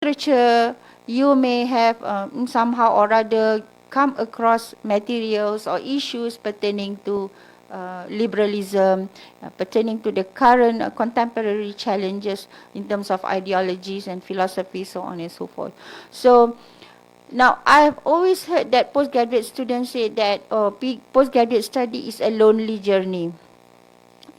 literature, you may have somehow or other come across materials or issues pertaining to liberalism, pertaining to the current contemporary challenges in terms of ideologies and philosophy, so on and so forth. So now, I've always heard that postgraduate students say that postgraduate study is a lonely journey.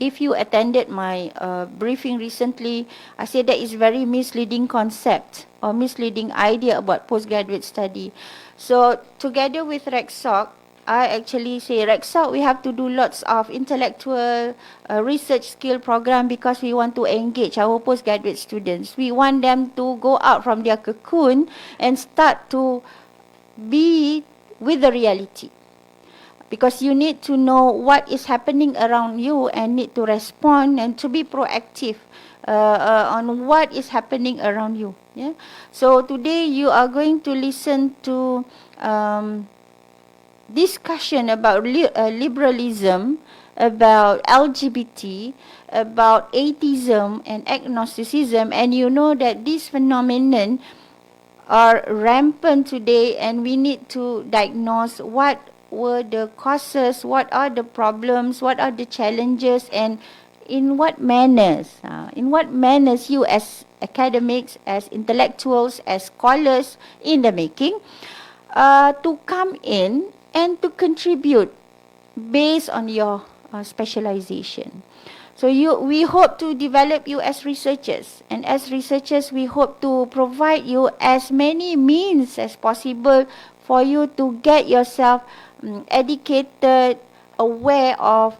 If you attended my briefing recently, I said that is very misleading concept or misleading idea about postgraduate study. So together with RECSOC, I actually say RECSOC, we have to do lots of intellectual research skill program because we want to engage our postgraduate students. We want them to go out from their cocoon and start to be with the reality. Because you need to know what is happening around you and need to respond and to be proactive on what is happening around you. Yeah. So today you are going to listen to discussion about liberalism, about LGBT, about atheism and agnosticism, and you know that this phenomenon are rampant today, and we need to diagnose what were the causes, what are the problems, what are the challenges, and in what manners you as academics, as intellectuals, as scholars in the making, to come in and to contribute based on your specialization. So we hope to develop you as researchers, and as researchers we hope to provide you as many means as possible for you to get yourself educated, aware of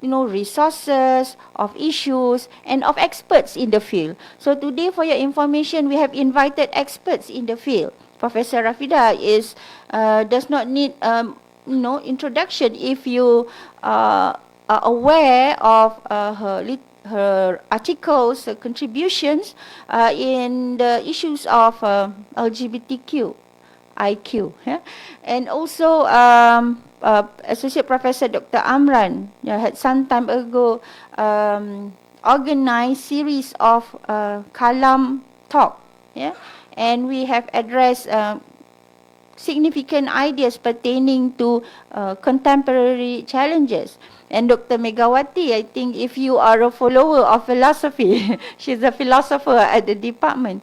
resources, of issues, and of experts in the field. So today, for your information, we have invited experts in the field. Professor Rafida does not need introduction if you are aware of her articles, her contributions in the issues of LGBTQ. IQ, yeah? And also Associate Professor Dr. Amran had some time ago organized series of Kalam talk, yeah? And we have addressed significant ideas pertaining to contemporary challenges. And Dr. Megawati, I think if you are a follower of philosophy, she's a philosopher at the department.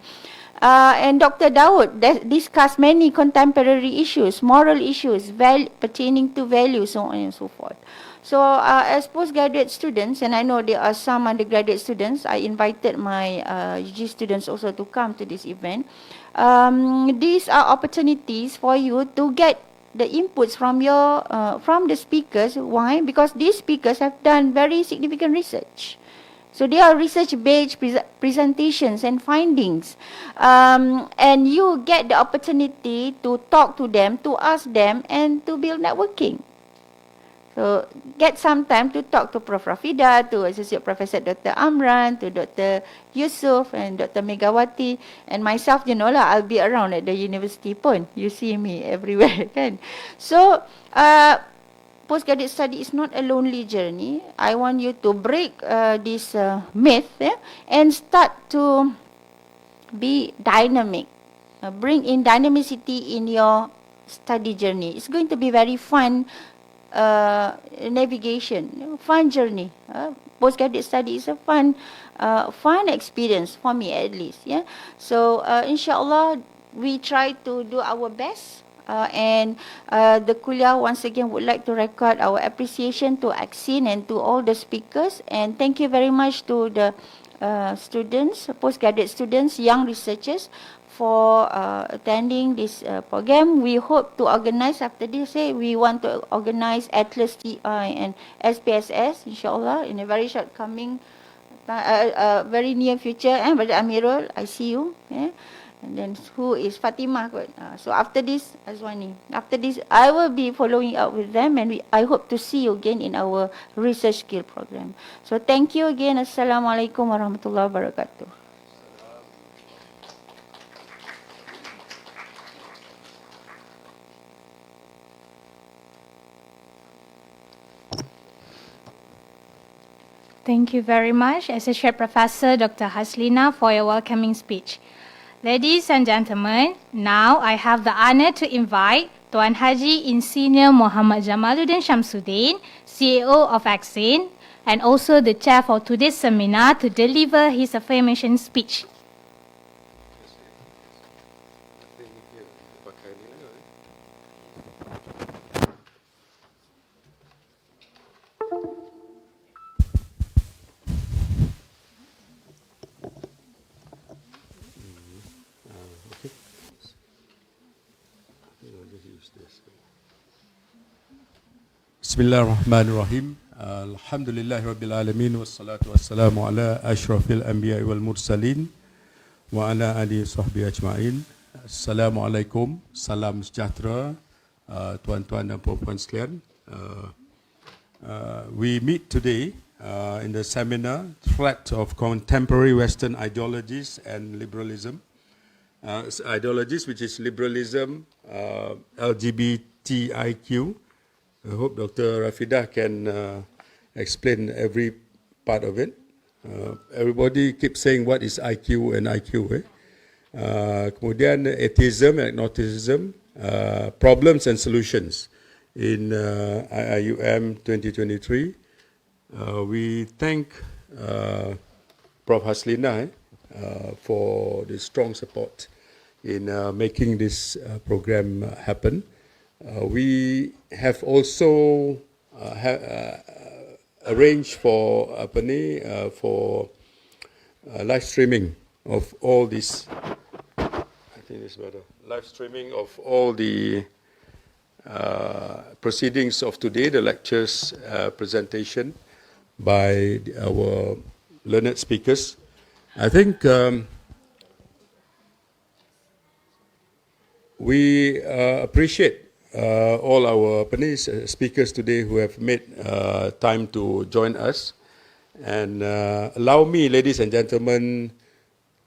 And Dr. Dawood discussed many contemporary issues, moral issues, pertaining to values, so on and so forth. So as postgraduate students, and I know there are some undergraduate students, I invited my UG students also to come to this event. These are opportunities for you to get the inputs from from the speakers. Why? Because these speakers have done very significant research. So they are research-based presentations and findings. And you get the opportunity to talk to them, to ask them, and to build networking. So get some time to talk to Prof. Rafida, to Associate Professor Dr. Amran, to Dr. Yusuf and Dr. Megawati, and myself, I'll be around at the university pun. You see me everywhere, kan? So, postgraduate study is not a lonely journey. I want you to break this myth, and start to be dynamic. Bring in dynamicity in your study journey. It's going to be very fun navigation, fun journey. Postgraduate study is a fun experience for me at least. Yeah. So inshallah, we try to do our best. And the Kuliah once again would like to record our appreciation to Aksin and to all the speakers, and thank you very much to the students, postgraduate students, young researchers for attending this program. We hope to organize after this. We want to organize Atlas TI and SPSS, inshallah, in a very short coming, very near future. And Brother Amirul, I see you. Yeah. And then who is Fatimah? So after this, Azwani. After this, I will be following up with them, and I hope to see you again in our research skill program. So thank you again. Assalamualaikum warahmatullahi wabarakatuh. Thank you very much, Associate Professor Dr. Haslina, for your welcoming speech. Ladies and gentlemen, now I have the honor to invite Tuan Haji Insinyur Muhammad Jamaluddin Shamsuddin, CEO of Axin, and also the chair for today's seminar to deliver his affirmation speech. Bismillahirrahmanirrahim. Alhamdulillahirabbil alamin wassalatu wassalamu ala asyrafil anbiya'i wal mursalin wa ala alihi sahbihi ajma'in. Assalamualaikum, salam sejahtera tuan-tuan dan puan-puan sekalian. We meet today in the seminar Threat of Contemporary Western Ideologies and Liberalism. Ideologies, which is liberalism, LGBTIQ. I hope Dr. Rafidah can explain every part of it. Everybody keeps saying what is IQ and IQ. Kemudian atheism and agnosticism, problems and solutions in IIUM 2023. We thank Prof. Haslina for the strong support in making this program happen. We have also arranged for live streaming of all this. I think it's better. Live streaming of all the proceedings of today, the lectures presentation by our learned speakers. I think we appreciate all our speakers today who have made time to join us. And allow me, ladies and gentlemen,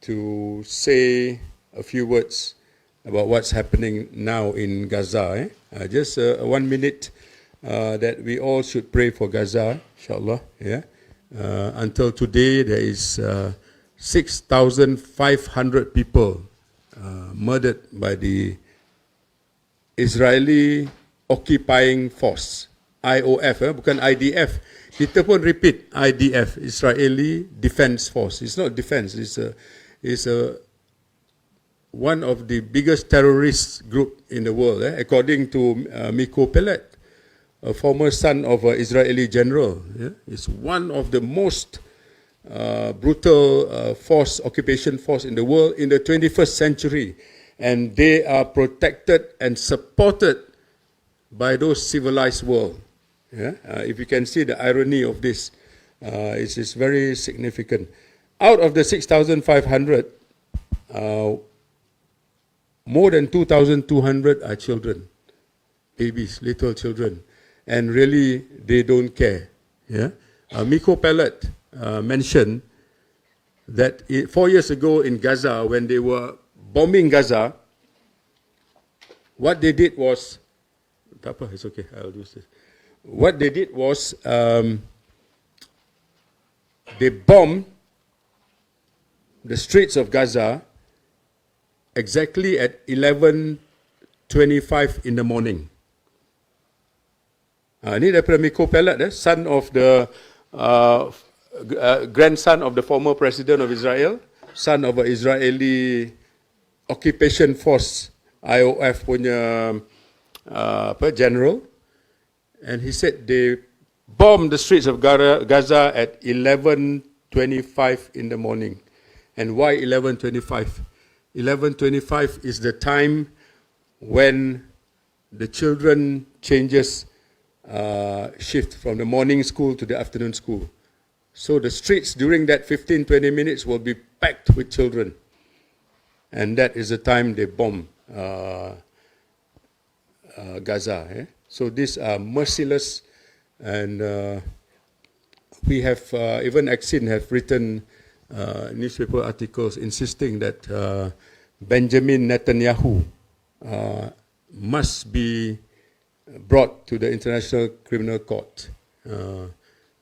to say a few words about what's happening now in Gaza. Just 1 minute that we all should pray for Gaza, inshallah. Until today, there is 6,500 people murdered by the Israeli Occupying Force, IOF, bukan IDF. Kita pun repeat IDF, Israeli Defense Force. It's not defense. It's one of the biggest terrorist group in the world, according to Miko Pellet, a former son of an Israeli general. It's one of the most brutal occupation force in the world in the 21st century. And they are protected and supported by those civilized world. If you can see the irony of this, it's very significant. Out of the 6,500, more than 2,200 are children, babies, little children, and really they don't care. Miko Pellet mentioned that 4 years ago in Gaza, when they were bombing Gaza, what they did was, it's okay, I'll do this. What they did was, they bombed the streets of Gaza exactly at 11:25 in the morning. Ini daripada Miko Pellet, son of the grandson of the former president of Israel, son of an Israeli Occupation Force, IOF punya general, and he said they bombed the streets of Gaza at 11:25 in the morning. And why 11:25? 11:25 is the time when the children changes shift from the morning school to the afternoon school. So the streets during that 15-20 minutes will be packed with children. And that is the time they bomb Gaza. So these are merciless, and we have, even Axin have written newspaper articles insisting that Benjamin Netanyahu must be brought to the International Criminal Court.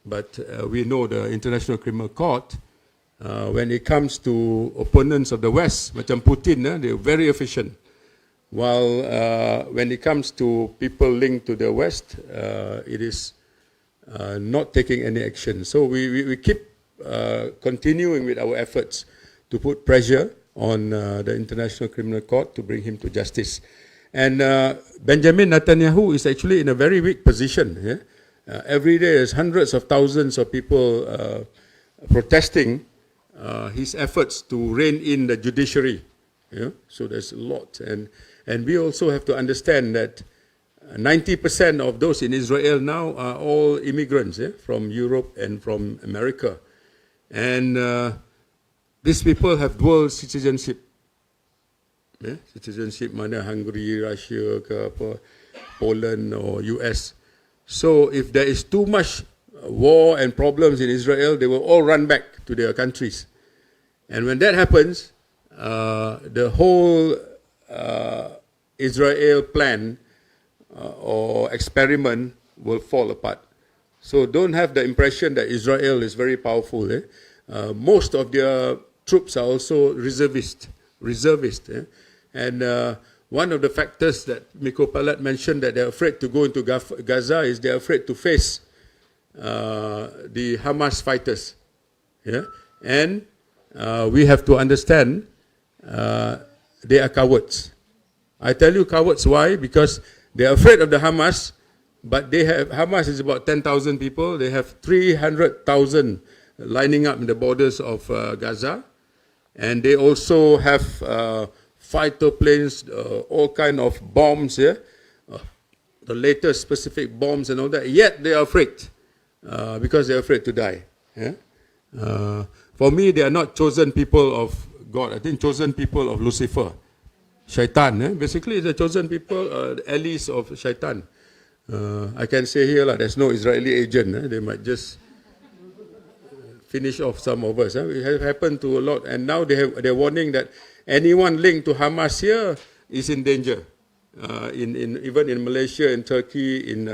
But we know the International Criminal Court when it comes to opponents of the West, macam Putin, they're very efficient. While when it comes to people linked to the West, it is not taking any action. So we keep continuing with our efforts to put pressure on the International Criminal Court to bring him to justice. And Benjamin Netanyahu is actually in a very weak position. Yeah? Every day there's hundreds of thousands of people protesting his efforts to rein in the judiciary. Yeah? So there's a lot. And we also have to understand that 90% of those in Israel now are all immigrants from Europe and from America. And these people have dual citizenship. Citizenship mana Hungary, Russia, ke apa, Poland or US. So if there is too much war and problems in Israel, they will all run back to their countries. And when that happens, the whole Israel plan or experiment will fall apart. So don't have the impression that Israel is very powerful. Most of their troops are also reservist. And one of the factors that Miko Palat mentioned that they're afraid to go into Gaza is they're afraid to face the Hamas fighters. Yeah? And we have to understand they are cowards. I tell you cowards why? Because they're afraid of the Hamas, but Hamas is about 10,000 people. They have 300,000 lining up in the borders of Gaza. And they also have fighter planes, all kind of bombs, the latest specific bombs and all that. Yet they are afraid because they're afraid to die. For me, they are not chosen people of God. I think chosen people of Lucifer. Shaitan. Basically, the chosen people, allies of Shaitan. I can say here, there's no Israeli agent. They might just finish off some of us. It has happened to a lot. And now they're warning that anyone linked to Hamas here is in danger. Even in Malaysia, in Turkey, in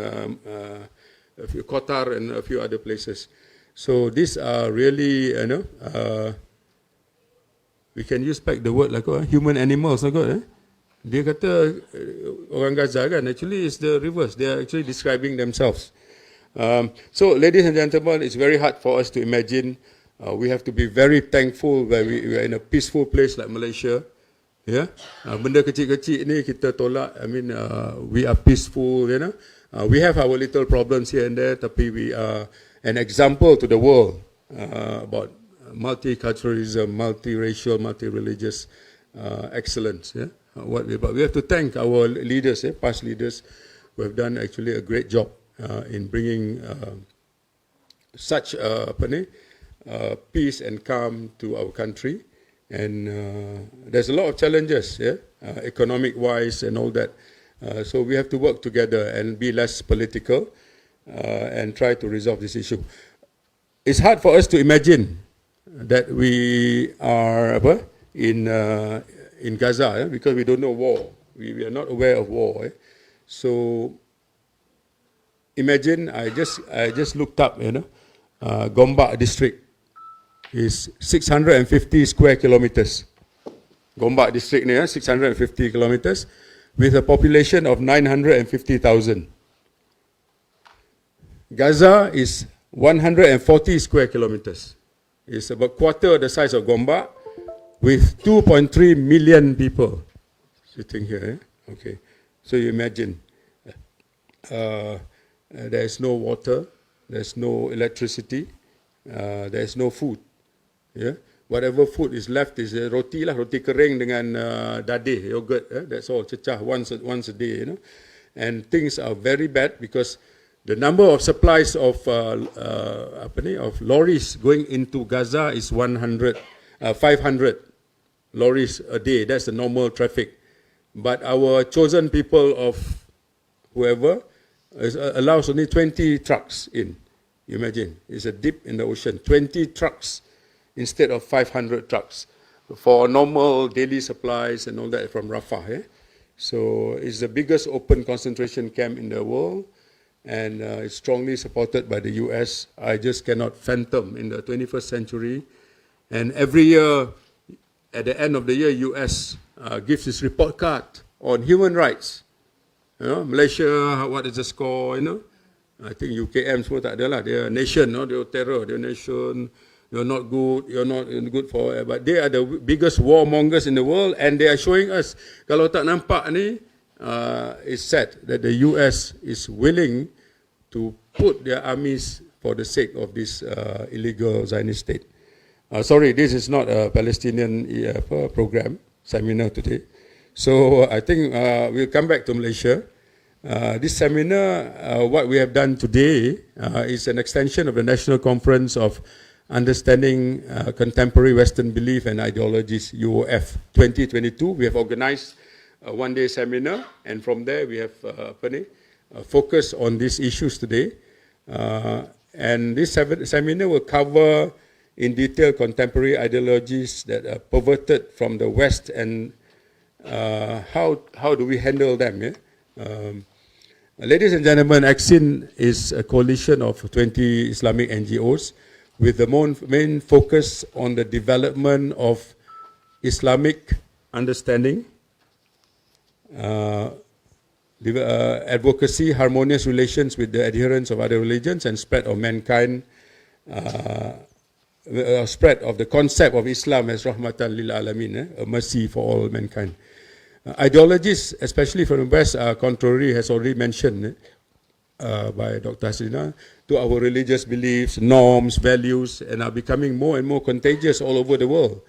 Qatar, and a few other places. So these are really, we can use back the word like human animals. Dia kata orang Gaza kan, actually it's the reverse. They are actually describing themselves. So ladies and gentlemen, it's very hard for us to imagine. We have to be very thankful that we are in a peaceful place like Malaysia. Yeah, benda kecil-kecil ni kita tolak. I mean, we are peaceful. We have our little problems here and there, tapi we are an example to the world about multiculturalism, multiracial, multi-religious excellence. Yeah, but we have to thank our leaders, past leaders, who have done actually a great job in bringing such peace and calm to our country. And there's a lot of challenges, economic-wise and all that. So we have to work together and be less political and try to resolve this issue. It's hard for us to imagine that we are in Gaza because we don't know war. We are not aware of war. So imagine I just looked up, Gombak district is 650 square kilometers. Gombak district near 650 kilometers with a population of 950,000. Gaza is 140 square kilometers. It's about quarter the size of Gombak with 2.3 million people sitting here. Okay, so you imagine there's no water, there's no electricity, there's no food. Yeah, whatever food is left is roti kering dengan dadih, yogurt. That's all, cecah once a day. And things are very bad because the number of supplies of lorries going into Gaza is 500 lorries a day. That's the normal traffic. But our chosen people of whoever allows only 20 trucks in. You imagine, it's a dip in the ocean. 20 trucks instead of 500 trucks for normal daily supplies and all that from Rafah. So it's the biggest open concentration camp in the world, and it's strongly supported by the US. I just cannot fathom in the 21st century And every year, at the end of the year, US gives its report card on human rights. You know, Malaysia, what is the score, you know? I think UKM semua tak ada lah. They are nation, no? They are terror, they are nation. You're not good, you're not good for, but they are the biggest warmongers in the world, and they are showing us, kalau tak nampak ni, it's sad that the US is willing to put their armies for the sake of this illegal Zionist state. Sorry, this is not a Palestinian program, seminar today. So I think we'll come back to Malaysia. This seminar, what we have done today is an extension of the National Conference of Understanding Contemporary Western Belief and Ideologies, UOF 2022. We have organized a one-day seminar, and from there we have focused on these issues today. And this seminar will cover in detail contemporary ideologies that are perverted from the West, and how do we handle them? Yeah? Ladies and gentlemen, AXIN is a coalition of 20 Islamic NGOs with the main focus on the development of Islamic understanding, advocacy, harmonious relations with the adherents of other religions, and spread of mankind, spread of the concept of Islam as rahmatan lil alamin, a mercy for all mankind. Ideologies, especially from the West, are contrary, as already mentioned by Dr. Hasina, to our religious beliefs, norms, values, and are becoming more and more contagious all over the world.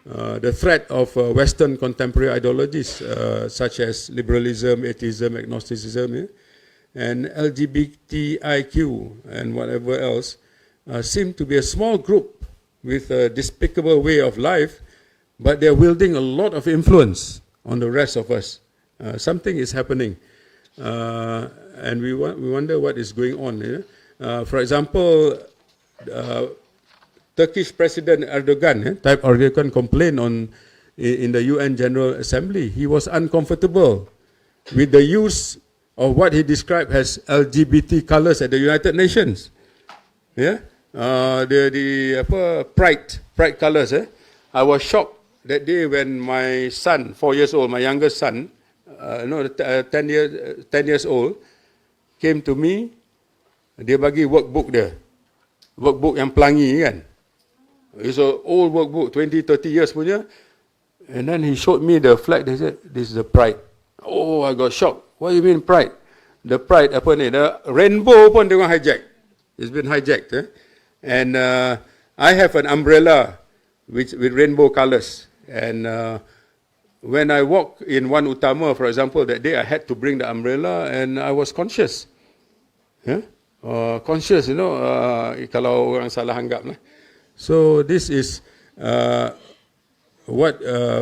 The threat of Western contemporary ideologies, such as liberalism, atheism, agnosticism, and LGBTIQ, and whatever else, seem to be a small group with a despicable way of life, but they're wielding a lot of influence on the rest of us. Something is happening, and we wonder what is going on. For example, Turkish President Erdogan, Tayyip Erdogan, complained in the UN General Assembly. He was uncomfortable with the use of what he described as LGBT colors at the United Nations. Yeah, the pride colors. I was shocked that day when my son, 4 years old, my youngest son, 10 years old, came to me. Dia bagi workbook dia. Workbook yang pelangi kan. It's an old workbook, 20, 30 years punya. And then he showed me the flag. They said, this is the pride. Oh, I got shocked. What do you mean pride? The pride, apa ni? The rainbow pun dia orang hijack. It's been hijacked. And I have an umbrella with rainbow colors. And when I walk in One Utama, for example, that day I had to bring the umbrella, and I was conscious. Yeah? Conscious, kalau orang salah anggap. So this is what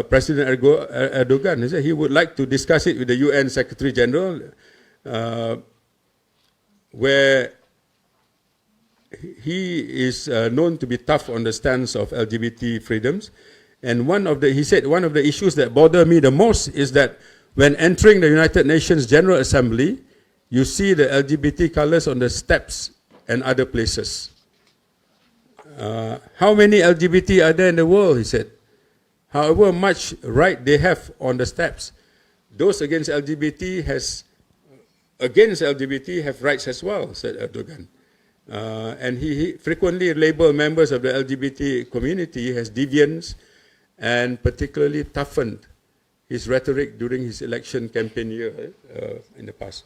President Erdogan said. He would like to discuss it with the UN Secretary General, where he is known to be tough on the stance of LGBT freedoms. And he said one of the issues that bother me the most is that when entering the United Nations General Assembly, you see the LGBT colors on the steps and other places. How many LGBT are there in the world, he said. However much right they have on the steps, those against LGBT have rights as well, said Erdogan. And he frequently labeled members of the LGBT community as deviants, and particularly toughened his rhetoric during his election campaign year in the past.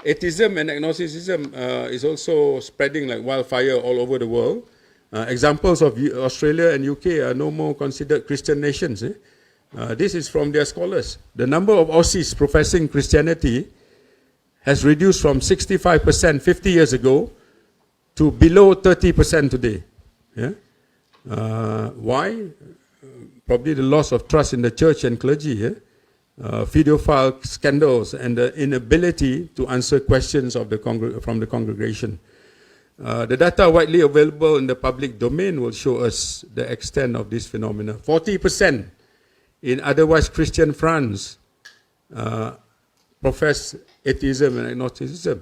Atheism and agnosticism is also spreading like wildfire all over the world. Examples of Australia and UK are no more considered Christian nations. This is from their scholars. The number of Aussies professing Christianity has reduced from 65% 50 years ago to below 30% today. Yeah? Why? Probably the loss of trust in the church and clergy. Yeah? Pedophile scandals and the inability to answer questions from the congregation. The data widely available in the public domain will show us the extent of this phenomena. 40% in otherwise Christian France profess atheism and agnosticism.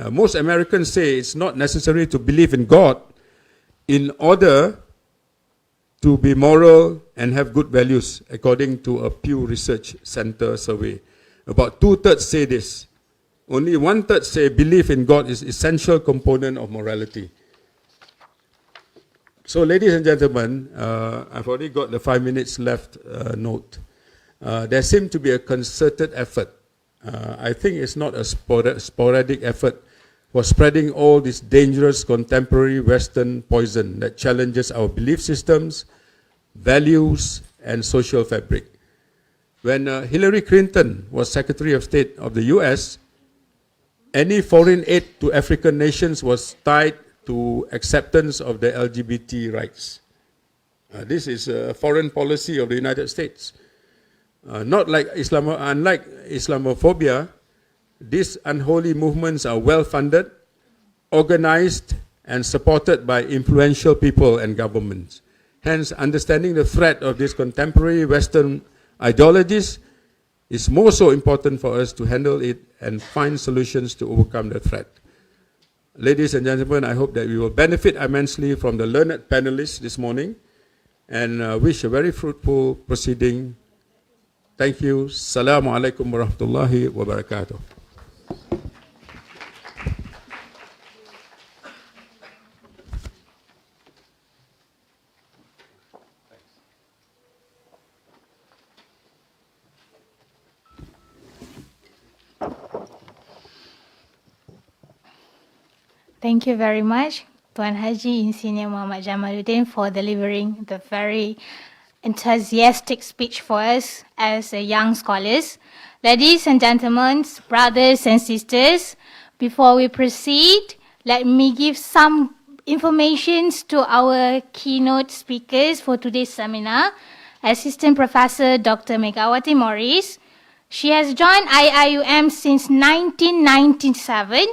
Most Americans say it's not necessary to believe in God in order to be moral and have good values, according to a Pew Research Center survey. About 2/3 say this. Only 1/3 say belief in God is essential component of morality. So, ladies and gentlemen, I've already got the 5 minutes left note. There seems to be a concerted effort. I think it's not a sporadic effort for spreading all this dangerous contemporary Western poison that challenges our belief systems, values, and social fabric. When Hillary Clinton was Secretary of State of the US, any foreign aid to African nations was tied to acceptance of the LGBT rights. This is a foreign policy of the United States. Unlike Islamophobia, these unholy movements are well-funded, organized, and supported by influential people and governments. Hence, understanding the threat of these contemporary Western ideologies is more so important for us to handle it and find solutions to overcome the threat. Ladies and gentlemen, I hope that we will benefit immensely from the learned panelists this morning, and wish a very fruitful proceeding. Thank you. Assalamu alaikum warahmatullahi wabarakatuh. Thank you very much, Tuan Haji Insinyur Muhammad Jamaluddin, for delivering the very enthusiastic speech for us as young scholars. Ladies and gentlemen, brothers and sisters, before we proceed, let me give some information to our keynote speakers for today's seminar. Assistant Professor Dr. Megawati Morris. She has joined IIUM since 1997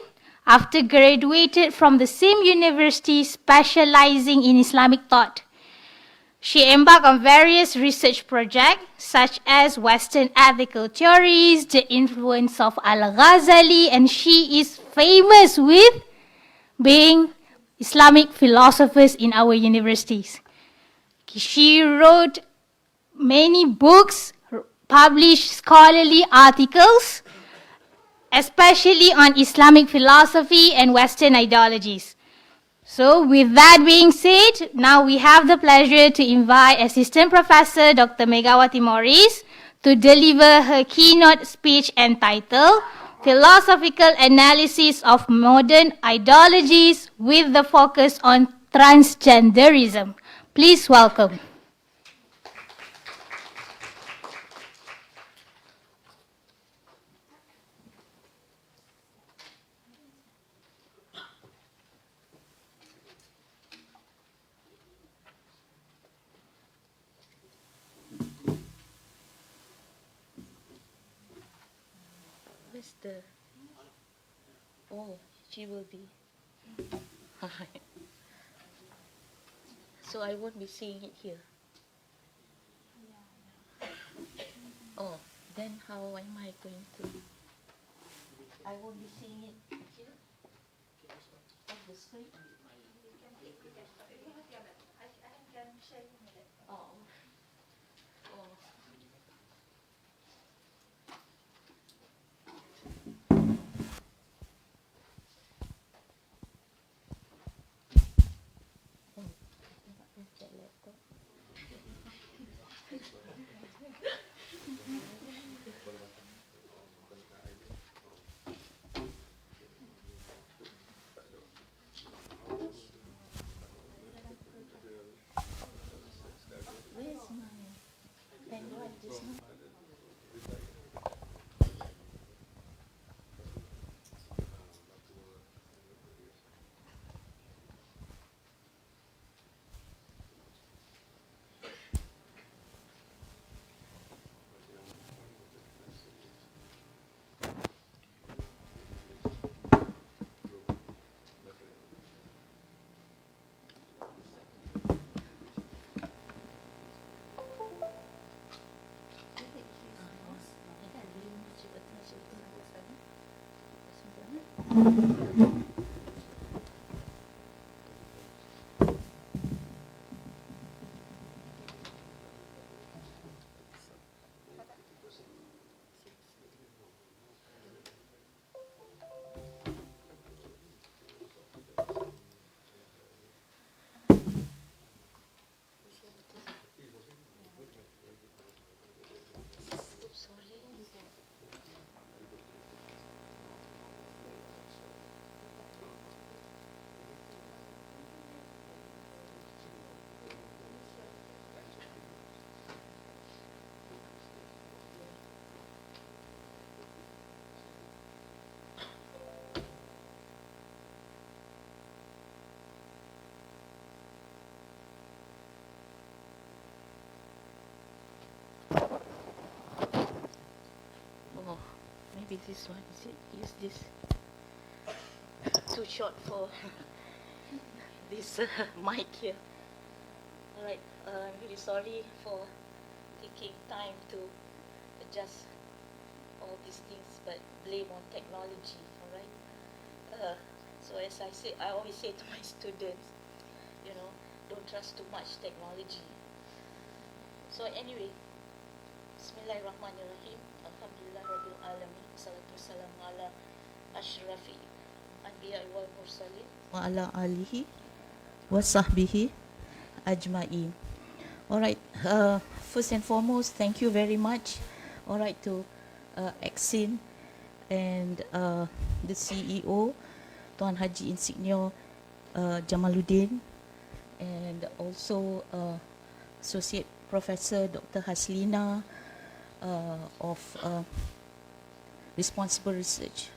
after graduated from the same university specializing in Islamic thought. She embarked on various research projects such as Western ethical theories, the influence of Al-Ghazali, and she is famous with being Islamic philosophers in our universities. She wrote many books, published scholarly articles, especially on Islamic philosophy and Western ideologies. So with that being said, now we have the pleasure to invite Assistant Professor Dr. Megawati Morris to deliver her keynote speech entitled Philosophical Analysis of Modern Ideologies with the focus on transgenderism. Please welcome. She will be. So I won't be seeing it here. Oh, then how am I going to? I won't be seeing it here. On the screen. Oh. Oh. maybe this one, is this too short for this mic here. Alright, I'm really sorry for taking time to adjust all these things, but blame on technology, alright? So as I say, I always say to my students, you know, don't trust too much technology. So anyway, Bismillahirrahmanirrahim. Alhamdulillah Rabbil Alamin. Wassalatu wassalamu ala ashrafi anbiya wal mursalin wa ala alihi wa sahbihi ajma'in. Alright, first and foremost, thank you very much. Alright, to Exin and the CEO, Tuan Haji Insignio Jamaluddin, and also Associate Professor Dr. Haslina of Responsible Research,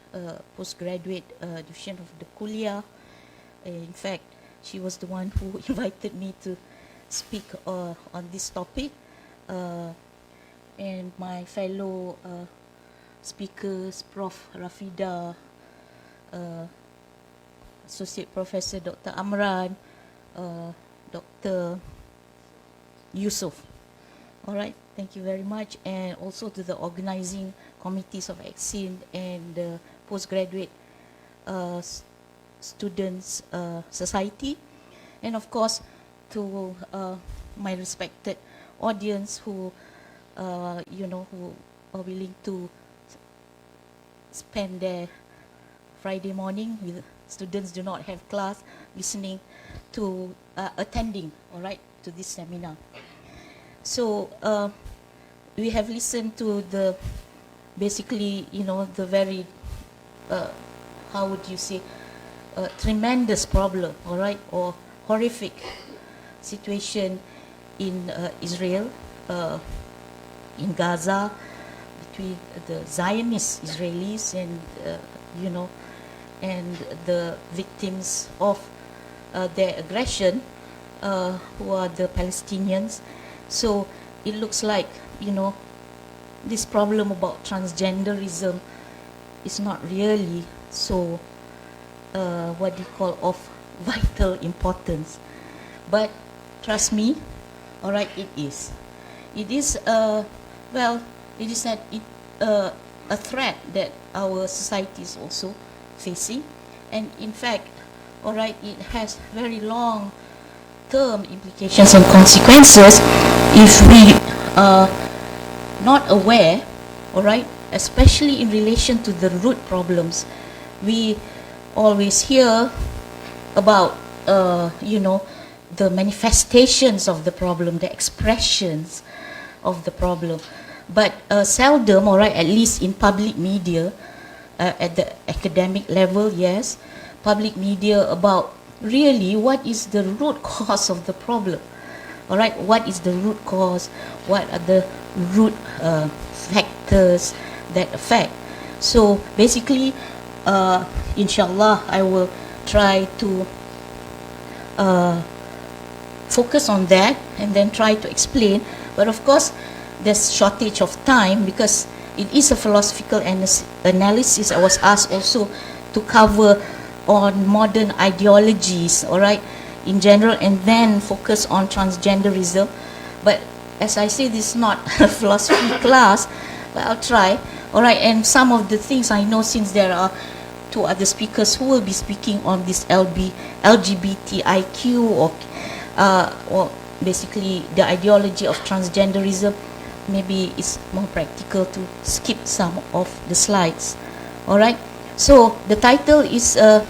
Postgraduate Division of the Kuliah. In fact, she was the one who invited me to speak on this topic, and my fellow speakers, Prof. Rafida, Associate Professor Dr. Amran, Dr. Yusuf. All right, thank you very much, and also to the organizing committees of Exin and the postgraduate students society, and of course to my respected audience who who are willing to spend their Friday morning with students do not have class, listening to attending, all right, to this seminar. So we have listened to the basically, the very how would you say, tremendous problem, all right, or horrific situation in Israel, in Gaza, between the Zionist Israelis and and the victims of their aggression, who are the Palestinians. So it looks like, this problem about transgenderism is not really so what do you call, of vital importance. But trust me, all right, it is. It is it is a threat that our society is also facing, and in fact, all right, it has very long-term implications and consequences if we are not aware, all right, especially in relation to the root problems. We always hear about the manifestations of the problem, the expressions of the problem, but seldom, all right, at least in public media, at the academic level, yes, public media, about really what is the root cause of the problem. All right, what is the root cause? What are the root factors that affect? So basically, inshallah, I will try to focus on that and then try to explain. But of course, there's shortage of time because it is a philosophical analysis. I was asked also to cover on modern ideologies, all right, in general, and then focus on transgenderism. But as I say, this is not a philosophy class, but I'll try, all right. And some of the things I know, since there are two other speakers who will be speaking on this LGBTIQ or basically the ideology of transgenderism, maybe it's more practical to skip some of the slides. All right. So the title is a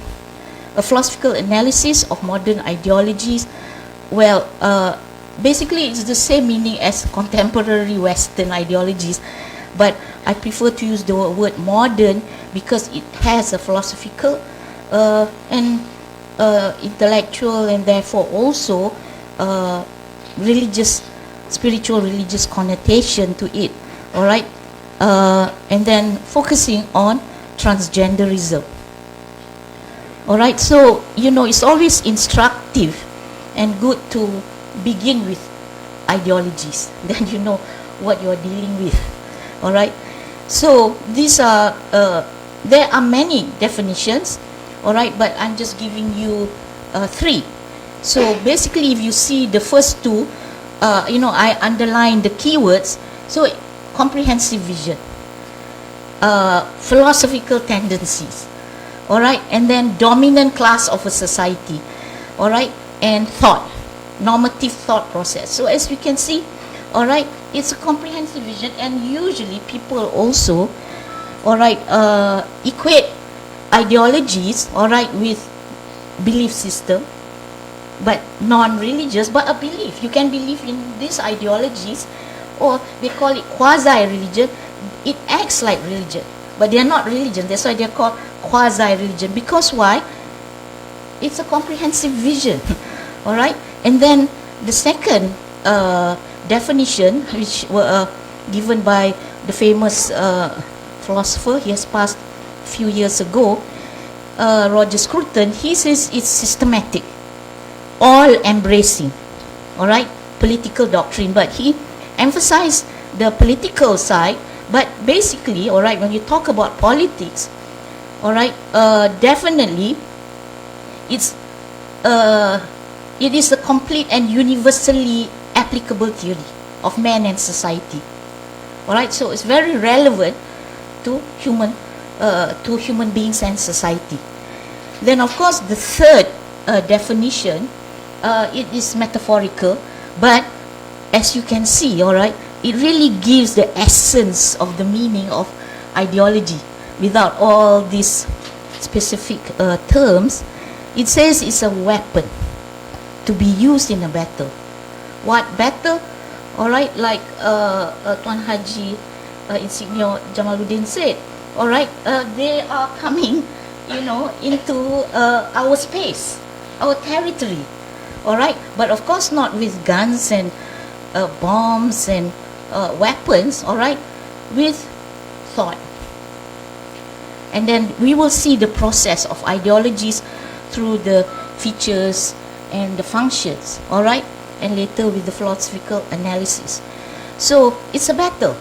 philosophical analysis of modern ideologies. Well, basically it's the same meaning as contemporary Western ideologies, but I prefer to use the word modern because it has a philosophical and intellectual, and therefore also spiritual religious connotation to it. All right, and then focusing on transgenderism. All right, so it's always instructive and good to begin with ideologies. Then you know what you're dealing with. All right, So these are, there are many definitions, all right, but I'm just giving you 3. So basically, if you see the first 2, I underline the keywords. So comprehensive vision, philosophical tendencies, all right, and then dominant class of a society, all right, and thought, normative thought process. So as we can see, all right, it's a comprehensive vision, and usually people also, all right, equate ideologies, all right, with belief system, but non-religious, but a belief. You can believe in these ideologies, or they call it quasi-religion. It acts like religion, but they are not religion. That's why they are called quasi-religion. Because why? It's a comprehensive vision. All right, and then the second definition, which were given by the famous philosopher, he has passed a few years ago, Roger Scruton. He says it's systematic, all-embracing, all right, political doctrine. But he emphasized the political side. But basically, all right, when you talk about politics, all right, definitely, it is a complete and universally applicable theory of man and society. All right, so it's very relevant to human beings and society. Then, of course, the third definition, it is metaphorical, but as you can see, all right, it really gives the essence of the meaning of ideology without all these specific terms. It says it's a weapon to be used in a battle. What battle? All right, like Tuan Haji Insignio Jamaluddin said, all right, they are coming, into our space, our territory, all right, but of course not with guns and bombs and weapons, all right, with thought. And then we will see the process of ideologies through the features and the functions, all right, and later with the philosophical analysis. So it's a battle,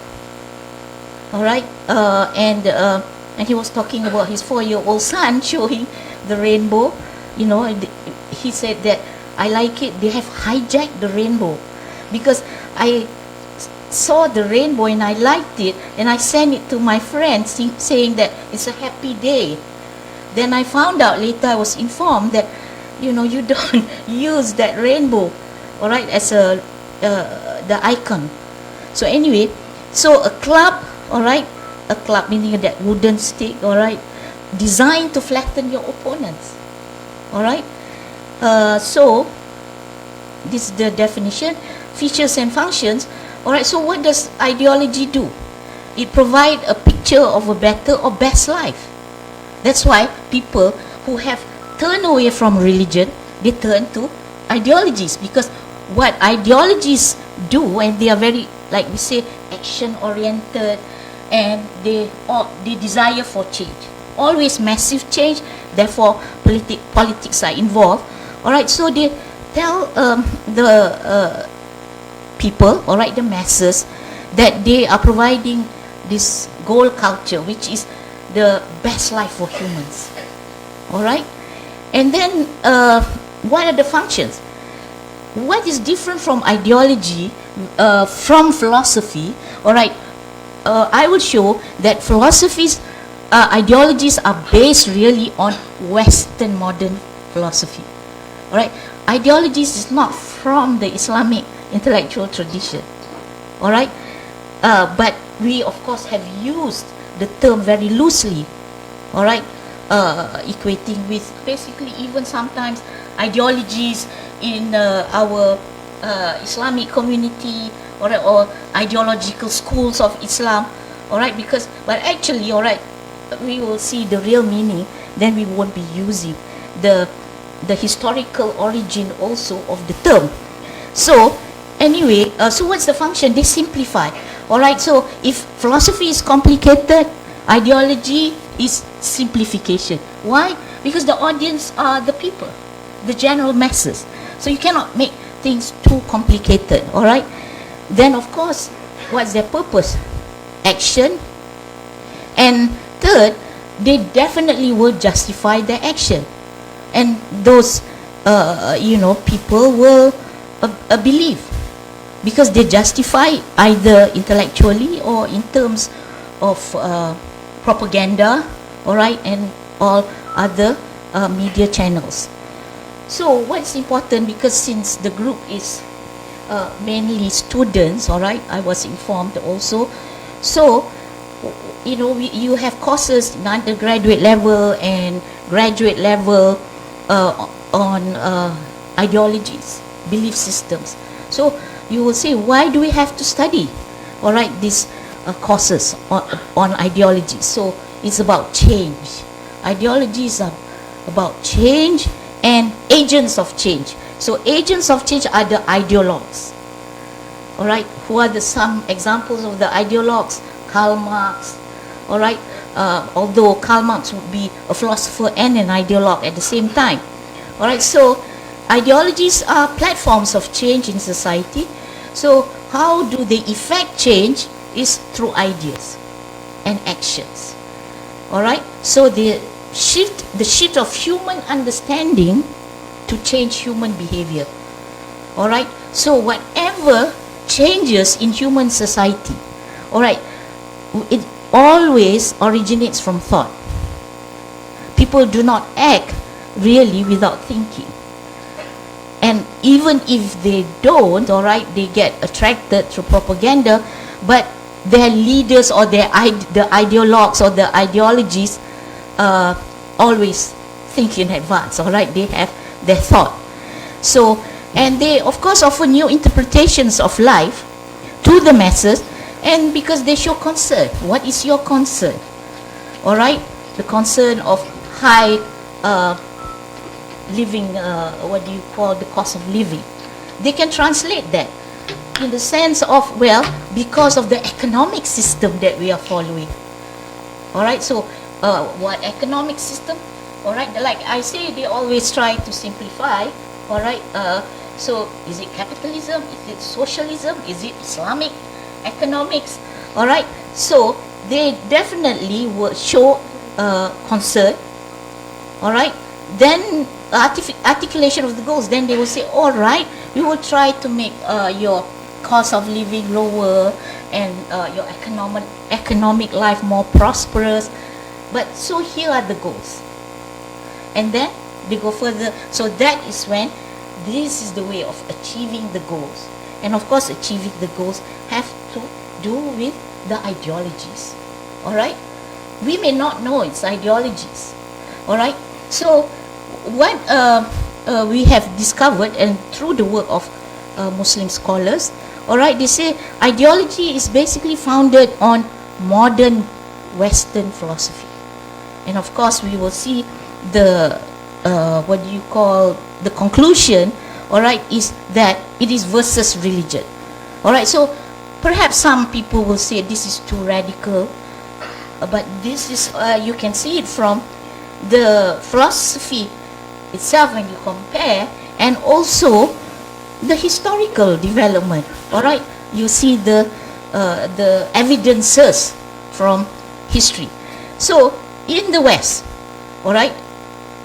all right, and he was talking about his 4-year-old son showing the rainbow. He said that, I like it, they have hijacked the rainbow, because I saw the rainbow and I liked it, and I sent it to my friends saying that it's a happy day. Then I found out later, I was informed that you don't use that rainbow, all right, as the icon. So anyway, so a club, all right, a club meaning that wooden stick, all right, designed to flatten your opponents, all right. So this is the definition, features and functions. All right, so what does ideology do? It provides a picture of a better or best life. That's why people who have turned away from religion, they turn to ideologies, because what ideologies do, and they are very, like we say, action-oriented, and they desire for change. Always massive change, therefore politics are involved. All right, so they tell the people, all right, the masses, that they are providing this goal culture, which is the best life for humans, all right. And then what are the functions? What is different from ideology, from philosophy? All right, I will show that ideologies are based really on Western modern philosophy. All right, ideologies is not from the Islamic intellectual tradition, all right, but we of course have used the term very loosely, all right, equating with basically even sometimes ideologies in our Islamic community, or ideological schools of Islam, all right, but actually, all right, we will see the real meaning, then we won't be using the historical origin also of the term. So anyway, so what's the function? They simplify. All right, so if philosophy is complicated, ideology is simplification. Why? Because the audience are the people, the general masses. So you cannot make things too complicated. All right. Then of course, what's their purpose? Action, And third, they definitely will justify their action. And those, people will believe, because they justify either intellectually or in terms of propaganda, all right, and all other media channels. So what's important, because since the group is mainly students, all right, I was informed also. So, you have courses in undergraduate level and graduate level on ideologies, belief systems. So you will say, why do we have to study, all right, these courses on ideologies? So it's about change. Ideologies are about change and agents of change. So agents of change are the ideologues. All right, who are some examples of the ideologues? Karl Marx. All right, although Karl Marx would be a philosopher and an ideologue at the same time. All right, so ideologies are platforms of change in society. So how do they effect change? Is through ideas and actions. All right, so the shift of human understanding to change human behavior. All right, so whatever changes in human society, all right, it always originates from thought. People do not act really without thinking. And even if they don't, all right, they get attracted through propaganda, but their leaders or the ideologues or the ideologies always think in advance, all right, they have their thought. So, and they of course offer new interpretations of life to the masses, and because they show concern. What is your concern? All right, the concern of high living, what do you call the cost of living? They can translate that in the sense of, well, because of the economic system that we are following. All right, so what economic system? All right, like I say, they always try to simplify. All right, so is it capitalism? Is it socialism? Is it Islamic economics? All right, so they definitely will show concern. All right, then articulation of the goals. Then they will say, all right, we will try to make your cost of living lower and your economic life more prosperous. But so here are the goals, and then they go further. So that is when this is the way of achieving the goals. And of course, achieving the goals have to do with the ideologies. All right, we may not know its ideologies. All right, so what we have discovered, and through the work of Muslim scholars, all right, they say ideology is basically founded on modern Western philosophy. And of course, we will see the the conclusion, all right, is that it is versus religion. All right, so perhaps some people will say this is too radical, but this is you can see it from the philosophy itself when you compare, and also the historical development. All right, you see the evidences from history. So in the West, all right,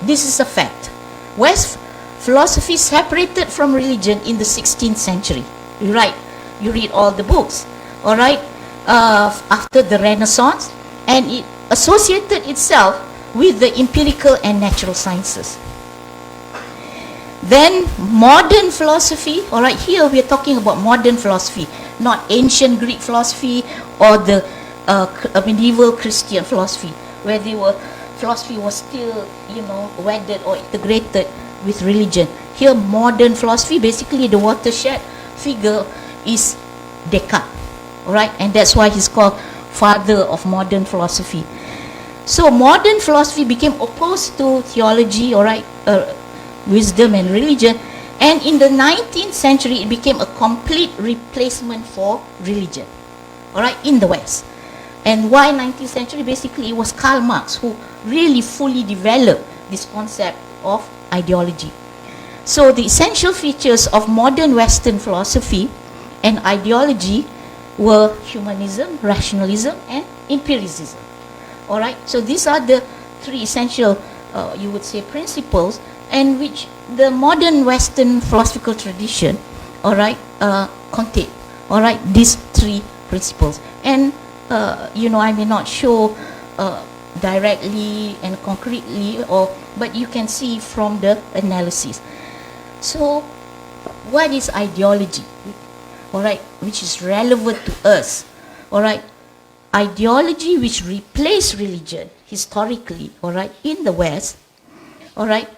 this is a fact. West philosophy separated from religion in the 16th century. You read all the books, all right, after the Renaissance, and it associated itself with the empirical and natural sciences. Then modern philosophy, all right, here we are talking about modern philosophy, not ancient Greek philosophy or the medieval Christian philosophy, where philosophy was still, wedded or integrated with religion. Here, modern philosophy, basically the watershed figure is Descartes, all right, and that's why he's called father of modern philosophy. So modern philosophy became opposed to theology, all right, wisdom and religion, and in the 19th century it became a complete replacement for religion, all right, in the West. And why 19th century? Basically, it was Karl Marx who really fully developed this concept of ideology. So the essential features of modern Western philosophy and ideology were humanism, rationalism, and empiricism. All right. So these are the three essential, you would say, principles, and which the modern Western philosophical tradition, all right, contain. All right, these three principles. And I may not show directly and concretely, but you can see from the analysis. So, what is ideology? All right, which is relevant to us. All right, ideology which replaced religion historically, all right, in the West, all right,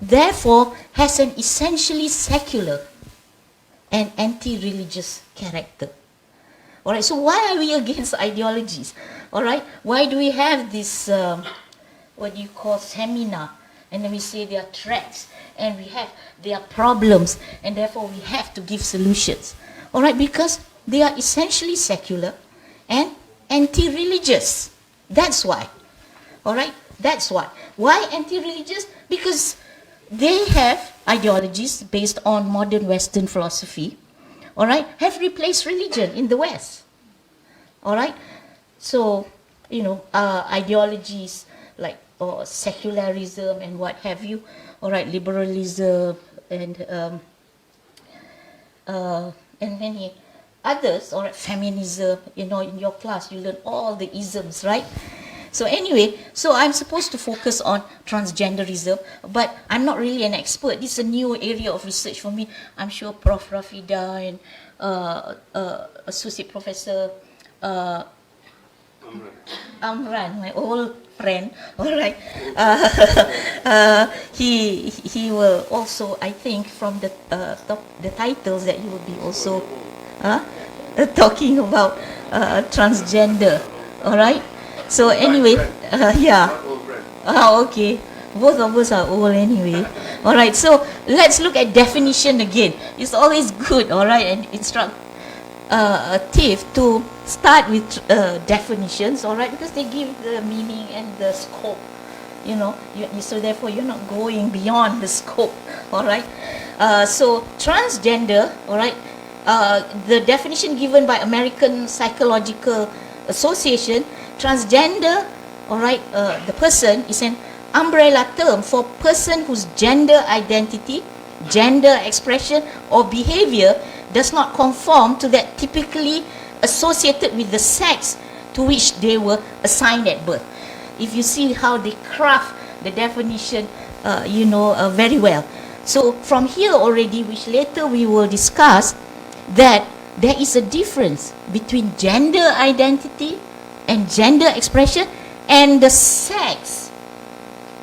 therefore has an essentially secular and anti-religious character. All right, so why are we against ideologies? All right, why do we have this, what you call seminar, and then we say they are threats, and we have their problems, and therefore we have to give solutions. All right, because they are essentially secular and anti-religious. That's why. All right, that's why. Why anti-religious? Because they have ideologies based on modern Western philosophy, all right, have replaced religion in the West. All right, so ideologies like secularism and what have you, all right, liberalism and many others, or feminism. In your class you learn all the isms, right? So anyway, so I'm supposed to focus on transgenderism, but I'm not really an expert. This is a new area of research for me. I'm sure Prof. Rafida and Associate Professor Amran, my old friend, all right, he will also, I think, from the titles that he will be also talking about transgender, all right. So anyway, yeah. Okay. Both of us are old anyway. All right. So let's look at definition again. It's always good, all right, and instructive to start with definitions, all right, because they give the meaning and the scope. So therefore you're not going beyond the scope, all right. So transgender, all right. The definition given by American Psychological Association. Transgender, all right, the person is an umbrella term for person whose gender identity, gender expression, or behavior does not conform to that typically associated with the sex to which they were assigned at birth. If you see how they craft the definition, very well. So from here already, which later we will discuss, that there is a difference between gender identity and gender expression and the sex,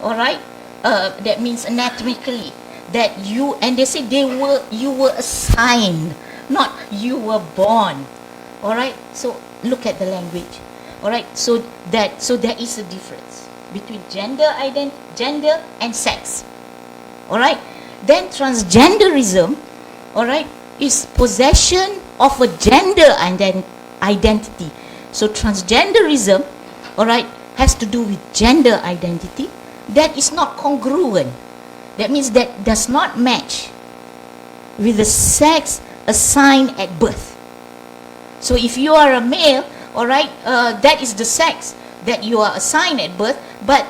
all right, that means anatomically that you, and they say you were assigned, not you were born, all right. So look at the language, all right. So there is a difference between gender and sex, all right. Then transgenderism, all right, is possession of a gender identity. So transgenderism, all right, has to do with gender identity that is not congruent. That means that does not match with the sex assigned at birth. So if you are a male, all right, that is the sex that you are assigned at birth. But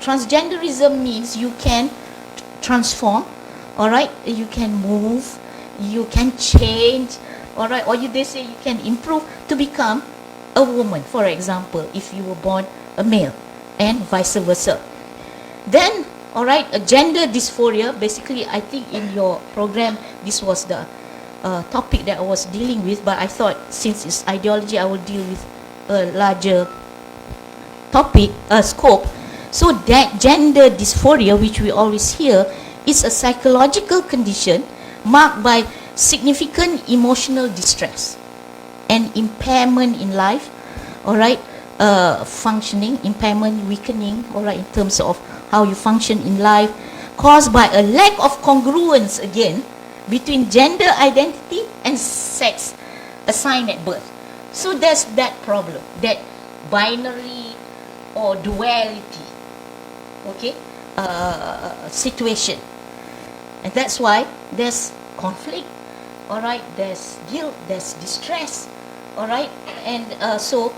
transgenderism means you can transform, all right, you can move, you can change, all right, or they say you can improve to become a woman, for example, if you were born a male, and vice versa. Then, all right, a gender dysphoria, basically, I think in your program, this was the topic that I was dealing with, but I thought since it's ideology, I will deal with a larger topic, scope. So that gender dysphoria, which we always hear, is a psychological condition marked by significant emotional distress and impairment in life, all right, functioning, impairment, weakening, all right, in terms of how you function in life, caused by a lack of congruence again between gender identity and sex assigned at birth. So there's that problem, that binary or duality, okay, situation, and that's why there's conflict, all right, there's guilt, there's distress, all right, and so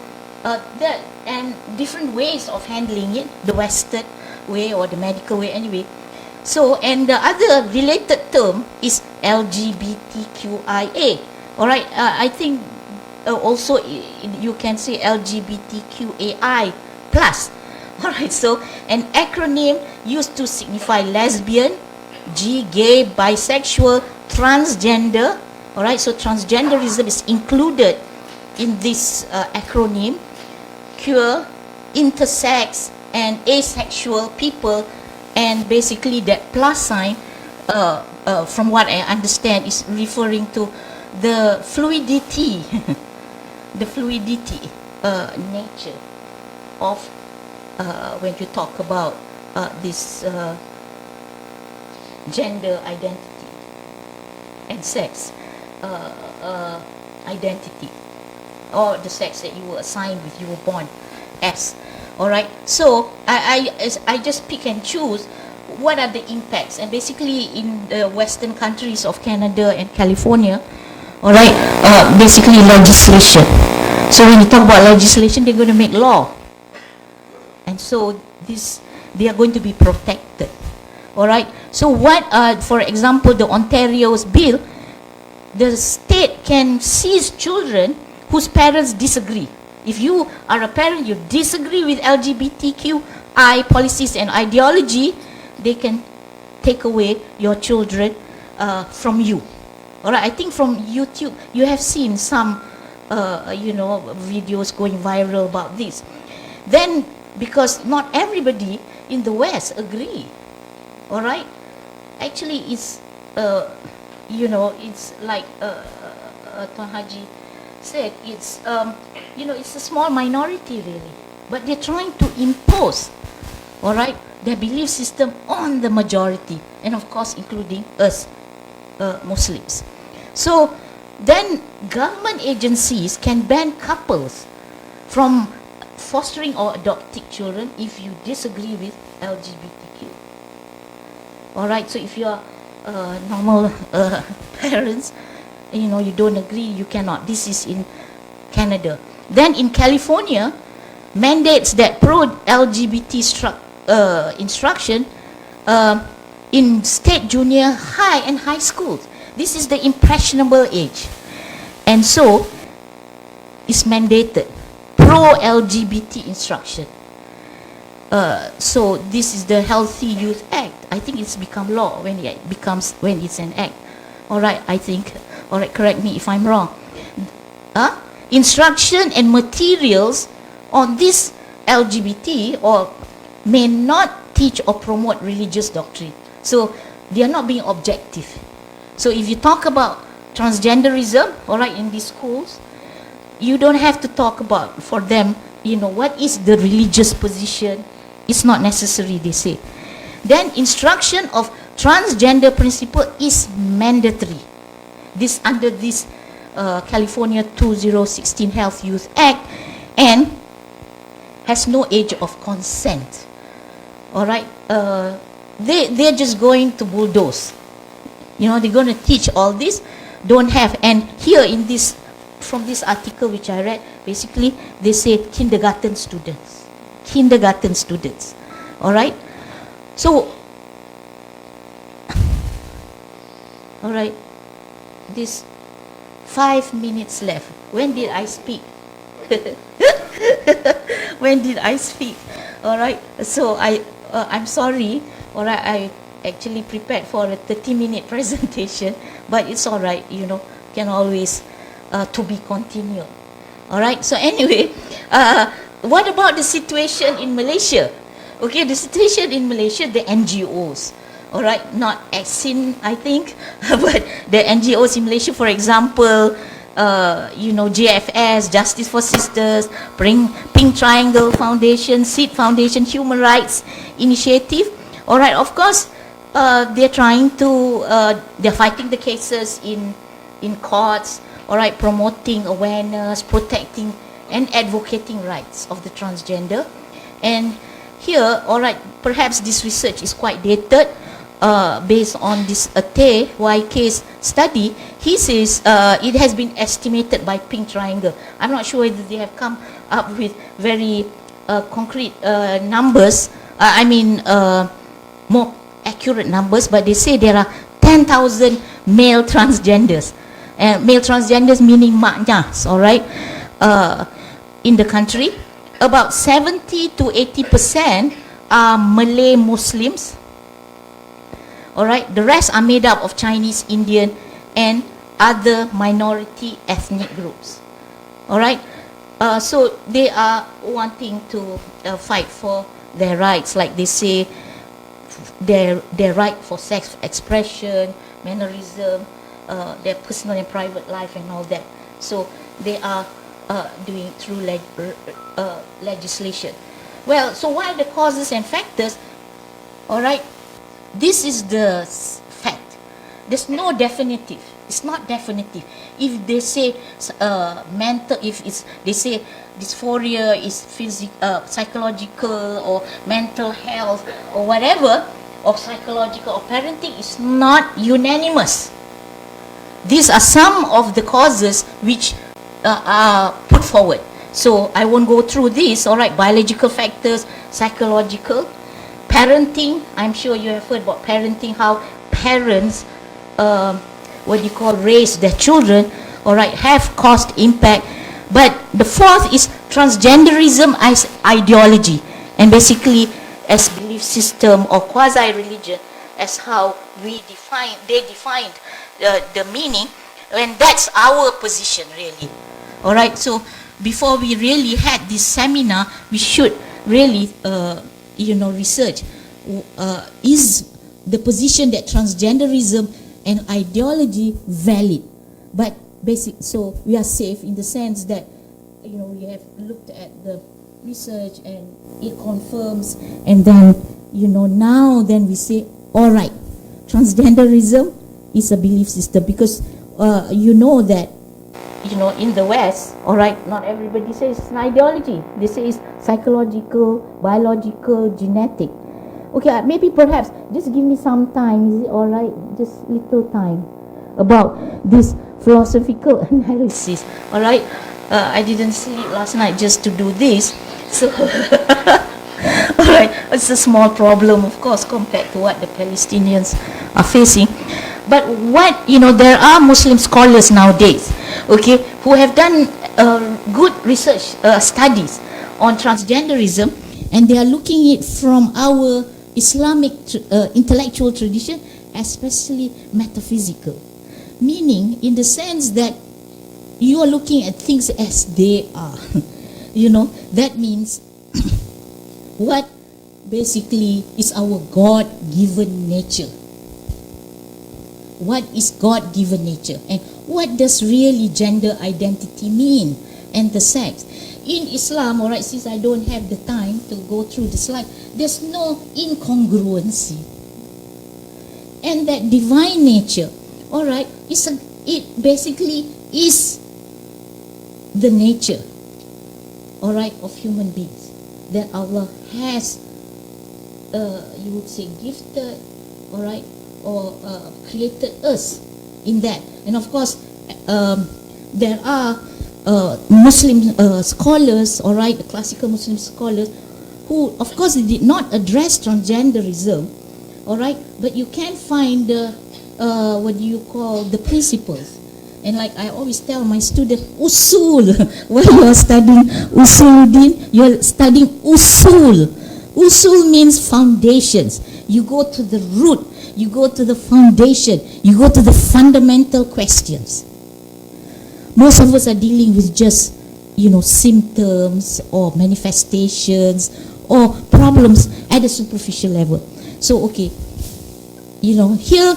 that and different ways of handling it, the Western way or the medical way anyway. So, and the other related term is LGBTQIA. All right, I think also you can say LGBTQAI plus. All right, so an acronym used to signify lesbian, G, gay, bisexual, transgender. All right, so transgenderism is included in this acronym. Queer, intersex, and asexual people, and basically that plus sign, from what I understand, is referring to the fluidity, the fluidity nature of when you talk about this gender identity and sex identity, or the sex that you were assigned with, you were born as. All right, so I just pick and choose what are the impacts, and basically in the Western countries of Canada and California, all right, basically legislation. So when you talk about legislation, they're going to make law, and so they are going to be protected. All right, so what, for example, the Ontario's bill, the state can seize children whose parents disagree. If you are a parent, you disagree with LGBTQI policies and ideology, they can take away your children from you. All right, I think from YouTube, you have seen some, videos going viral about this. Then, because not everybody in the West agree. All right, actually, it's, it's like Tuan Haji said, it's it's a small minority really, but they're trying to impose, all right, their belief system on the majority, and of course including us Muslims. So then government agencies can ban couples from fostering or adopting children if you disagree with LGBTQ. All right, so if you are normal parents, you don't agree, you cannot. This is in Canada. Then in California, mandates that pro-LGBT instruction in state junior high and high schools. This is the impressionable age. And so, it's mandated. Pro-LGBT instruction. So this is the Healthy Youth Act. I think it's become law when it's an act. All right, I think. All right, correct me if I'm wrong. Instruction and materials on this LGBT or may not teach or promote religious doctrine. So they are not being objective. So if you talk about transgenderism, all right, in these schools, you don't have to talk about for them, what is the religious position. It's not necessary, they say. Then instruction of transgender principle is mandatory. This under this California 2016 Health Youth Act, and has no age of consent. All right, they're just going to bulldoze. They're going to teach all this. Don't have. And here in this, from this article which I read, basically they say kindergarten students. All right. So, all right. This 5 minutes left. When did I speak? When did I speak? All right. So I'm sorry. All right. I actually prepared for a 30-minute presentation, but it's all right. Can always to be continued. All right. So anyway, what about the situation in Malaysia? Okay, the situation in Malaysia, the NGOs. All right, not ASIN, I think, but the NGOs in Malaysia, for example, JFS, Justice for Sisters, Pink Triangle Foundation, Seed Foundation, Human Rights Initiative. All right, of course, they're trying to, they're fighting the cases in courts. All right, promoting awareness, protecting and advocating rights of the transgender. And here, all right, perhaps this research is quite dated. based on this YK's study, he says it has been estimated by Pink Triangle. I'm not sure whether they have come up with very concrete numbers, more accurate numbers, but they say there are 10,000 male transgenders. Male transgenders meaning maknyas, all right, in the country. About 70 to 80% are Malay Muslims. All right, the rest are made up of Chinese, Indian, and other minority ethnic groups. All right, so they are wanting to fight for their rights, like they say, their right for sex expression, mannerism, their personal and private life, and all that. So they are doing through legislation. Well, so what are the causes and factors? All right, this is the fact. There's no definitive. It's not definitive. If they say mental, they say dysphoria is psychological or mental health or whatever, or psychological or parenting, is not unanimous. These are some of the causes which are put forward. So I won't go through this. All right, biological factors, psychological, parenting. I'm sure you have heard about parenting, how parents, raise their children. All right, have caused impact. But the fourth is transgenderism as ideology, and basically as belief system or quasi-religion, as how they defined the meaning, and that's our position really. All right, so before we really had this seminar, we should really, research. Is the position that transgenderism and ideology valid? But so we are safe in the sense that, we have looked at the research and it confirms, and then, now then we say, all right, transgenderism is a belief system, because that in the West, all right, not everybody says it's an ideology. They say it's psychological, biological, genetic. Okay, maybe perhaps just give me some time. Is it all right? Just little time about this philosophical analysis. All right, I didn't sleep last night just to do this. So, all right, it's a small problem, of course, compared to what the Palestinians are facing. But there are Muslim scholars nowadays, okay, who have done good research studies on transgenderism, and they are looking at it from our Islamic intellectual tradition, especially metaphysical, meaning in the sense that you are looking at things as they are. That means what basically is our God-given nature. What is God-given nature, and what does really gender identity mean, and the sex? In Islam, all right, since I don't have the time to go through the slide, there's no incongruency. And that divine nature, all right, it basically is the nature, all right, of human beings that Allah has, you would say, gifted, all right, or created us in that. And of course, there are Muslim scholars, all right, the classical Muslim scholars, who, of course, did not address transgenderism, all right, but you can find the principles. And like I always tell my students, usul. While you are studying usuluddin, you are studying usul. Usul means foundations. You go to the root, you go to the foundation, you go to the fundamental questions. Most of us are dealing with just, symptoms or manifestations or problems at a superficial level. So, okay, here,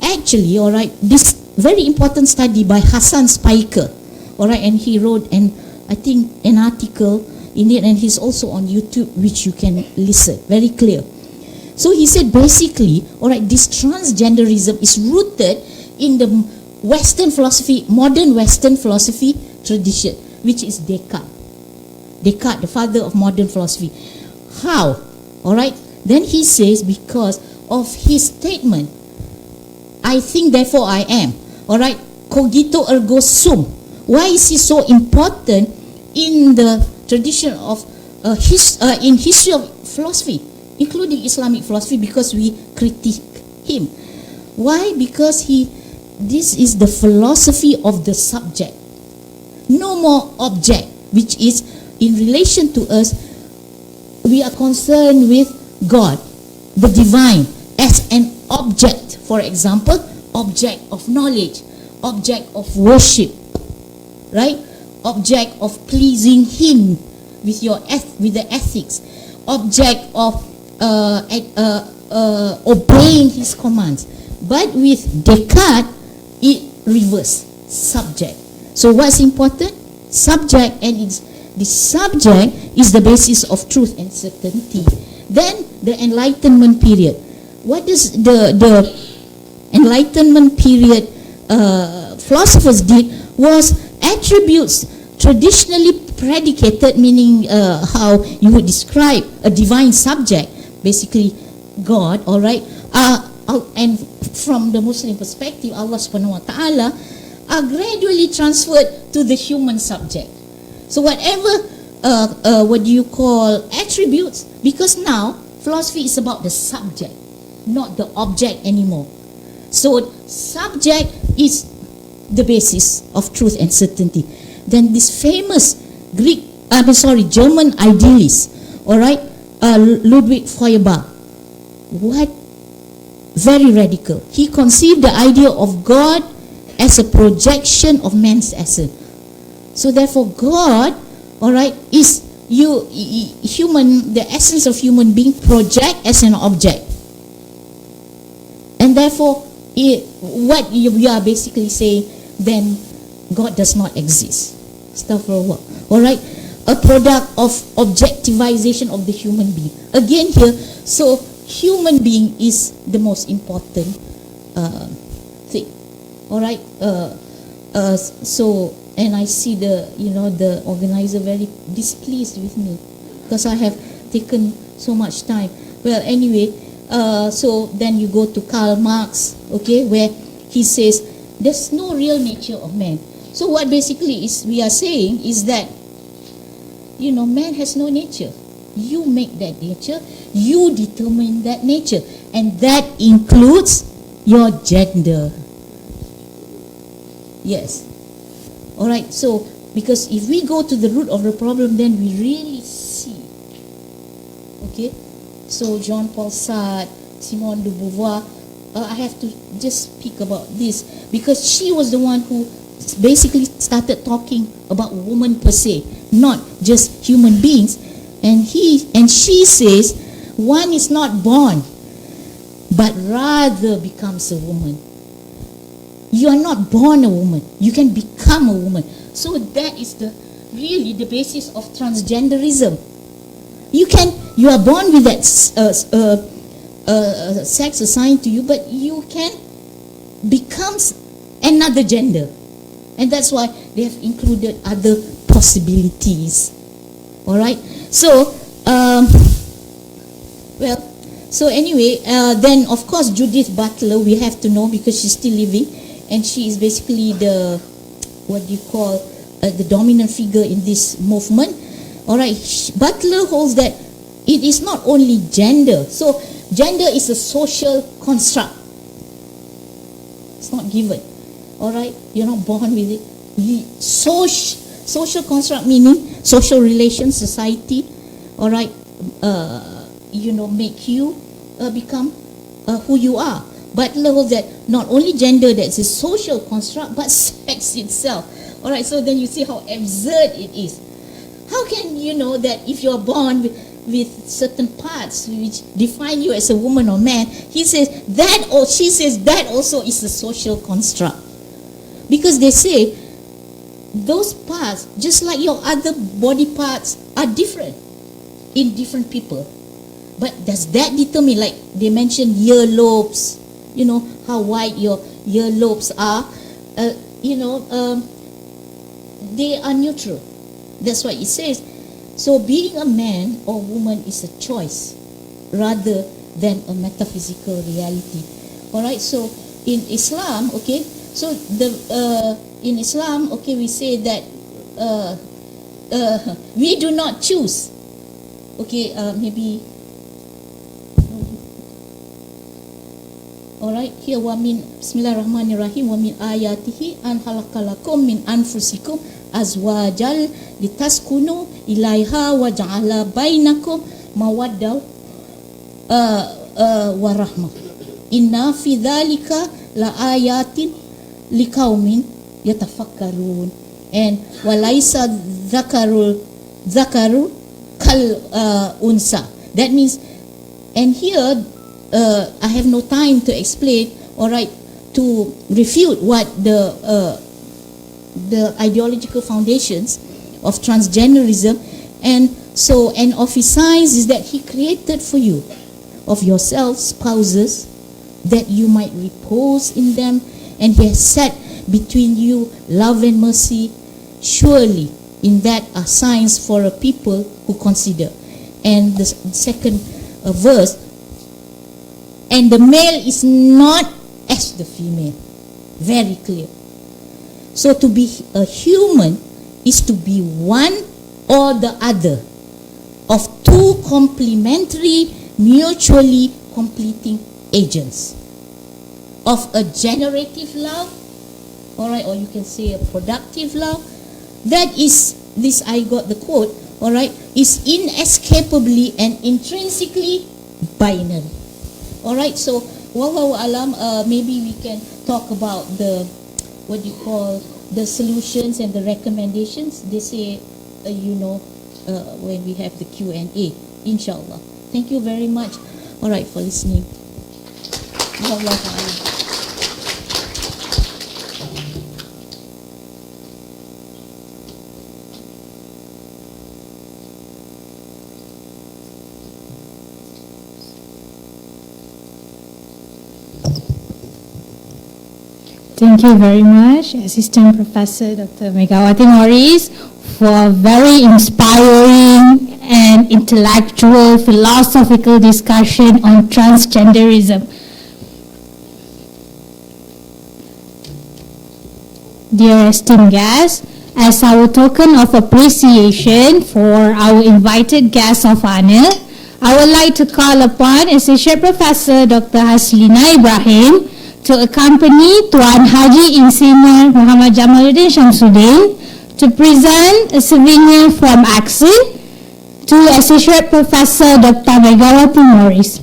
actually, all right, this very important study by Hassan Spiker, all right, and he wrote an article in it, and he's also on YouTube, which you can listen, very clear. So he said basically, all right, this transgenderism is rooted in the Western philosophy, modern Western philosophy tradition, which is Descartes, the father of modern philosophy. How? All right, then he says because of his statement, I think therefore I am. Alright, cogito ergo sum. Why is he so important in the tradition of in history of philosophy, including Islamic philosophy, because we critique him? Why? Because this is the philosophy of the subject. No more object, which is in relation to us. We are concerned with God, the divine, as an object. For example, object of knowledge, object of worship, right? Object of pleasing Him with with the ethics, object of obeying His commands. But with Descartes, it reverse subject. So what's important? Subject, and the subject is the basis of truth and certainty. Then the Enlightenment period. What does the Enlightenment period philosophers did was attributes traditionally predicated, meaning how you would describe a divine subject, basically God, all right, and from the Muslim perspective, Allah subhanahu wa ta'ala, are gradually transferred to the human subject. So whatever what do you call attributes, because now philosophy is about the subject, not the object anymore. So subject is the basis of truth and certainty. Then this famous German idealist, all right, Ludwig Feuerbach, what very radical. He conceived the idea of God as a projection of man's essence. So therefore God, all right, is human, the essence of human being project as an object. And therefore what we are basically saying, then God does not exist. Astaghfirullah. All right, a product of objectivization of the human being. Again here, so human being is the most important thing. All right. So, and I see the organizer very displeased with me because I have taken so much time. Well, anyway, so then you go to Karl Marx, okay, where he says there's no real nature of man. So what basically is we are saying is that man has no nature. You make that nature, you determine that nature, and that includes your gender. Yes. All right. So because if we go to the root of the problem, then we really see. Okay. So Jean-Paul Sartre, Simone de Beauvoir, I have to just speak about this because she was the one who basically started talking about woman per se, not just human beings. And she says one is not born, but rather becomes a woman. You are not born a woman, you can become a woman. So that is really the basis of transgenderism. You are born with that sex assigned to you, but you can become another gender. And that's why they have included other possibilities. All right. So, so anyway, then of course Judith Butler we have to know because she's still living, and she is basically the dominant figure in this movement. All right. Butler holds that it is not only gender. So gender is a social construct. It's not given. All right, you're not born with it. Social construct meaning social relations, society. All right, make you become who you are. But level that not only gender that's a social construct, but sex itself. All right, so then you see how absurd it is. How can you know that if you're born with certain parts which define you as a woman or man? He says that, or she says that also is a social construct. Because they say those parts, just like your other body parts, are different in different people. But does that determine, like they mentioned earlobes, how wide your earlobes are, they are neutral. That's what it says. So being a man or woman is a choice rather than a metaphysical reality. All right, so in Islam, okay, so in Islam, okay, we say that we do not choose. Okay, maybe. Alright, here wa min Bismillahirrahmanirrahim, wa min ayatihi an halakalakum min anfusikum azwajal litaskunu ilaiha wa ja'ala bainakum mawaddaw wa rahmah. Inna fi dhalika la ayatin liqaumin yatafakkarun. And walaysa dhakaru kal unsa. That means, and here I have no time to explain, all right, to refute what the ideological foundations of transgenderism, and so, and of his signs is that he created for you of yourselves spouses that you might repose in them, and he has set between you love and mercy. Surely in that are signs for a people who consider. And the second verse, and the male is not as the female. Very clear. So to be a human is to be one or the other of two complementary, mutually completing agents of a generative love, all right, or you can say a productive love. That is, this I got the quote, all right, is inescapably and intrinsically binary. All right, so wallahu alam, maybe we can talk about the, what you call, the solutions and the recommendations. They say, when we have the Q&A, inshallah. Thank you very much, all right, for listening. Wallahu alam. Thank you very much, Assistant Professor Dr. Megawati Morris, for a very inspiring and intellectual philosophical discussion on transgenderism. Dear esteemed guests, as our token of appreciation for our invited guests of honor, I would like to call upon Associate Professor Dr. Haslina Ibrahim to accompany Tuan Haji Insinyur Muhammad Jamaluddin Shamsuddin to present a souvenir from Accent to Associate Professor Dr. Megawati Morris.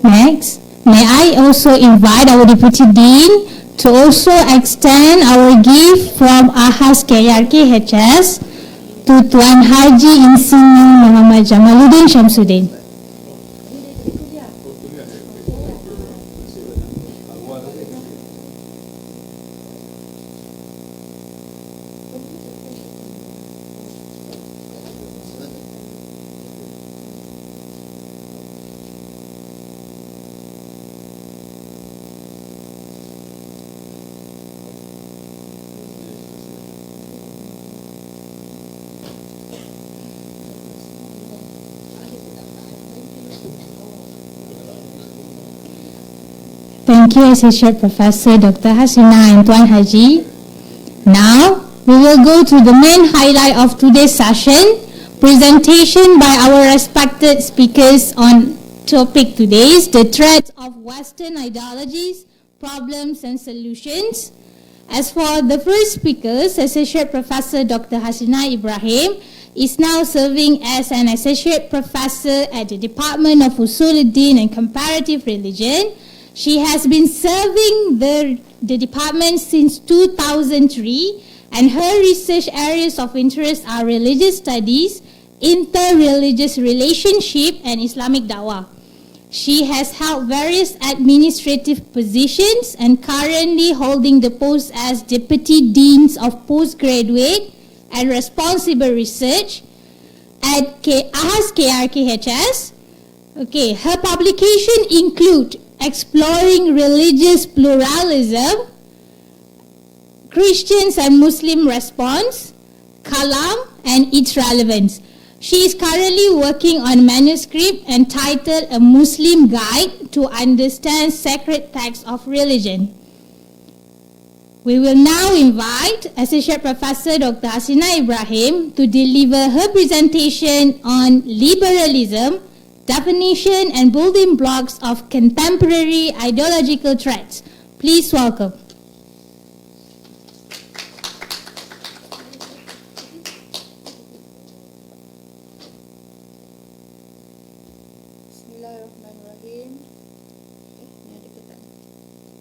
Next, may I also invite our Deputy Dean to also extend our gift from Ahas KRK HS to Tuan Haji Insinyur Muhammad Jamaluddin Shamsuddin. Thank you, Associate Professor Dr. Hasina and Tuan Haji. Now, we will go to the main highlight of today's session, presentation by our respected speakers on topic today's, the threats of Western ideologies, problems and solutions. As for the first speaker, Associate Professor Dr. Hasina Ibrahim is now serving as an Associate Professor at the Department of Usuluddin and Comparative Religion. She has been serving the department since 2003, and her research areas of interest are religious studies, inter-religious relationship, and Islamic dawah. She has held various administrative positions and currently holding the post as Deputy Deans of Postgraduate and Responsible Research at AHAS KRKHS. Okay, her publication include Exploring Religious Pluralism, Christians and Muslim Response, Kalam, and Its Relevance. She is currently working on a manuscript entitled A Muslim Guide to Understand Sacred Texts of Religion. We will now invite Associate Professor Dr. Hasina Ibrahim to deliver her presentation on liberalism, definition and building blocks of contemporary ideological threats. Please welcome.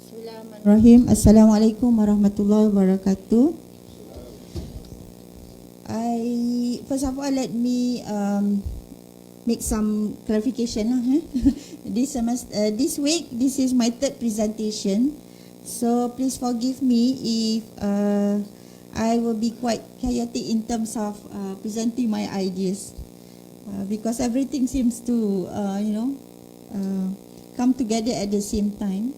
Bismillahirrahmanirrahim. Assalamualaikum warahmatullahi wabarakatuh. First of all, let me make some clarification. This week, this is my third presentation, so please forgive me if I will be quite chaotic in terms of presenting my ideas, because everything seems to come together at the same time.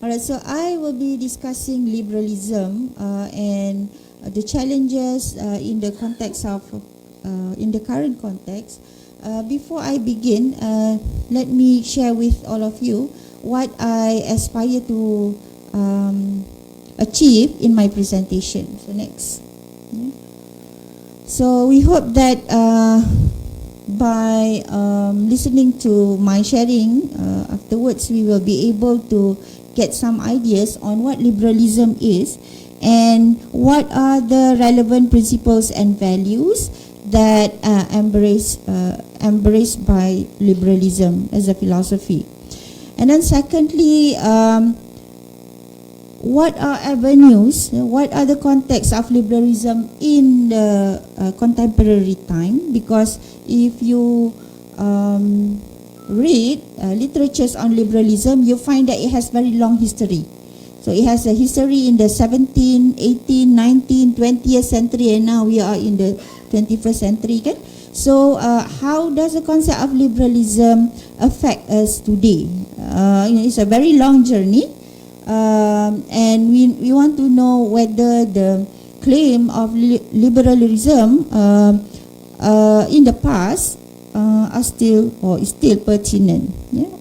Alright, so I will be discussing liberalism and the challenges in the context of in the current context. Before I begin, let me share with all of you what I aspire to achieve in my presentation. So next. So we hope that by listening to my sharing afterwards, we will be able to get some ideas on what liberalism is and what are the relevant principles and values that embraced by liberalism as a philosophy. And then secondly, what are avenues, what are the contexts of liberalism in the contemporary time? Because if you read literatures on liberalism, you find that it has very long history. So it has a history in the 17th, 18th, 19th, 20th century, and now we are in the 21st century. Okay? So how does the concept of liberalism affect us today? It's a very long journey, and we want to know whether the claim of liberalism in the past are still or is still pertinent,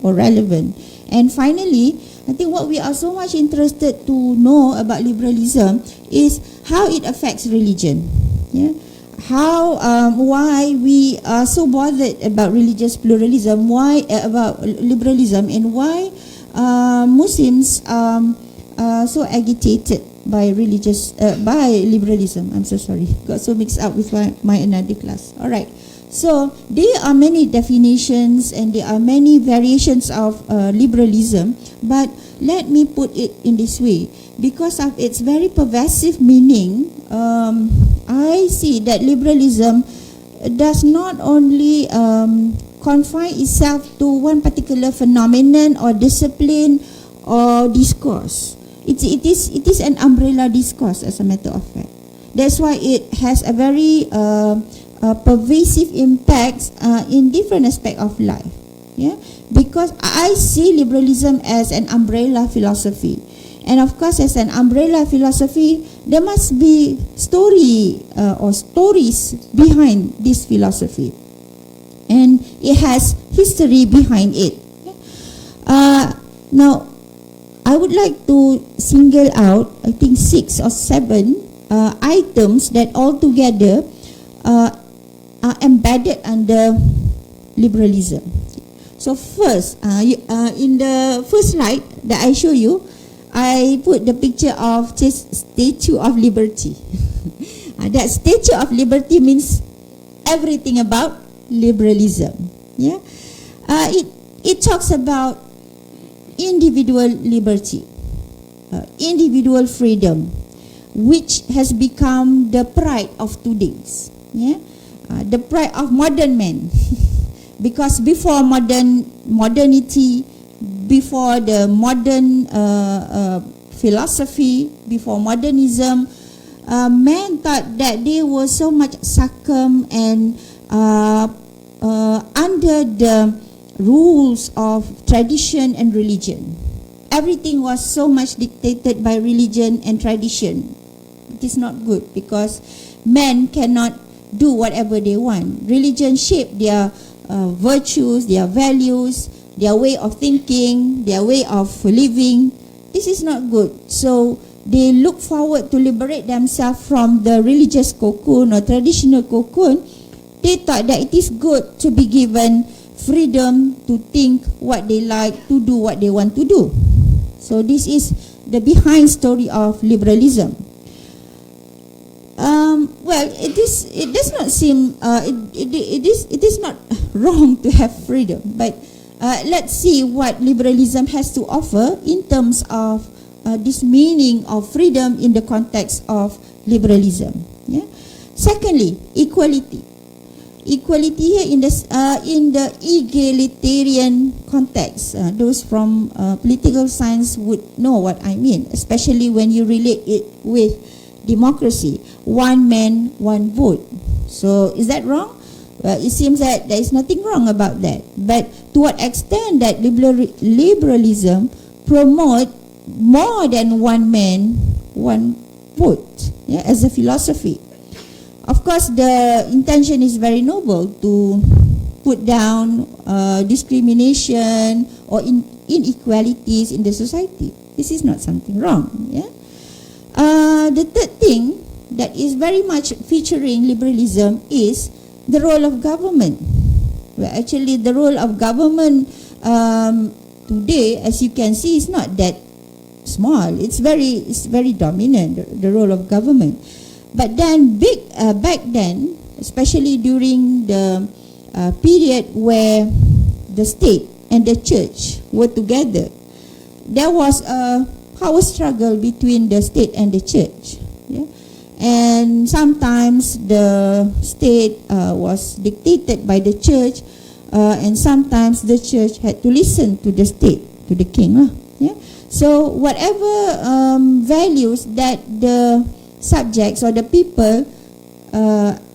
or relevant. And finally, I think what we are so much interested to know about liberalism is how it affects religion. Why we are so bothered about religious pluralism, why about liberalism, and why Muslims are so agitated by liberalism. I'm so sorry, got so mixed up with my another class. All right. So there are many definitions and there are many variations of liberalism, but let me put it in this way. Because of its very pervasive meaning, I see that liberalism does not only confine itself to one particular phenomenon or discipline or discourse. It is an umbrella discourse, as a matter of fact. That's why it has a very pervasive impacts in different aspects of life. Because I see liberalism as an umbrella philosophy, and of course, as an umbrella philosophy, there must be stories behind this philosophy, and it has history behind it. Now, I would like to single out, I think 6 or 7 items that altogether are embedded under liberalism. So first, in the first slide that I show you, I put the picture of Statue of Liberty. That Statue of Liberty means everything about liberalism. it talks about individual liberty, individual freedom, which has become the pride of today's, the pride of modern men. Because before modernity, before the modern philosophy, before modernism, men thought that they were so much succumb and under the rules of tradition and religion. Everything was so much dictated by religion and tradition. It is not good because men cannot do whatever they want. Religion shaped their virtues, their values, their way of thinking, their way of living. This is not good. So they look forward to liberate themselves from the religious cocoon or traditional cocoon. They thought that it is good to be given freedom to think what they like, to do what they want to do. So this is the behind story of liberalism. Well, it does not seem it is not wrong to have freedom, but let's see what liberalism has to offer in terms of this meaning of freedom in the context of liberalism. Yeah. Secondly, equality. Equality here in the egalitarian context. Those from political science would know what I mean, especially when you relate it with democracy. One man, one vote. So is that wrong? Well, it seems that there is nothing wrong about that. But to what extent that liberalism promote more than one man, one vote, as a philosophy? Of course, the intention is very noble to put down discrimination or inequalities in the society. This is not something wrong. Yeah. The third thing that is very much featuring liberalism is the role of government. Well, actually, the role of government today, as you can see, is not that small. It's very dominant, the role of government. But then back then, especially during the period where the state and the church were together, there was a power struggle between the state and the church. Yeah? And sometimes the state was dictated by the church, and sometimes the church had to listen to the state, to the king. Yeah? So whatever values that the subjects or the people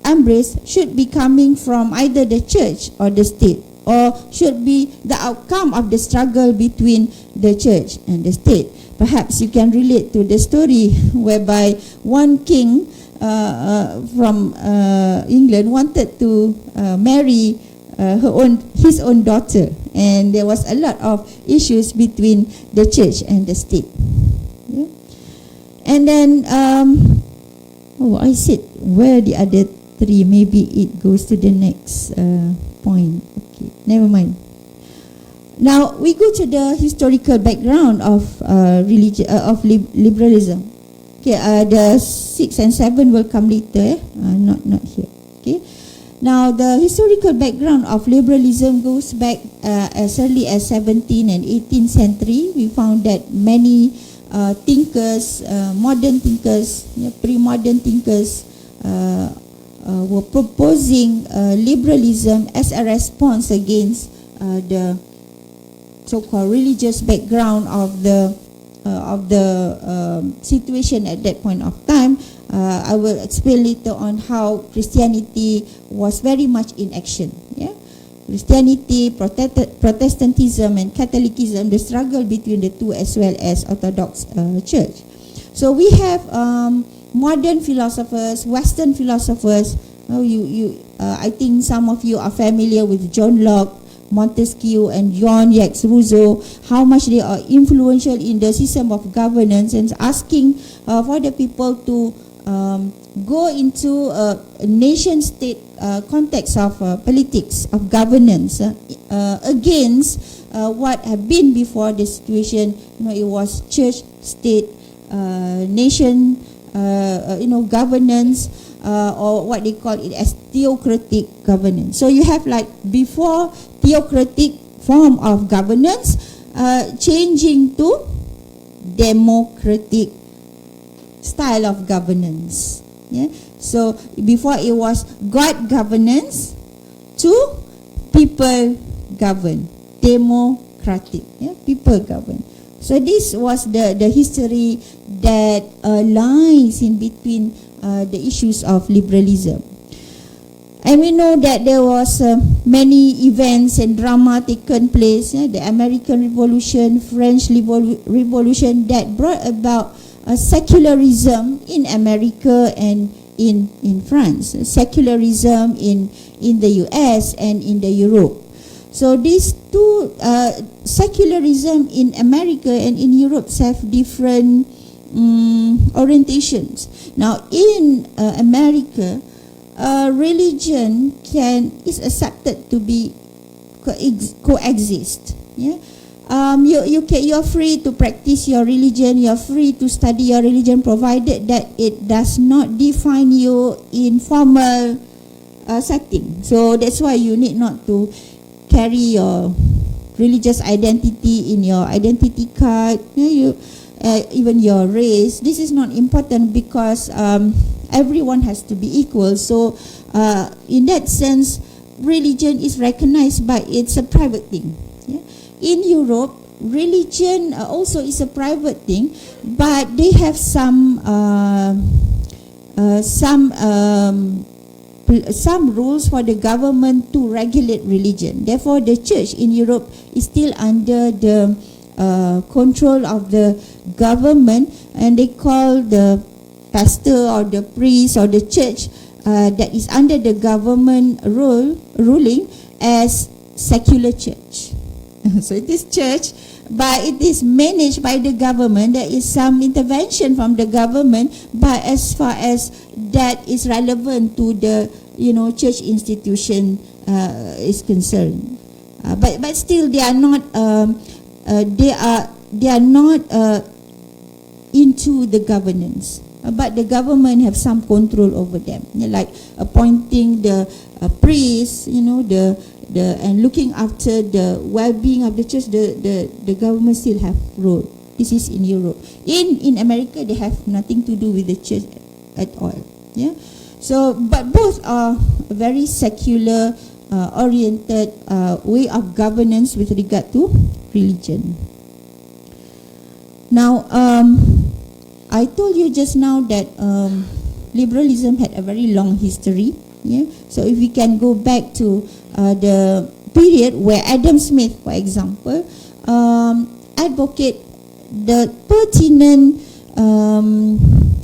embrace should be coming from either the church or the state, or should be the outcome of the struggle between the church and the state. Perhaps you can relate to the story whereby one king from England wanted to marry his own daughter, and there was a lot of issues between the church and the state. Yeah? And then I said where the other three, maybe it goes to the next point. Okay, never mind. Now we go to the historical background of liberalism. Okay, the 6 and 7 will come later. Not here. Okay. Now the historical background of liberalism goes back as early as 17th and 18th century. We found that many thinkers, modern thinkers, pre-modern thinkers, were proposing liberalism as a response against the so-called religious background of the situation at that point of time. I will explain later on how Christianity was very much in action. Yeah, Christianity, Protestantism, and Catholicism, the struggle between the two, as well as Orthodox Church. So we have modern philosophers, Western philosophers. I think some of you are familiar with John Locke, Montesquieu, and Jean-Jacques Rousseau, how much they are influential in the system of governance, and asking for the people to go into a nation-state context of politics, of governance, against what had been before the situation. It was church-state, nation, governance, or what they call it as theocratic governance. So you have like before theocratic form of governance, changing to democratic style of governance. Yeah. So before it was God governance to people govern, democratic. Yeah, people govern. So this was the history that lies in between the issues of liberalism. And we know that there was many events and drama taken place, the American Revolution, French Revolution, that brought about secularism in America and in France, secularism in the US and in the Europe. So these two, secularism in America and in Europe, have different orientations. Now in America, religion is accepted to be coexist. Yeah, you're free to practice your religion. You're free to study your religion, provided that it does not define you in formal setting. So that's why you need not to carry your religious identity in your identity card. Even your race. This is not important because everyone has to be equal. So in that sense, religion is recognized, but it's a private thing. Yeah? In Europe, religion also is a private thing, but they have some rules for the government to regulate religion. Therefore, the church in Europe is still under the control of the government, and they call the pastor or the priest or the church that is under the government ruling as secular church. So it is church, but it is managed by the government. There is some intervention from the government, but as far as that is relevant to the church institution is concerned, but still they are not into the governance, but the government have some control over them, like appointing the priests, and looking after the well-being of the church. The government still have role. This is in Europe. In America, they have nothing to do with the church at all. Yeah. So, but both are very secular oriented way of governance with regard to religion. Now, I told you just now that liberalism had a very long history. Yeah. So if we can go back to the period where Adam Smith, for example, advocate the pertinent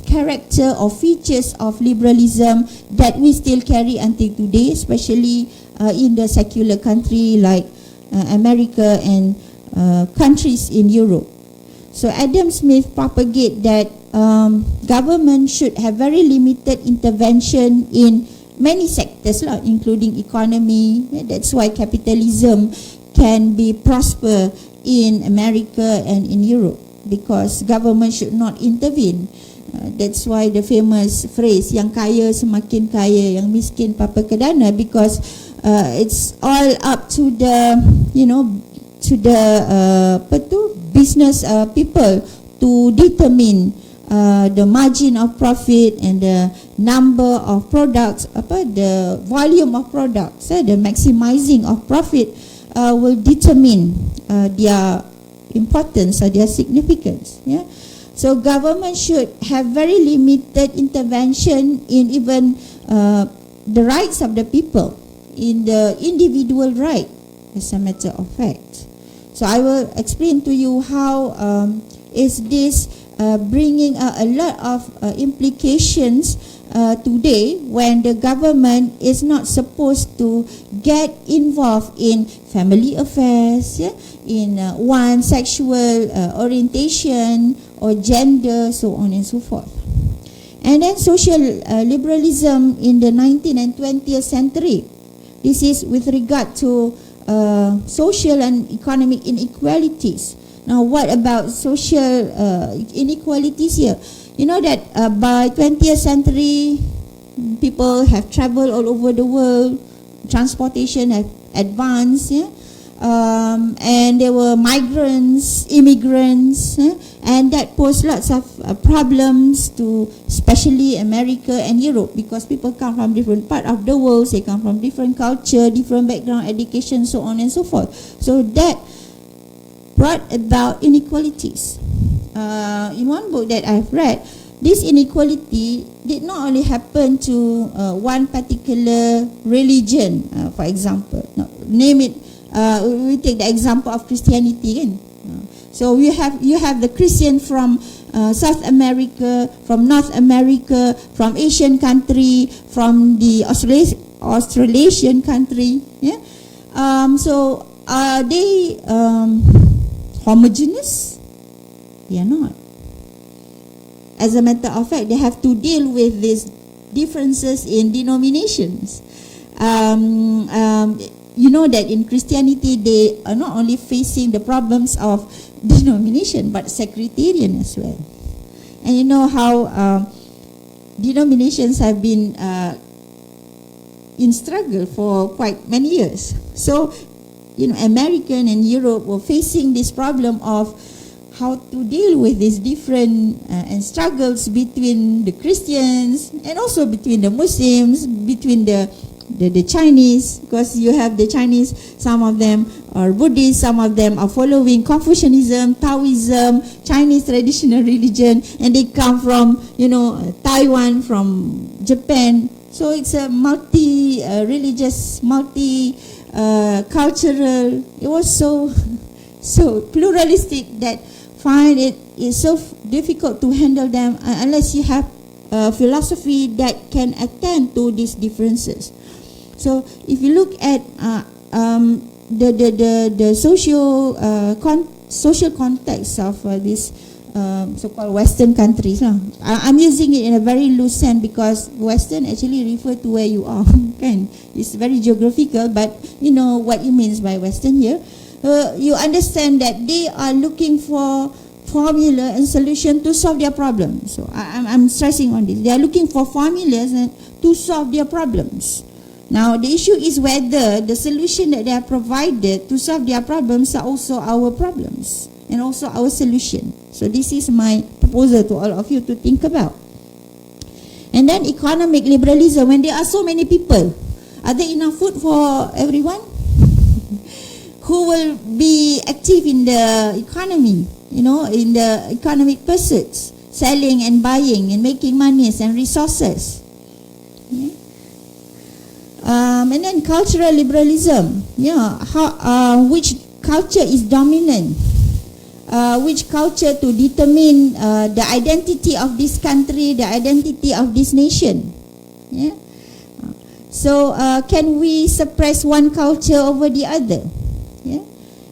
character or features of liberalism that we still carry until today, especially in the secular country like America and countries in Europe. So Adam Smith propagate that government should have very limited intervention in many sectors, including economy. That's why capitalism can be prosper in America and in Europe, because government should not intervene. That's why the famous phrase, yang kaya semakin kaya, yang miskin papa kedana, because it's all up to the business people to determine the margin of profit and the number of products, the volume of products, the maximizing of profit will determine their importance or their significance. Yeah. So government should have very limited intervention in even the rights of the people, in the individual right, as a matter of fact. So I will explain to you how is this bringing a lot of implications today, when the government is not supposed to get involved in family affairs, in one's sexual orientation or gender, so on and so forth. And then social liberalism in the 19th and 20th century. This is with regard to social and economic inequalities. Now, what about social inequalities here? You know that by 20th century, people have traveled all over the world, transportation have advanced, and there were migrants, immigrants, and that posed lots of problems to especially America and Europe, because people come from different part of the world, they come from different culture, different background, education, so on and so forth. So that brought about inequalities. In one book that I've read, this inequality did not only happen to one particular religion, for example. No, name it. We take the example of Christianity, kan? So you have the Christian from South America, from North America, from Asian country, from the Australasian country. Yeah. So are they homogeneous? They are not. As a matter of fact, they have to deal with these differences in denominations. You know that in Christianity, they are not only facing the problems of denomination, but sectarian as well. And you know how denominations have been in struggle for quite many years. So, you know, American and Europe were facing this problem of how to deal with these different and struggles between the Christians and also between the Muslims, between the Chinese, because you have the Chinese, some of them are Buddhist, some of them are following Confucianism, Taoism, Chinese traditional religion, and they come from, you know, Taiwan, from Japan. So it's a multi-religious, multi-cultural. It was so pluralistic that find it is so difficult to handle them unless you have a philosophy that can attend to these differences. So if you look at the social context of this so-called Western countries, I'm using it in a very loose sense because Western actually refer to where you are. Kan? It's very geographical, but you know what it means by Western here. You understand that they are looking for formula and solution to solve their problems. So I'm stressing on this. They are looking for formulas to solve their problems. Now the issue is whether the solution that they have provided to solve their problems are also our problems and also our solution. So this is my proposal to all of you to think about. And then economic liberalism. When there are so many people, are there enough food for everyone? Who will be active in the economy, you know, in the economic pursuits, selling and buying and making monies and resources. Yeah. And then cultural liberalism, yeah, which culture is dominant, which culture to determine the identity of this country, the identity of this nation. Yeah. So can we suppress one culture over the other? Yeah.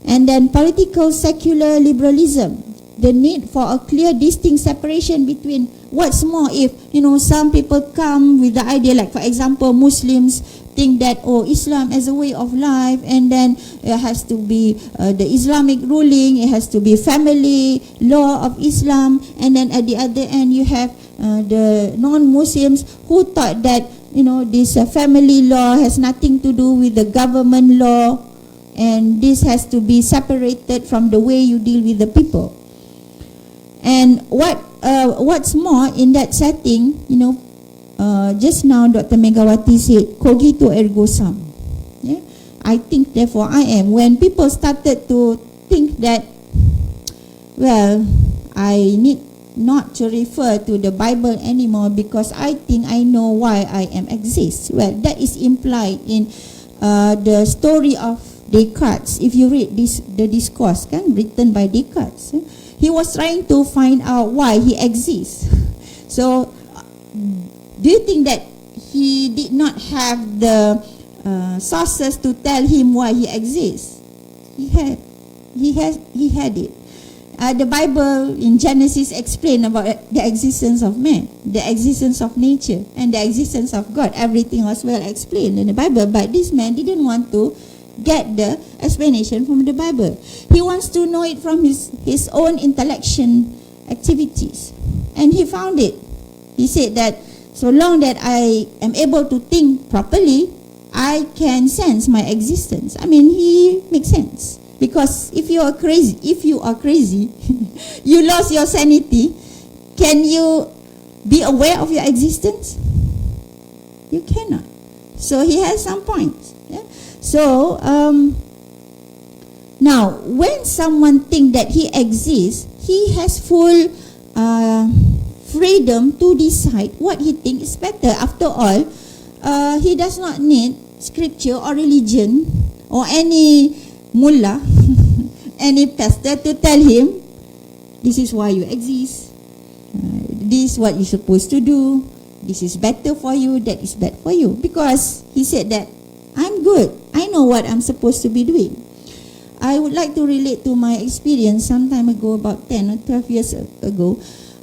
And then political secular liberalism, the need for a clear distinct separation between what's more if, you know, some people come with the idea, like for example Muslims think that Islam as a way of life, and then it has to be the Islamic ruling, it has to be family law of Islam, and then at the other end you have the non-Muslims who thought that, you know, this family law has nothing to do with the government law, and this has to be separated from the way you deal with the people. And what's more in that setting, you know, just now Dr. Megawati said, cogito ergo sum. Yeah? I think therefore I am. When people started to think that, well, I need not to refer to the Bible anymore because I think I know why I am exist. Well, that is implied in the story of Descartes. If you read the discourse written by Descartes, he was trying to find out why he exists. So do you think that he did not have the sources to tell him why he exists? He had it. The Bible in Genesis explained about the existence of man, the existence of nature, and the existence of God. Everything was well explained in the Bible, but this man didn't want to get the explanation from the Bible. He wants to know it from his own intellectual activities, and he found it. He said that so long that I am able to think properly, I can sense my existence. I mean, he makes sense. Because if you are crazy, you lost your sanity, can you be aware of your existence? You cannot. So he has some points. Yeah? So, now, when someone thinks that he exists, he has full freedom to decide what he thinks is better. After all, he does not need scripture or religion or any mullah, any pastor to tell him, this is why you exist, this is what you're supposed to do, this is better for you, that is bad for you. Because he said that, I'm good, I know what I'm supposed to be doing. I would like to relate to my experience some time ago, about 10 or 12 years ago.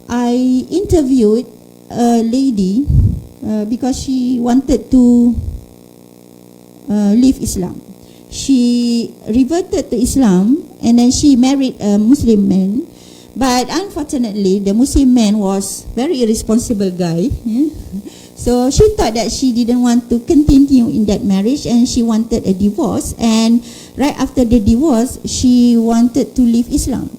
I interviewed a lady because she wanted to leave Islam. She reverted to Islam and then she married a Muslim man. But unfortunately, the Muslim man was very irresponsible guy. So she thought that she didn't want to continue in that marriage and she wanted a divorce. And right after the divorce, she wanted to leave Islam.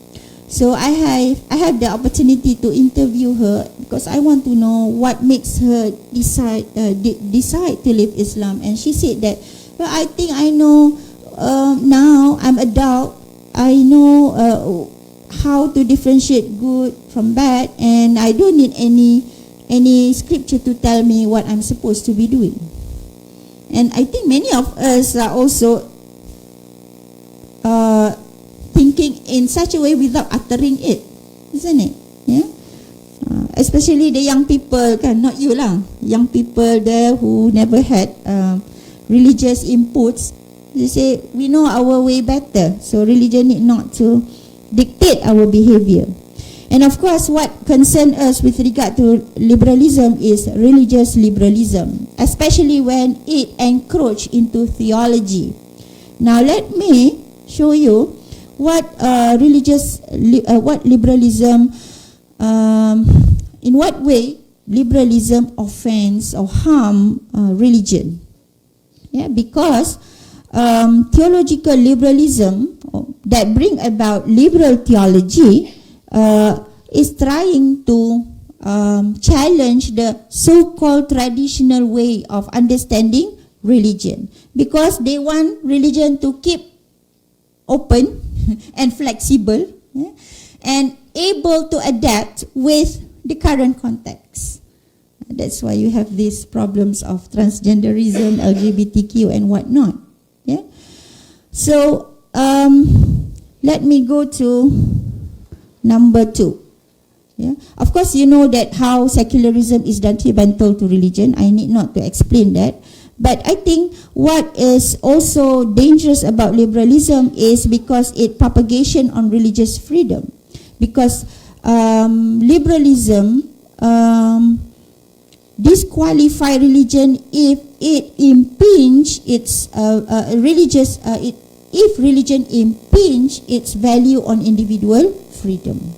So I have the opportunity to interview her because I want to know what makes her decide to leave Islam. And she said that, well, I think I know now I'm adult. I know how to differentiate good from bad, and I don't need any scripture to tell me what I'm supposed to be doing. And I think many of us are also thinking in such a way without uttering it, isn't it? Yeah. Especially the young people, not you lah. Young people there who never had religious inputs. They say we know our way better, so religion need not to dictate our behavior. And of course, what concerns us with regard to liberalism is religious liberalism, especially when it encroaches into theology. Now, let me show you what liberalism, in what way liberalism offends or harm religion. Yeah, because theological liberalism that bring about liberal theology is trying to challenge the so-called traditional way of understanding religion, because they want religion to keep open and flexible, yeah, and able to adapt with the current context. That's why you have these problems of transgenderism, LGBTIQ and whatnot. Yeah. So let me go to number 2. Yeah. Of course, you know that how secularism is detrimental to religion. I need not to explain that. But I think what is also dangerous about liberalism is because it propagation on religious freedom. Because liberalism disqualify religion if it impinge its if religion impinge its value on individual freedom.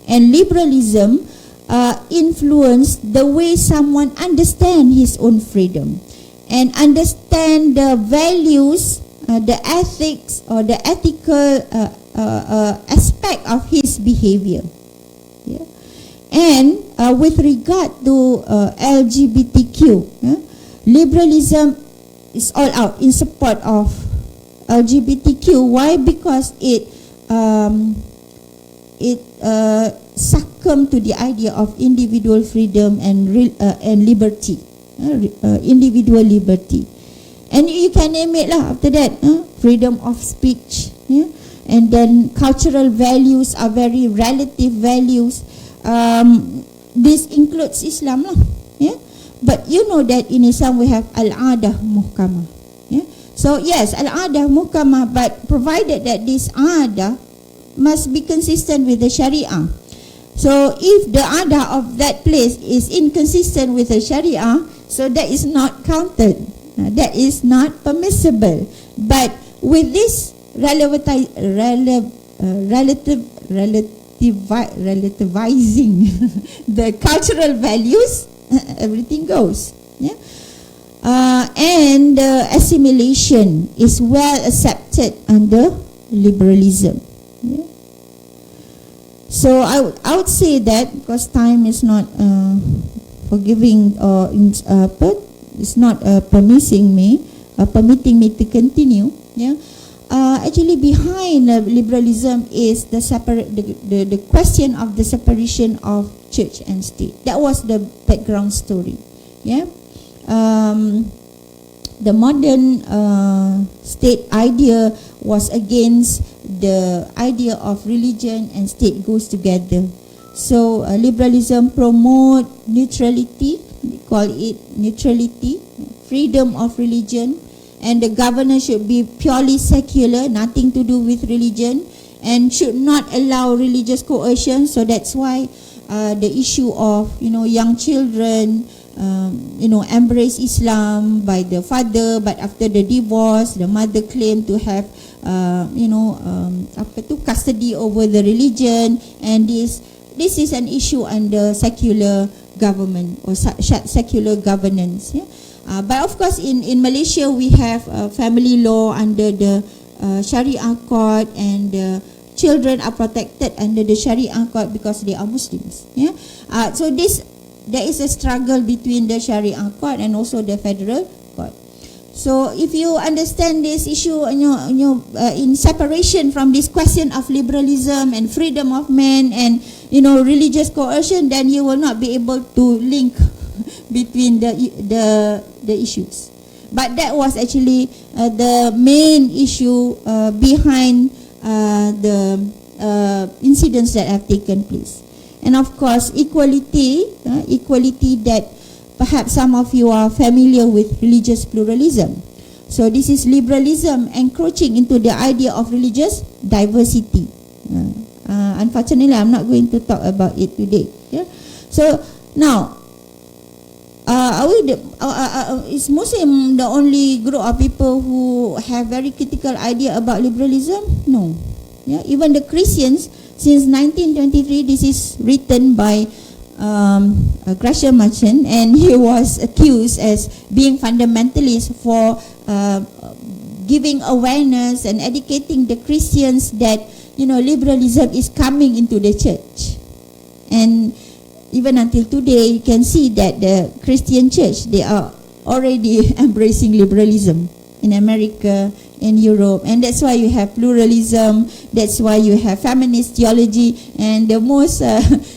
And liberalism influence the way someone understand his own freedom and understand the values, the ethics or the ethical aspect of his behavior. Yeah. And with regard to LGBTQ, liberalism is all out in support of LGBTQ. Why? Because it succumb to the idea of individual freedom and liberty, individual liberty. And you can name it lah after that, freedom of speech, yeah? And then cultural values are very relative values. This includes Islam lah, yeah? But you know that in Islam we have al-adah muhkamah, yeah? So yes, al-adah muhkamah, but provided that this adah must be consistent with the Sharia. So if the adah of that place is inconsistent with the Sharia, so that is not counted. That is not permissible. But with this relativizing the cultural values, everything goes. Yeah. and assimilation is well accepted under liberalism. Yeah. So I would say that, because time is not forgiving or it's not permitting me to continue. Yeah. Actually, behind liberalism is the question of the separation of church and state. That was the background story. Yeah. The modern state idea was against the idea of religion and state goes together. So liberalism promote neutrality, they call it neutrality, freedom of religion, and the governance should be purely secular, nothing to do with religion, and should not allow religious coercion. So that's why the issue of young children embrace Islam by the father, but after the divorce, the mother claimed to have custody over the religion, and this is an issue under secular government or secular governance. Yeah? But of course, in Malaysia we have family law under the Sharia court, and children are protected under the Sharia court because they are Muslims. Yeah. So there is a struggle between the Sharia court and also the federal court. So if you understand this issue in separation from this question of liberalism and freedom of man and religious coercion, then you will not be able to link between the issues. But that was actually the main issue behind the incidents that have taken place. And of course, equality that perhaps some of you are familiar with religious pluralism. So this is liberalism encroaching into the idea of religious diversity. Unfortunately, I'm not going to talk about it today. Yeah? So now, is Muslim the only group of people who have very critical idea about liberalism? No. Yeah? Even the Christians, since 1923, this is written by Gresham Machen, and he was accused as being fundamentalist for giving awareness and educating the Christians that liberalism is coming into the church. And even until today, you can see that the Christian church, they are already embracing liberalism in America, in Europe, and that's why you have pluralism, that's why you have feminist theology, and the most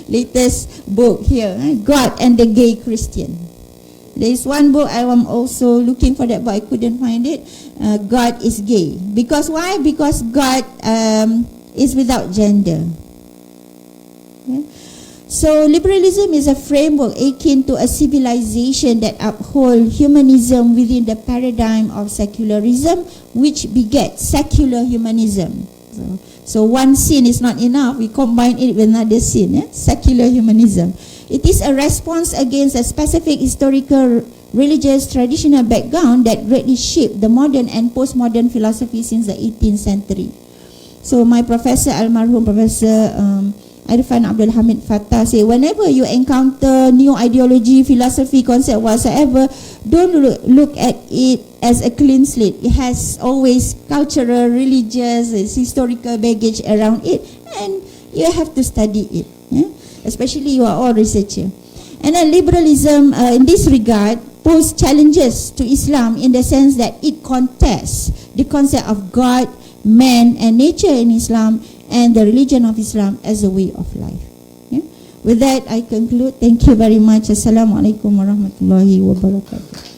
latest book here, God and the Gay Christian. There is one book I am also looking for that, but I couldn't find it. God is gay. Because why? Because God is without gender. Yeah? So liberalism is a framework akin to a civilization that upholds humanism within the paradigm of secularism, which begets secular humanism. So one sin is not enough, we combine it with another sin, secular humanism. It is a response against a specific historical, religious, traditional background that greatly shaped the modern and postmodern philosophy since the 18th century. So my professor, almarhum Professor Irfan Abdul Hamid Fattah, say whenever you encounter new ideology, philosophy, concept whatsoever, don't look at it as a clean slate. It has always cultural, religious, historical baggage around it, and you have to study it. Yeah? Especially you are all researcher. And then liberalism, in this regard, poses challenges to Islam in the sense that it contests the concept of God, man, and nature in Islam, and the religion of Islam as a way of life. Yeah? With that, I conclude. Thank you very much. Assalamualaikum warahmatullahi wabarakatuh.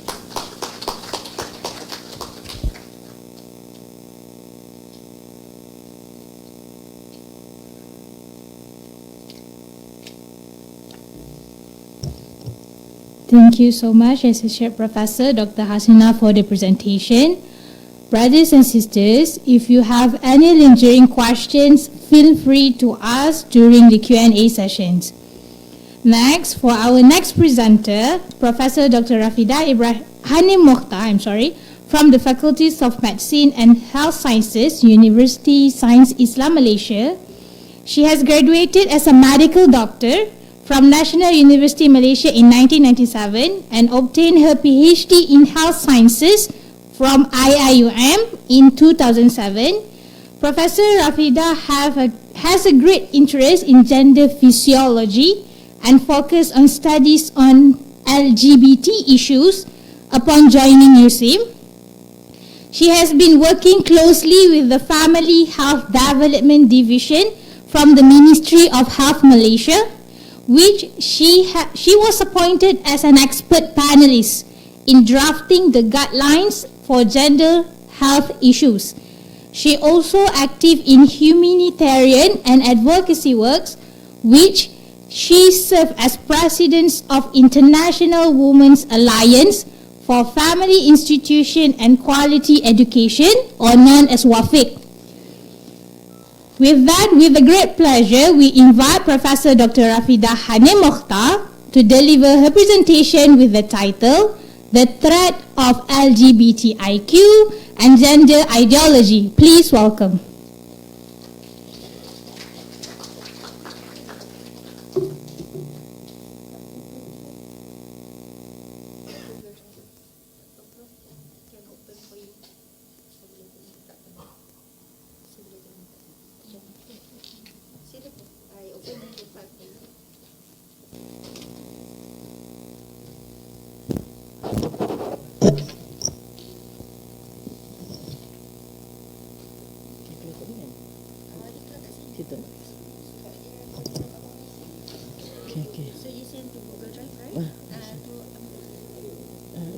Thank you so much, Associate Professor Dr. Hasina, for the presentation. Brothers and sisters, if you have any lingering questions, feel free to ask during the Q&A sessions. Next, for our next presenter, Professor Dr. Rafida Hanim Mokhtar, from the Faculties of Medicine and Health Sciences, University Science Islam Malaysia. She has graduated as a medical doctor from National University Malaysia in 1997 and obtained her PhD in Health Sciences from IIUM in 2007. Professor Rafida has a great interest in gender physiology and focus on studies on LGBT issues upon joining USIM. She has been working closely with the Family Health Development Division from the Ministry of Health Malaysia, which she was appointed as an expert panelist in drafting the guidelines for gender health issues. She also active in humanitarian and advocacy works, which she served as president of International Women's Alliance for Family Institution and Quality Education, or known as WAFIC. With that, with a great pleasure, we invite Professor Dr. Rafida Hanim Mokhtar to deliver her presentation with the title, The Threat of LGBTIQ and Gender Ideology. Please welcome.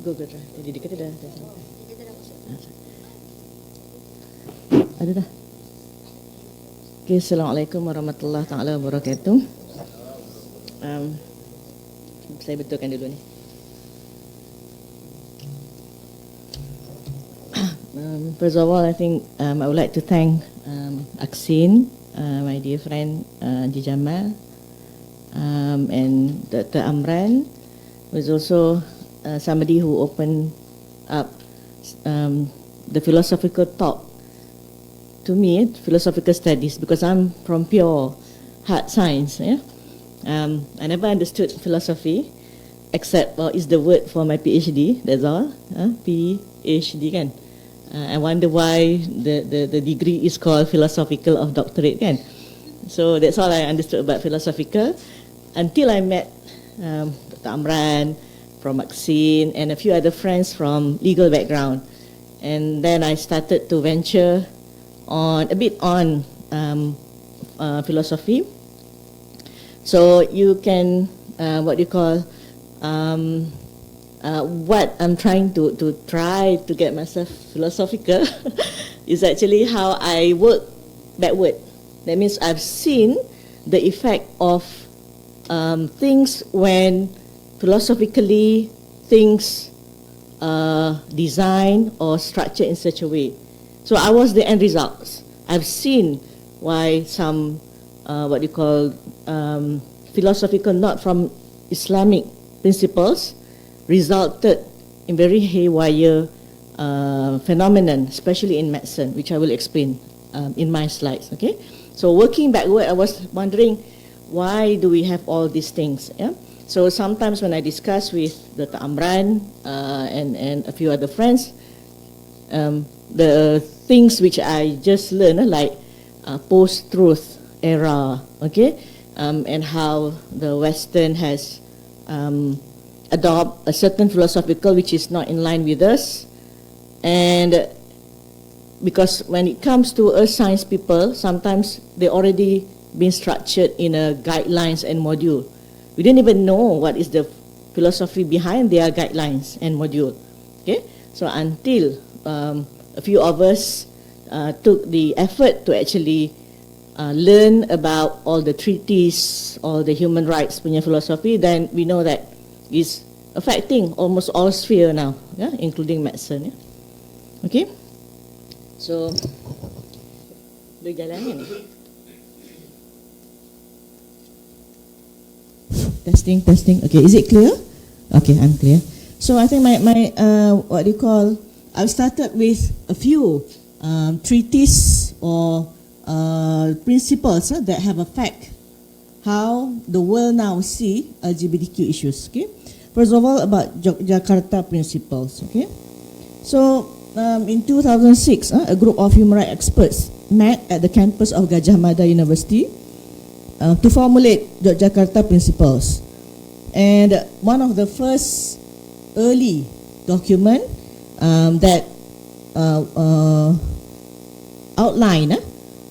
Google Drive. Jadi dia kata dah. Ada dah. Okay, Assalamualaikum warahmatullahi taala wabarakatuh. Saya betulkan dulu ni. First of all, I think I would like to thank Aksin, my dear friend Haji Jamal, and Dr. Amran, who is also somebody who opened up the philosophical talk to me, philosophical studies, because I'm from pure hard science. Yeah? I never understood philosophy, except is the word for my PhD, that's all. PhD kan. I wonder why the degree is called philosophical of doctorate kan. So that's all I understood about philosophical until I met Dr. Amran from Aksin and a few other friends from legal background. And then I started to venture on a bit on philosophy. So you can, what I'm trying to try to get myself philosophical is actually how I work backward. That means I've seen the effect of things when philosophically things designed or structured in such a way. So I was the end results. I've seen why some philosophical, not from Islamic principles, resulted in very haywire phenomenon, especially in medicine, which I will explain in my slides. Okay. So working backward, I was wondering, why do we have all these things? Yeah. So sometimes when I discuss with Dr. Amran and a few other friends, the things which I just learned, like post-truth era, okay, and how the Western has adopt a certain philosophical which is not in line with us, and because when it comes to earth science people, sometimes they already been structured in a guidelines and module. We didn't even know what is the philosophy behind their guidelines and module. Okay, so until a few of us took the effort to actually learn about all the treaties, all the human rights punya philosophy, then we know that is affecting almost all sphere now, yeah, including medicine. Yeah? Okay, so boleh jalan ni. Testing. Okay, is it clear? Okay, I'm clear. So I think my I've started with a few treatises or principles that have effect how the world now see LGBTQ issues. Okay, first of all about Jakarta principles. Okay, so in 2006, a group of human rights experts met at the campus of Gajah Mada University to formulate Jakarta principles, and one of the first early document that outline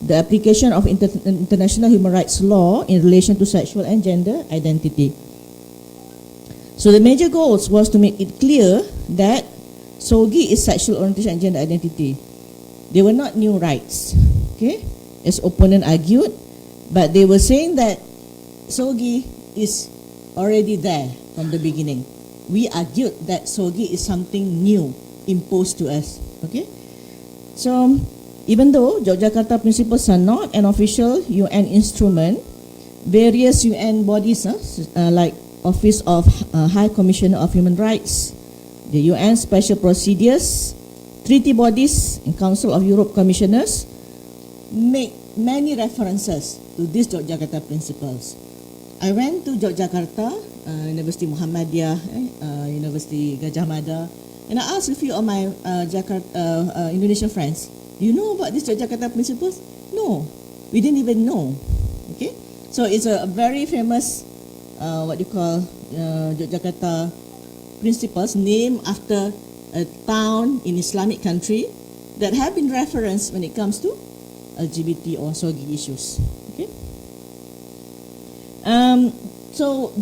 the application of international human rights law in relation to sexual and gender identity. So the major goals was to make it clear that SOGI is sexual orientation and gender identity. They were not new rights, okay, as opponent argued, but they were saying that SOGI is already there from the beginning. We argued that SOGI is something new imposed to us, okay. So even though Yogyakarta Principles are not an official UN instrument, various UN bodies like Office of High Commissioner of Human Rights, the UN Special Procedures, treaty bodies, and Council of Europe Commissioners make many references to these Yogyakarta Principles. I went to Yogyakarta, University Muhammadiyah, University Gajah Mada, and I asked a few of my Indonesian friends, do you know about these Yogyakarta Principles? No, we didn't even know. Okay, so it's a very famous, Yogyakarta Principles, named after a town in Islamic country that have been referenced when it comes to LGBT or SOGI issues. Okay. So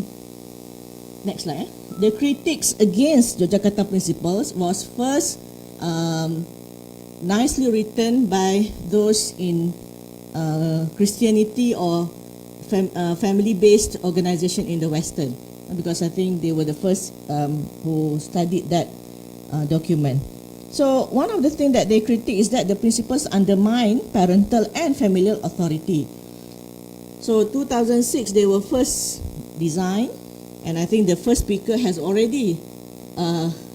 next slide. The critics against Yogyakarta Principles was first nicely written by those in Christianity or family-based organization in the Western, because I think they were the first who studied that document. So one of the things that they critique is that the principles undermine parental and familial authority. So 2006 they were first designed, and I think the first speaker has already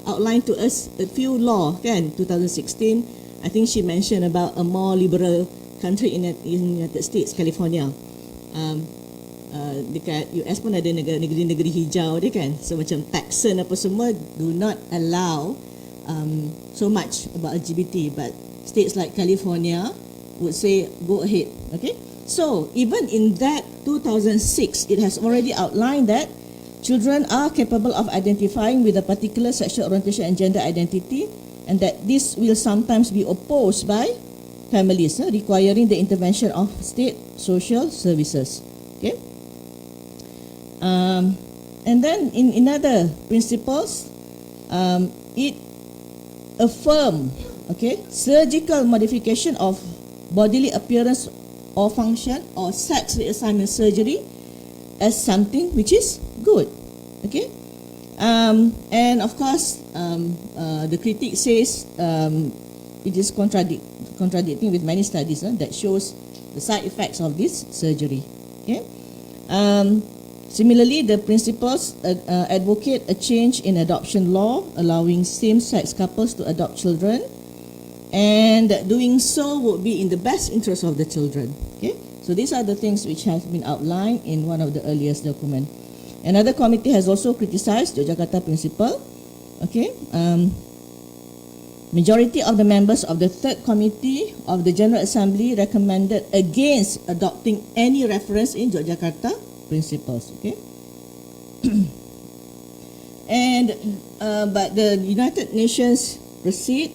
outlined to us a few laws. Kan, 2016, I think she mentioned about a more liberal country in the United States, California. Dekat US pun ada negeri-negeri hijau dia kan, so macam Texan apa semua do not allow so much about LGBT, but states like California would say go ahead. Okay, so even in that 2006 it has already outlined that children are capable of identifying with a particular sexual orientation and gender identity, and that this will sometimes be opposed by families, requiring the intervention of state social services. Okay, and then in other principles, it affirm, okay, surgical modification of bodily appearance or function or sex reassignment surgery as something which is good. Okay, and of course the critic says it is contradicting with many studies that shows the side effects of this surgery. Okay, similarly, the principles advocate a change in adoption law, allowing same-sex couples to adopt children, and doing so would be in the best interest of the children. Okay, so these are the things which have been outlined in one of the earliest documents. Another committee has also criticized the Yogyakarta Principle. Okay, majority of the members of the third committee of the General Assembly recommended against adopting any reference in Yogyakarta Principles. Okay, and but the United Nations proceed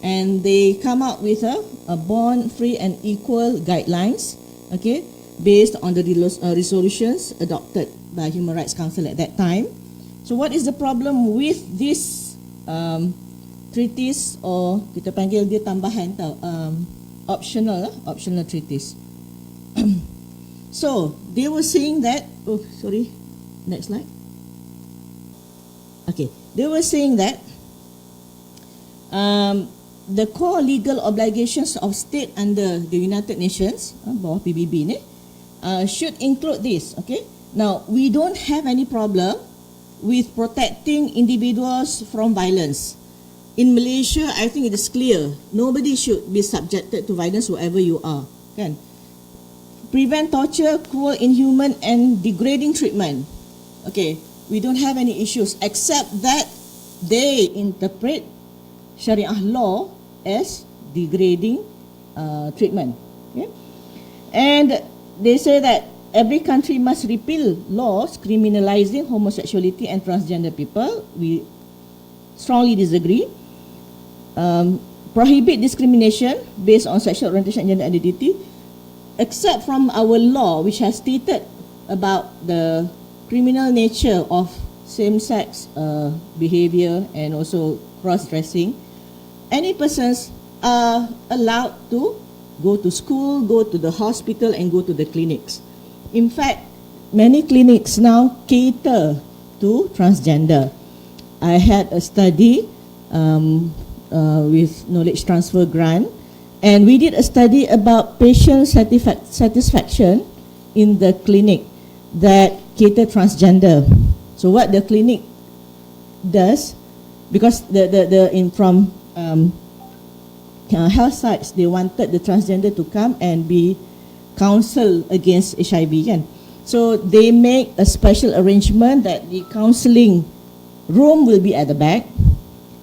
and they come out with a born free and equal guidelines. Okay, based on the resolutions adopted by Human Rights Council at that time. So what is the problem with this treaties, or kita panggil dia tambahan tau, optional treaties. So they were saying that, next slide. Okay, they were saying that the core legal obligations of state under the United Nations, bawah PBB ni, should include this. Okay, now we don't have any problem with protecting individuals from violence. In Malaysia, I think it is clear, nobody should be subjected to violence wherever you are. Kan? prevent torture, cruel, inhuman, and degrading treatment. Okay, we don't have any issues except that they interpret Sharia law as degrading treatment. Okay? And they say that every country must repeal laws criminalizing homosexuality and transgender people. We strongly disagree. Prohibit discrimination based on sexual orientation and gender identity, except from our law, which has stated about the criminal nature of same-sex behavior and also cross-dressing. Any persons are allowed to go to school, go to the hospital, and go to the clinics. In fact, many clinics now cater to transgender. I had a study with knowledge transfer grant, and we did a study about patient satisfaction in the clinic that cater transgender. So what the clinic does, because from health sites, they wanted the transgender to come and be counseled against HIV. Kan? So they make a special arrangement that the counseling room will be at the back.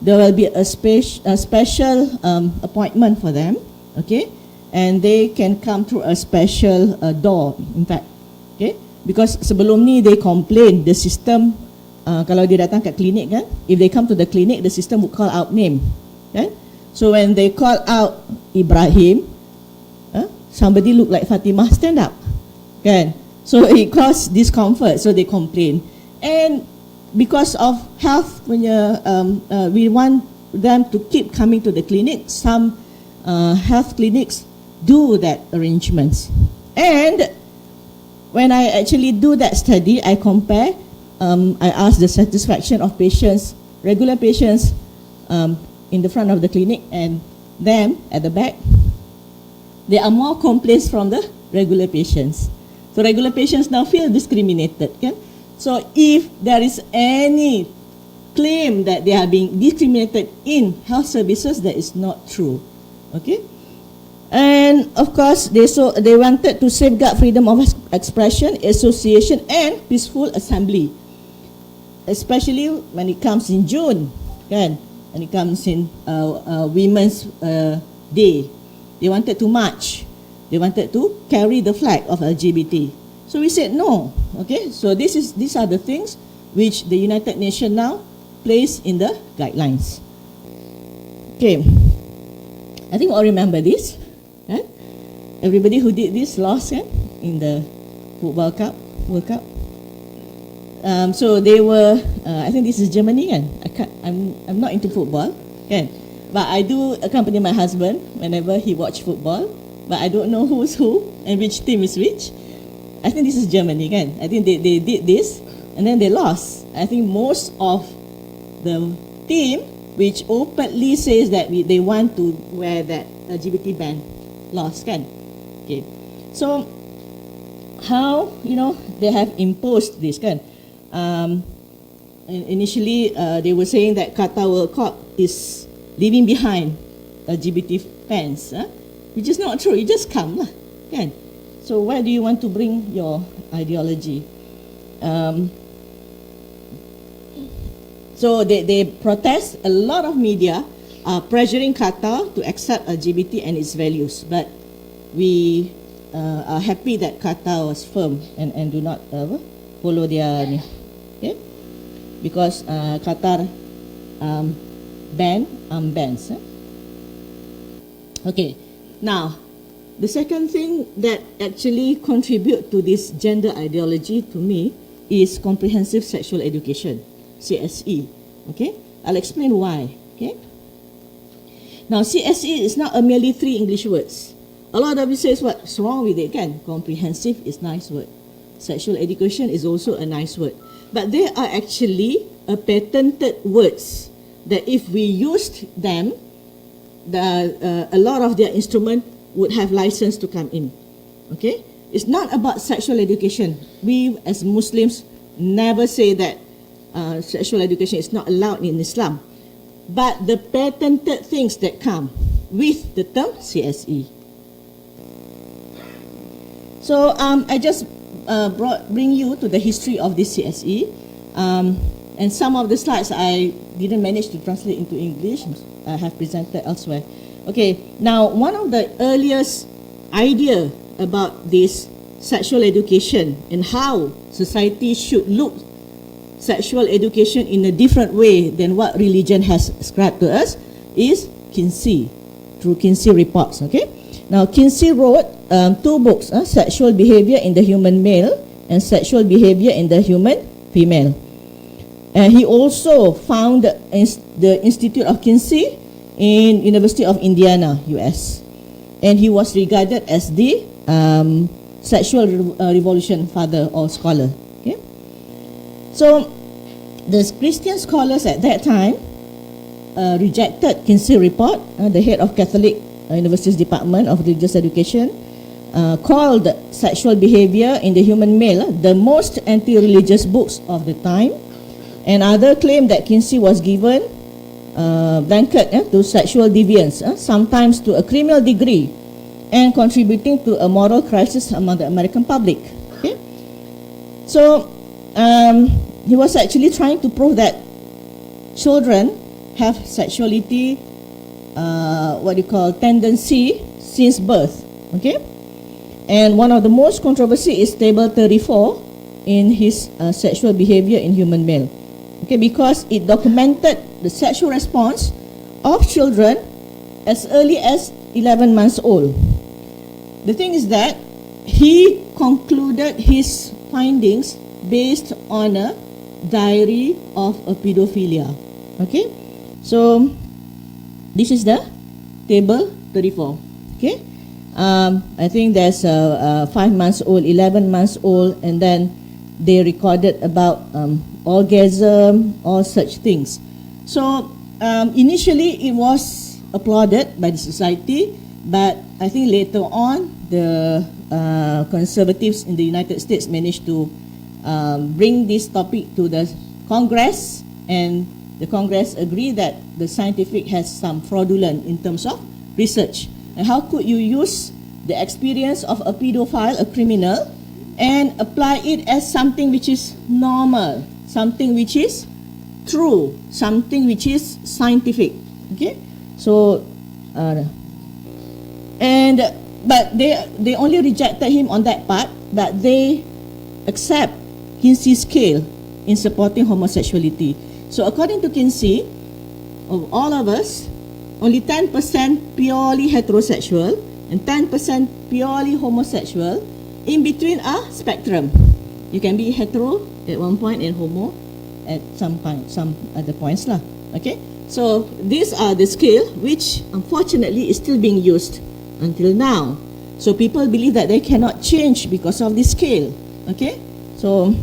There will be a special appointment for them, okay, and they can come through a special door, in fact, okay, because sebelum ni they complain the system kalau dia datang kat klinik kan, if they come to the clinic, the system would call out name, kan? So when they call out Ibrahim, somebody look like Fatimah stand up, kan? So it caused discomfort, so they complain. And because of health, we want them to keep coming to the clinic. Some health clinics do that arrangements. And when I actually do that study, I compare, I ask the satisfaction of patients, regular patients in the front of the clinic and them at the back. There are more complaints from the regular patients. So regular patients now feel discriminated. Okay? So if there is any claim that they are being discriminated in health services, that is not true. Okay? And of course, they wanted to safeguard freedom of expression, association, and peaceful assembly, especially when it comes in June, kan? When it comes in Women's Day. They wanted to march. They wanted to carry the flag of LGBT. So we said no. Okay, so these are the things which the United Nations now place in the guidelines. Okay, I think we all remember this. Eh? Everybody who did this lost in the football cup, World Cup. So they were. I think this is Germany, kan? I'm not into football, kan? But I do accompany my husband whenever he watch football. But I don't know who's who and which team is which. I think this is Germany, kan? I think they did this and then they lost. I think most of the team which openly says that they want to wear that LGBT band lost, kan? Okay. So how they have imposed this, kan? Initially they were saying that Qatar World Cup is leaving behind LGBT fans, which is not true. You just come lah, kan? So where do you want to bring your ideology? So they protest. A lot of media are pressuring Qatar to accept LGBT and its values. But we are happy that Qatar was firm and do not follow their okay? Because Qatar ban armbands. Okay, now the second thing that actually contribute to this gender ideology to me is comprehensive sexual education, CSE. Okay, I'll explain why. Okay, now CSE is not a merely 3 English words. A lot of you says what's wrong with it, kan? Comprehensive is nice word. Sexual education is also a nice word, but they are actually a patented words that if we used them, a lot of their instrument would have license to come in. Okay, it's not about sexual education. We as Muslims never say that sexual education is not allowed in Islam, but the patented things that come with the term CSE. So I just bring you to the history of this CSE. And some of the slides I didn't manage to translate into English. I have presented elsewhere. Okay, now one of the earliest idea about this sexual education and how society should look sexual education in a different way than what religion has ascribed to us is Kinsey, through Kinsey reports. Okay, now Kinsey wrote 2 books, Sexual Behavior in the Human Male and Sexual Behavior in the Human Female. And he also found the Institute of Kinsey in University of Indiana, US. And he was regarded as the sexual revolution father or scholar. Okay? So the Christian scholars at that time rejected Kinsey report. The head of Catholic University's Department of Religious Education called Sexual Behavior in the Human Male the most anti-religious books of the time. And others claim that Kinsey was given blanket to sexual deviance, sometimes to a criminal degree, and contributing to a moral crisis among the American public. Okay? So he was actually trying to prove that children have sexuality, tendency since birth. Okay? And one of the most controversy is table 34 in his sexual behavior in human male. Okay, because it documented the sexual response of children as early as 11 months old. The thing is that he concluded his findings based on a diary of a pedophilia. Okay, so this is the table 34. Okay, I think there's 5 months old, 11 months old, and then they recorded about orgasm, all such things. So initially it was applauded by the society, but I think later on the conservatives in the United States managed to bring this topic to the Congress, and the Congress agreed that the scientific has some fraudulent in terms of research. And how could you use the experience of a pedophile, a criminal, and apply it as something which is normal, something which is true, something which is scientific? Okay, so but they only rejected him on that part, but they accept Kinsey's scale in supporting homosexuality. So according to Kinsey, of all of us, only 10% purely heterosexual and 10% purely homosexual. In between a spectrum. You can be hetero at one point and homo at some other points lah. Okay, so these are the scale which unfortunately is still being used until now. So people believe that they cannot change because of this scale. Okay, so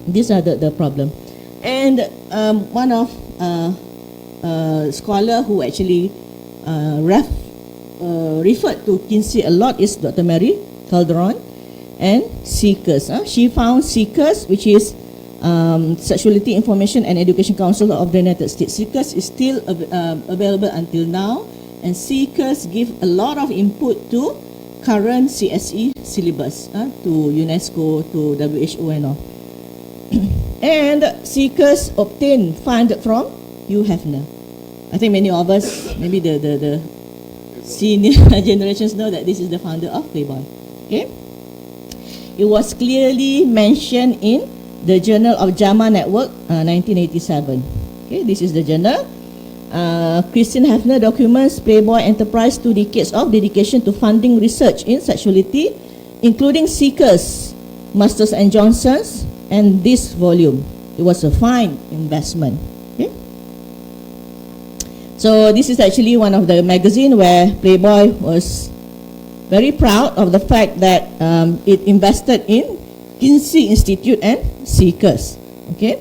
these are the problem. And one of scholar who actually referred to Kinsey a lot is Dr. Mary Calderon and Seekers. She found Seekers, which is Sexuality Information and Education Council of the United States. Seekers is still available until now, and Seekers give a lot of input to current CSE syllabus, to UNESCO, to WHO and all. And Seekers obtained fund from Hugh Hefner. I think many of us, maybe the senior generations know that this is the founder of Playboy. Okay, it was clearly mentioned in the Journal of JAMA Network, 1987. Okay, this is the journal. Christine Hefner documents Playboy Enterprise 2 decades of dedication to funding research in sexuality, including Seekers, Masters and Johnson's, and this volume. It was a fine investment. Okay, so this is actually one of the magazine where Playboy was very proud of the fact that it invested in Kinsey Institute and Seekers. Okay,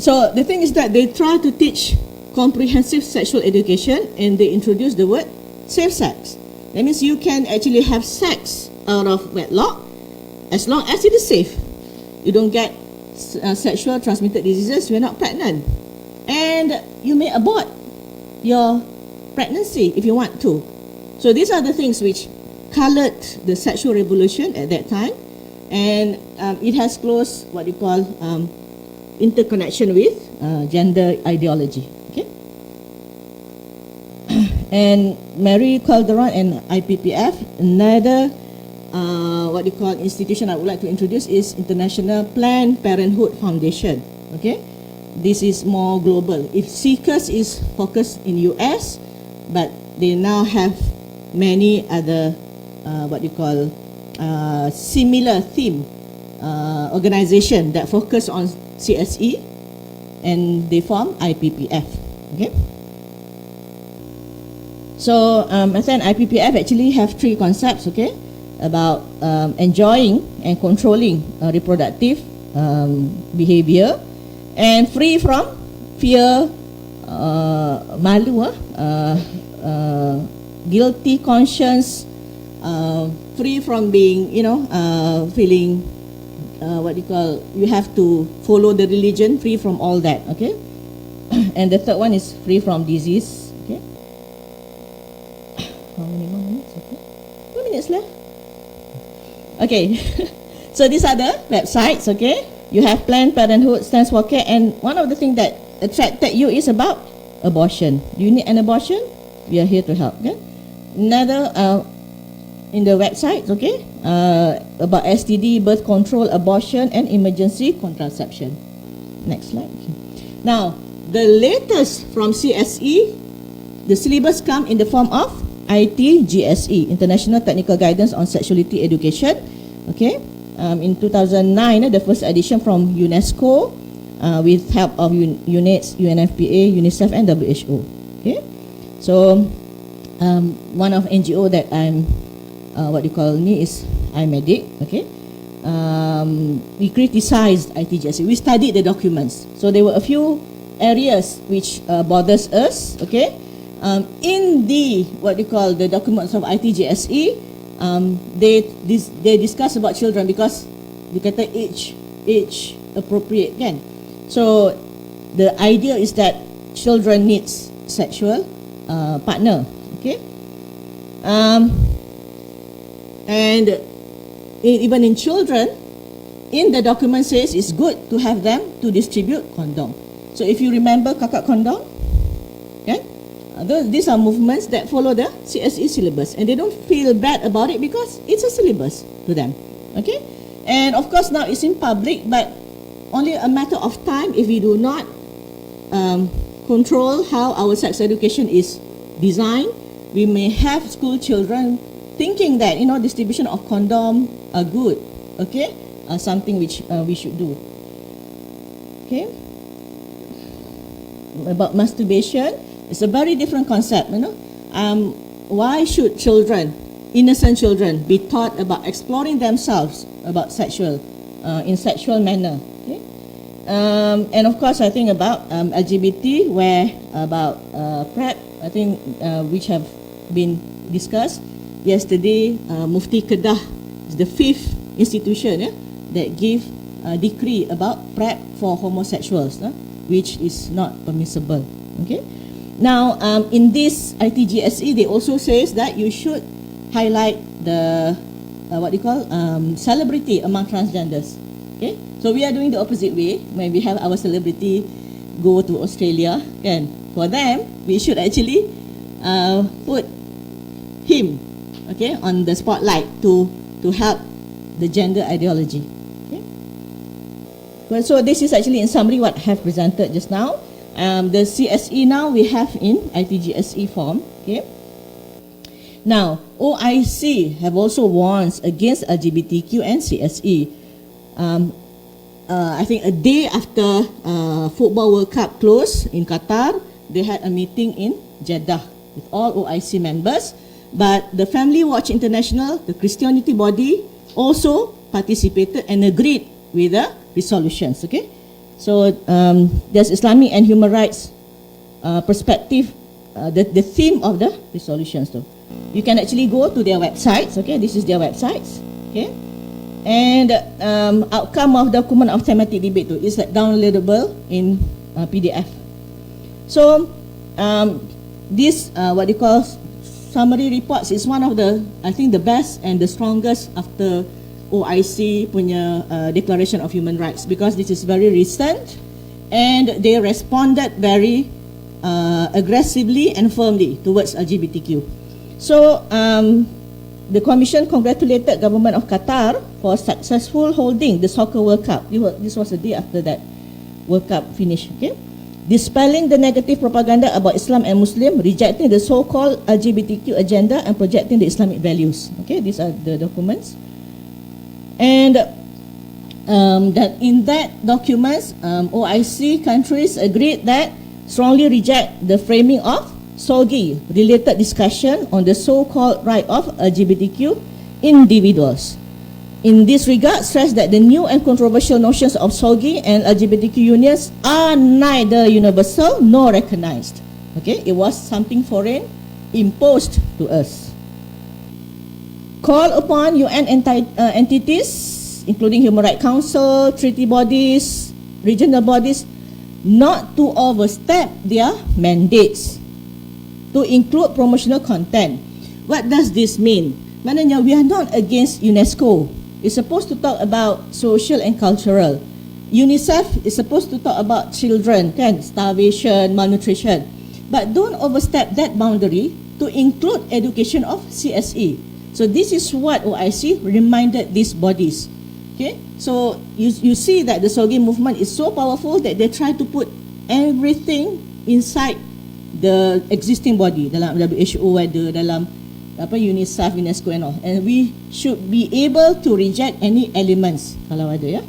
so the thing is that they try to teach comprehensive sexual education, and they introduce the word safe sex. That means you can actually have sex out of wedlock as long as it is safe. You don't get sexual transmitted diseases, you're not pregnant, and you may abort your pregnancy if you want to. So these are the things which colored the sexual revolution at that time, and it has close what you call interconnection with gender ideology. Okay, and Mary Calderon and IPPF, another what you call institution I would like to introduce is International Planned Parenthood Foundation. Okay, this is more global. If Seekers is focused in US, but they now have many other what you call similar theme organization that focus on CSE, and they form IPPF. Okay. So I think IPPF actually have three concepts. Okay, about enjoying and controlling reproductive behavior, and free from fear, malu, guilty conscience, free from being, feeling what you call, you have to follow the religion, free from all that. Okay, and the third one is free from disease. Okay, how many more minutes? Okay, 2 minutes left. Okay, so these are the websites. Okay, you have Planned Parenthood stands for care, and one of the things that attracted you is about abortion. Do you need an abortion? We are here to help. Okay, another in the website. Okay, about STD, birth control, abortion, and emergency contraception. Next slide. Okay. Now, the latest from CSE, the syllabus come in the form of ITGSE, International Technical Guidance on Sexuality Education. Okay, in 2009, the first edition from UNESCO, with help of UNAIDS, UNFPA, UNICEF, and WHO. Okay, so one of NGO that I'm what you call me is iMedic. Okay, we criticized ITGSE. We studied the documents, so there were a few areas which bothers us. Okay. In the what you call the documents of ITGSE, they discuss about children because they kata age appropriate kan. So the idea is that children needs sexual partner. Okay, and even in children, in the document says it's good to have them to distribute condom. So if you remember kakak condom, kan? These are movements that follow the CSE syllabus, and they don't feel bad about it because it's a syllabus to them. Okay, and of course now it's in public, but only a matter of time if we do not control how our sex education is designed. We may have school children thinking that distribution of condom are good. Okay, something which we should do. Okay, about masturbation. It's a very different concept, Why should children, innocent children, be taught about exploring themselves about sexual, in sexual manner? Okay? And of course, I think about LGBT, where about PrEP, I think which have been discussed yesterday. Mufti Kedah is the 5th institution that give a decree about PrEP for homosexuals, which is not permissible. Okay. Now, in this ITGSE, they also says that you should highlight the what you call celebrity among transgenders. Okay, so we are doing the opposite way. When we have our celebrity go to Australia, and for them, we should actually put him, okay, on the spotlight to help the gender ideology. Okay. Well, so this is actually in summary what I have presented just now. The CSE now we have in ITGSE form. Okay. Now, OIC have also warned against LGBTQ and CSE. I think a day after Football World Cup closed in Qatar, they had a meeting in Jeddah with all OIC members. But the Family Watch International, the Christianity body, also participated and agreed with the resolutions. Okay. So there's Islamic and human rights perspective, the theme of the resolutions. So you can actually go to their websites. Okay, this is their websites. Okay, and outcome of document of thematic debate is like downloadable in PDF. So this what you call summary reports is one of the, I think, the best and the strongest after OIC punya Declaration of Human Rights, because this is very recent and they responded very aggressively and firmly towards LGBTQ. So the Commission congratulated government of Qatar for successful holding the Soccer World Cup. This was the day after that World Cup finished. Okay, dispelling the negative propaganda about Islam and Muslim, rejecting the so-called LGBTQ agenda and projecting the Islamic values. Okay, these are the documents. And that in that documents, OIC countries agreed that strongly reject the framing of SOGI related discussion on the so-called right of LGBTQ individuals. In this regard, stress that the new and controversial notions of SOGI and LGBTQ unions are neither universal nor recognized. Okay, it was something foreign imposed to us. Call upon UN entities, including Human Rights Council, treaty bodies, regional bodies, not to overstep their mandates, to include promotional content. What does this mean? Maknanya we are not against UNESCO. It's supposed to talk about social and cultural. UNICEF is supposed to talk about children, kan, starvation, malnutrition. But don't overstep that boundary to include education of CSE. So this is what OIC reminded these bodies. Okay, so you see that the SOGI movement is so powerful that they try to put everything inside the existing body, dalam WHO, whether dalam UNICEF, UNESCO and all. And we should be able to reject any elements kalau ada, ya.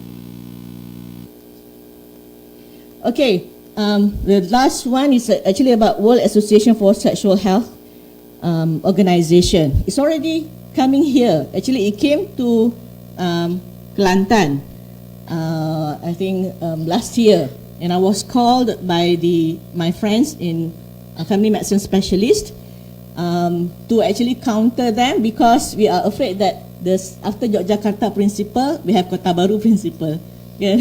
Okay, the last one is actually about World Association for Sexual Health organization. It's already coming here. Actually, it came to Kelantan, I think last year, and I was called by my friends in family medicine specialist to actually counter them, because we are afraid that after Yogyakarta principle, we have Kota Baru principle. Yeah.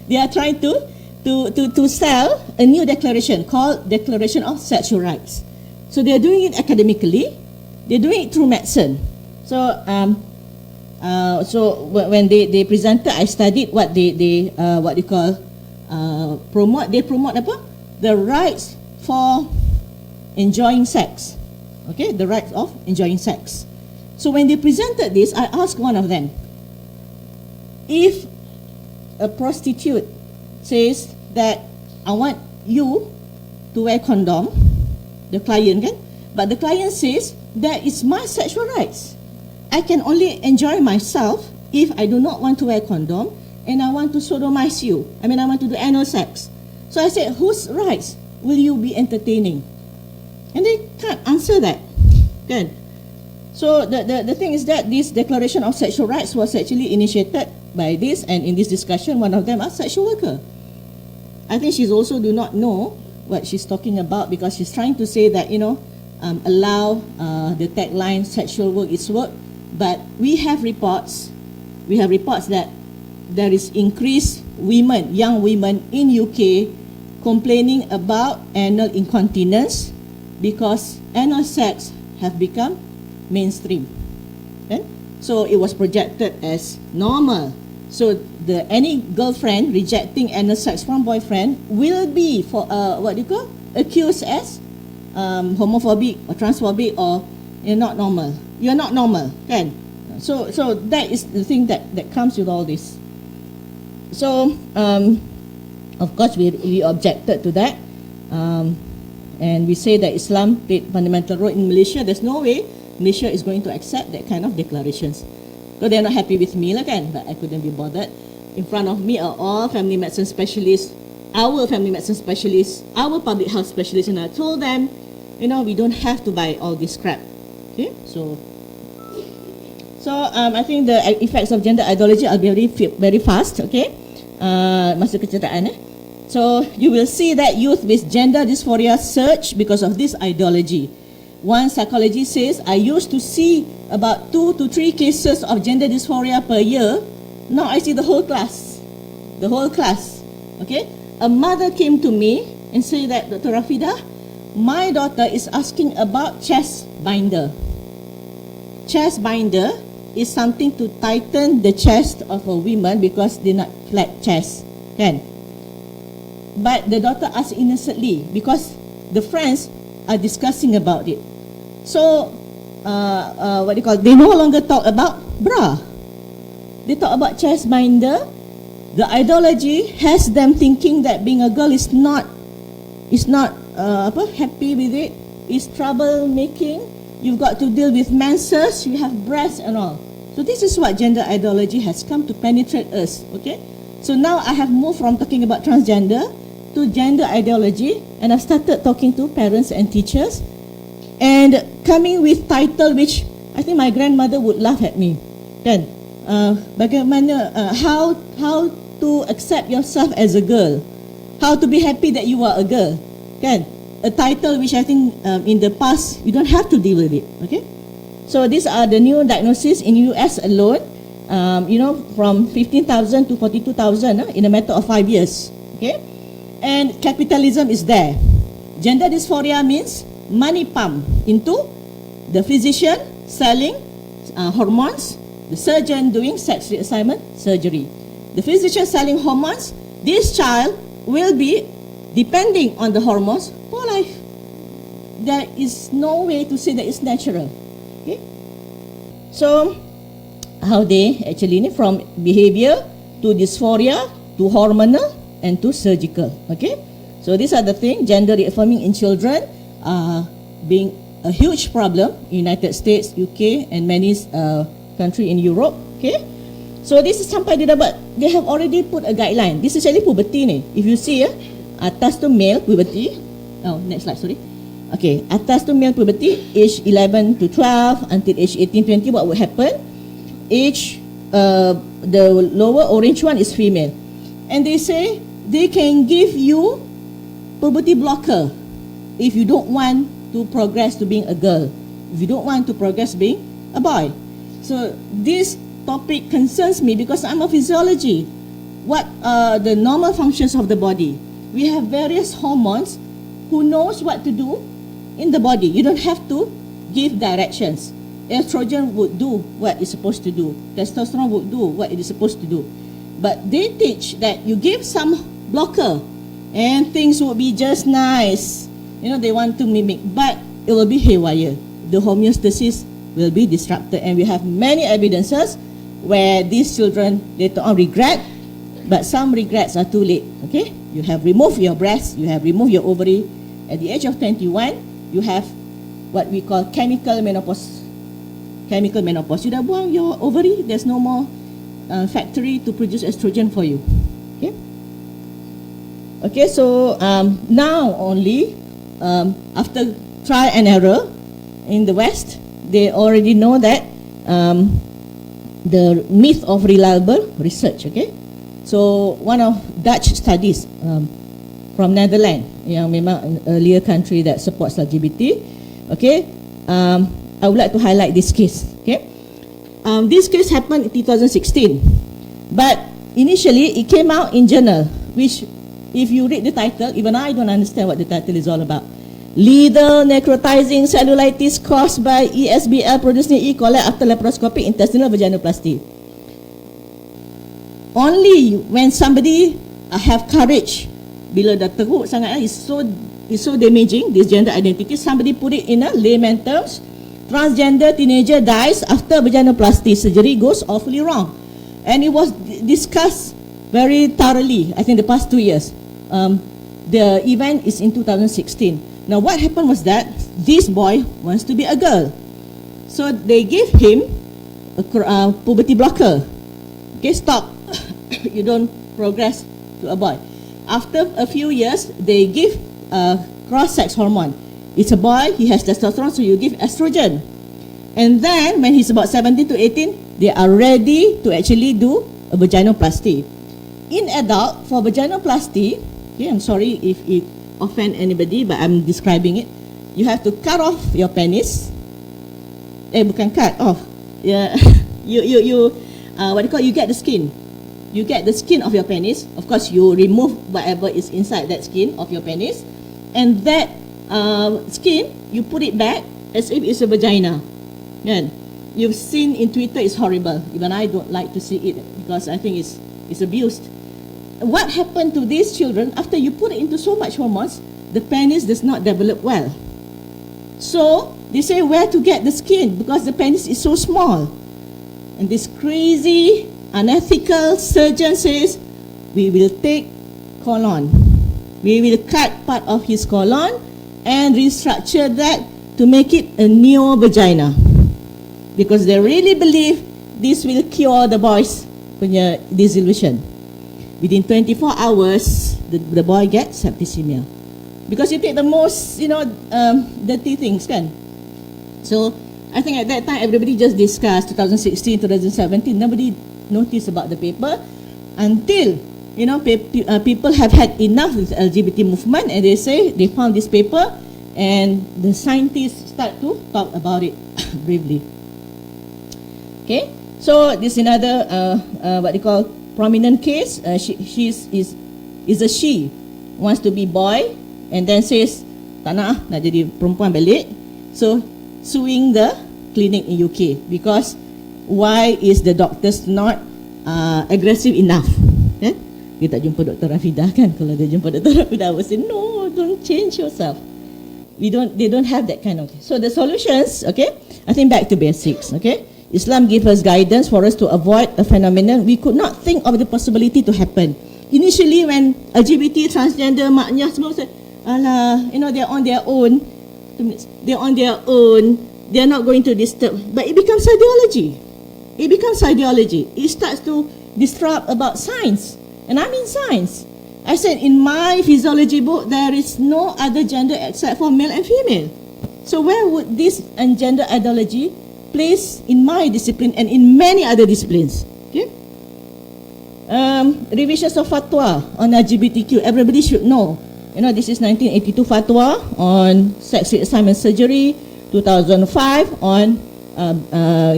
They are trying to sell a new declaration called Declaration of Sexual Rights. So they are doing it academically, they're doing it through medicine. So when they presented, I studied what they call promote. They promote apa? The rights for enjoying sex. Okay, the rights of enjoying sex. So when they presented this, I asked one of them, if a prostitute says that I want you to wear condom, the client, kan? But the client says that it's my sexual rights. I can only enjoy myself if I do not want to wear condom and I want to sodomize you. I want to do anal sex. So I said, whose rights will you be entertaining? And they can't answer that. Kan? So the thing is that this Declaration of Sexual Rights was actually initiated by this, and in this discussion, one of them are sexual worker. I think she's also do not know what she's talking about, because she's trying to say that, allow the tagline sexual work is work, but we have reports that there is increased young women in UK complaining about anal incontinence because anal sex have become mainstream. Okay? So it was projected as normal. So any girlfriend rejecting anal sex from boyfriend will be accused as homophobic or transphobic, or you're not normal. You're not normal, kan? So that is the thing that comes with all this. So of course we objected to that, and we say that Islam played fundamental role in Malaysia. There's no way Malaysia is going to accept that kind of declarations. So they're not happy with me, kan? But I couldn't be bothered. In front of me are all family medicine specialists, our family medicine specialists, our public health specialists, and I told them, we don't have to buy all this crap. Okay, so I think the effects of gender ideology, I'll be very fast. Okay, masa keceritaan. So you will see that youth with gender dysphoria surge because of this ideology. One psychologist says, I used to see about 2 to 3 cases of gender dysphoria per year. Now I see the whole class. Okay, a mother came to me and said that, Dr. Rafida, my daughter is asking about chest binder. Chest binder is something to tighten the chest of a woman because they're not flat chest, kan? But the daughter asked innocently because the friends are discussing about it. So, they no longer talk about bra. They talk about chest binder. The ideology has them thinking that being a girl is not happy with it. It's troublemaking. You've got to deal with menses. You have breasts and all. So this is what gender ideology has come to penetrate us. Okay. So now I have moved from talking about transgender to gender ideology, and I've started talking to parents and teachers, and coming with title which I think my grandmother would laugh at me. Kan? Bagaimana how to accept yourself as a girl, how to be happy that you are a girl, kan? A title which I think in the past you don't have to deal with it. Okay, so these are the new diagnoses in US alone. From 15,000 to 42,000 in a matter of 5 years. Okay, and capitalism is there. Gender dysphoria means money pump into the physician selling hormones, the surgeon doing sex reassignment surgery. The physician selling hormones, this child will be depending on the hormones for life. There is no way to say that it's natural. Okay? So, how they actually, from behavior to dysphoria to hormonal and to surgical. Okay? So these are the things. Gender reaffirming in children being a huge problem in United States, UK and many countries in Europe. Okay? So this is sampai dia dapat, they have already put a guideline. This is actually puberty ni. If you see, atas tu male puberty. Oh, next slide, sorry. Okay, atas tu male puberty, age 11 to 12 until age 18, 20, what will happen? Age, the lower orange one is female. And they say they can give you puberty blocker if you don't want to progress to being a girl, if you don't want to progress being a boy. So this topic concerns me because I'm a physiology. What are the normal functions of the body? We have various hormones who knows what to do in the body. You don't have to give directions. Estrogen would do what it's supposed to do. Testosterone would do what it is supposed to do. But they teach that you give some blocker and things will be just nice. They want to mimic, but it will be haywire. The homeostasis will be disrupted, and we have many evidences where these children later on regret, but some regrets are too late. Okay, you have removed your breast, you have removed your ovary. At the age of 21, you have what we call chemical menopause. Chemical menopause. You dah buang your ovary, there's no more factory to produce estrogen for you. Okay. Okay, so now only after trial and error in the West, they already know that the myth of reliable research. Okay, so one of Dutch studies from Netherlands, yang memang an earlier country that supports LGBT. Okay, I would like to highlight this case. Okay, this case happened in 2016, but initially it came out in journal, which if you read the title, even I don't understand what the title is all about. Lethal necrotizing cellulitis caused by ESBL producing E. coli after laparoscopic intestinal vaginoplasty. Only when somebody have courage, bila dah teruk sangat, is so damaging, this gender identity, somebody put it in a layman terms, transgender teenager dies after vaginoplasty surgery goes awfully wrong. And it was discussed very thoroughly, I think the past 2 years. The event is in 2016. Now what happened was that this boy wants to be a girl. So they gave him a puberty blocker. Okay, stop. You don't progress to a boy. After a few years, they give cross-sex hormone. It's a boy, he has testosterone, so you give estrogen. And then when he's about 17 to 18, they are ready to actually do a vaginoplasty. In adult, for vaginoplasty, okay, I'm sorry if it offend anybody, but I'm describing it. You have to cut off your penis. Bukan cut off. Yeah, what do you call? You get the skin. You get the skin of your penis. Of course, you remove whatever is inside that skin of your penis, and that skin, you put it back as if it's a vagina. Kan? You've seen in Twitter, it's horrible. Even I don't like to see it because I think it's abused. What happened to these children after you put it into so much hormones? The penis does not develop well. So they say where to get the skin because the penis is so small. And this crazy, unethical surgeon says, we will take colon. We will cut part of his colon and restructure that to make it a neo vagina. Because they really believe this will cure the boy's disillusion. Within 24 hours, the boy gets septicemia. Because you take the most, dirty things, kan? So, I think at that time, everybody just discussed 2016, 2017. Nobody noticed about the paper until, people have had enough with the LGBT movement and they say they found this paper and the scientists start to talk about it briefly. Okay, so this is another what they call prominent case. She is a she wants to be boy and then says tak nak jadi perempuan balik. So suing the clinic in UK because why is the doctors not aggressive enough? Dia tak jumpa Dr. Rafidah kan? Kalau dia jumpa Dr. Rafidah, I would say no, don't change yourself. They don't have that kind of. So the solutions, okay? I think back to basics, okay? Islam gives us guidance for us to avoid a phenomenon we could not think of the possibility to happen. Initially, when LGBT, transgender, maknya semua say, alah, they're on their own. They're on their own. They're not going to disturb. But it becomes ideology. It starts to disrupt about science. And I'm in science. I said in my physiology book, there is no other gender except for male and female. So where would this gender ideology place in my discipline and in many other disciplines? Okay. Revisions of fatwa on LGBTQ. Everybody should know. This is 1982 fatwa on sex reassignment surgery. 2005 on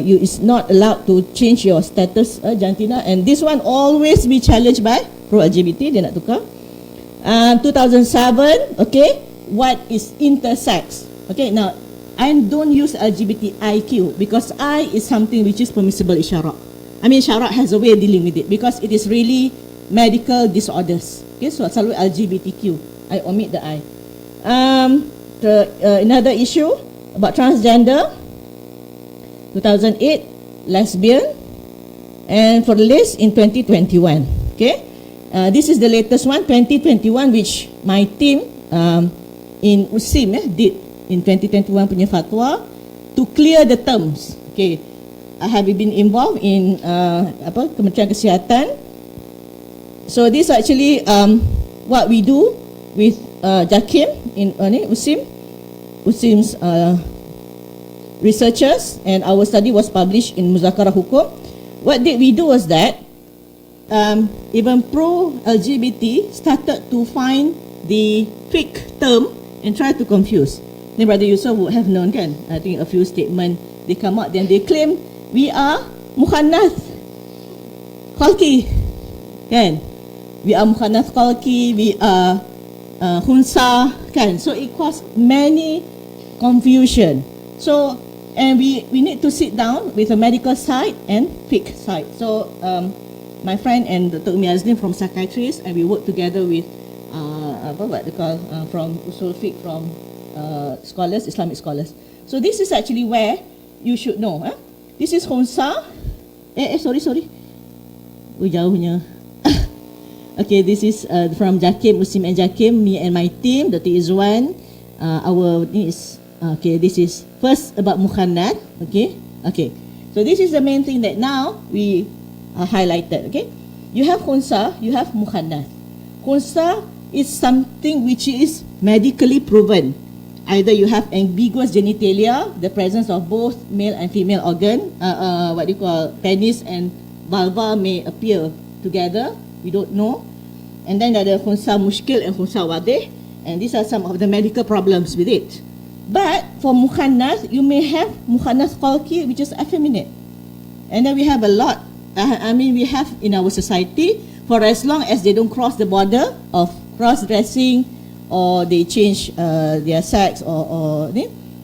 you is not allowed to change your status, jantina. And this one always be challenged by pro-LGBT. Dia nak tukar. 2007. Okay. What is intersex? Okay. Now, I don't use LGBTIQ because I is something which is permissible in Sharia. I mean, Sharia has a way of dealing with it because it is really medical disorders. Okay, so selalu LGBTQ. I omit the I. Another issue about transgender. 2008, lesbian. And for the list in 2021. Okay, this is the latest one, 2021, which my team in USIM did. In 2021 punya fatwa to clear the terms. Okay, I have been involved in Kementerian Kesihatan. So this actually what we do with JAKIM in USIM's researchers, and our study was published in Muzakarah Hukum. What did we do was that even pro-LGBT started to find the fake term and try to confuse. Then Brother Yusuf would have known, kan? I think a few statements they come out, then they claim we are mukhannath khalqi, kan? We are mukhannath khalqi, we are khunsa, kan? So it caused many confusion. So and we need to sit down with a medical side and fake side. So my friend and Dr. Umi Azlin from psychiatrist, and we work together with what they call from usul fiqh, from scholars, Islamic scholars. So this is actually where you should know. This is khunsa. Sorry. Jauhnya. Okay, this is from JAKIM, Muslim and JAKIM, me and my team, Dr. Izwan. This is first about mukhannath. Okay. So this is the main thing that now we highlighted. Okay, you have khunsa, you have mukhannath. Khunsa is something which is medically proven. Either you have ambiguous genitalia, the presence of both male and female organ, what you call penis and vulva may appear together. We don't know. And then ada khunsa mushkil and khunsa wadih, and these are some of the medical problems with it. But for mukhannath, you may have mukhannath khalqi, which is effeminate. And then we have a lot. We have in our society, for as long as they don't cross the border of cross-dressing or they change their sex or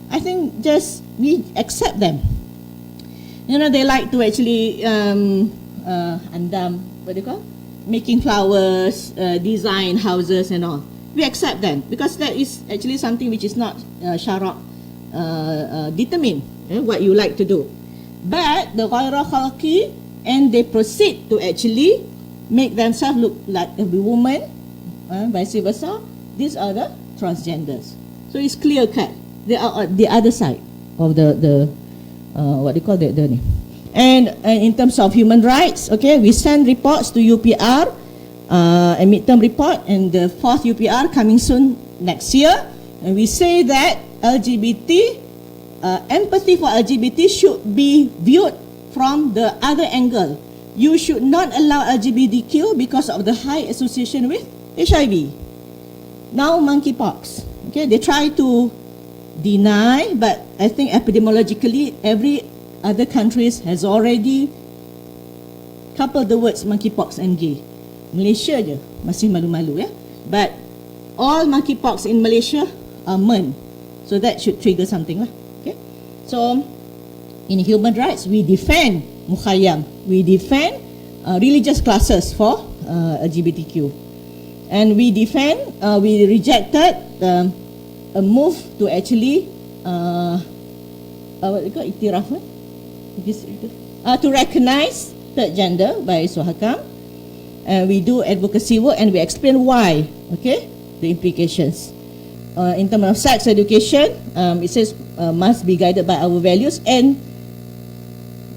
I think just we accept them. You know, they like to actually what do you call? Making flowers, design houses and all. We accept them because that is actually something which is not syarak determined what you like to do. But the ghayra khalqi, and they proceed to actually make themselves look like a woman, vice versa. These are the transgenders. So it's clear cut. They are the other side of the what do you call the name. And in terms of human rights, okay, we send reports to UPR, a midterm report, and the 4th UPR coming soon next year. And we say that LGBT, empathy for LGBT should be viewed from the other angle. You should not allow LGBTQ because of the high association with HIV. Now monkeypox, okay, they try to deny, but I think epidemiologically every other countries has already coupled the words monkeypox and gay. Malaysia je masih malu-malu, ya. But all monkeypox in Malaysia are men, so that should trigger something lah. Okay, so in human rights we defend mukhayyam, we defend religious classes for LGBTQ, and we defend, we rejected a move to actually what you call iktiraf, to recognize third gender by Suhakam, and we do advocacy work and we explain why, okay, the implications. In terms of sex education, it says must be guided by our values. And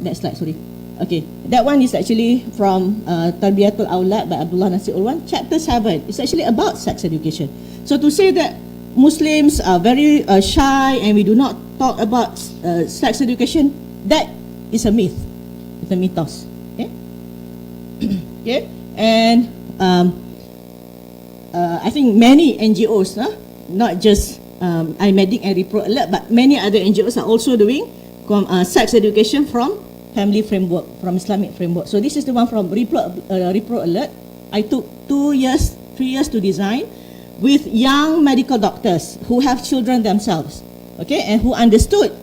next slide, sorry. Okay, that one is actually from Tarbiyatul Awlad by Abdullah Nasir Ulwan, chapter 7. It's actually about sex education. So to say that Muslims are very shy and we do not talk about sex education, that is a myth. It's a mythos. Okay. Okay. And I think many NGOs, not just iMedic and Repro Alert, but many other NGOs are also doing sex education from family framework, from Islamic framework. So this is the one from Repro Alert. I took 3 years to design with young medical doctors who have children themselves, okay, and who understood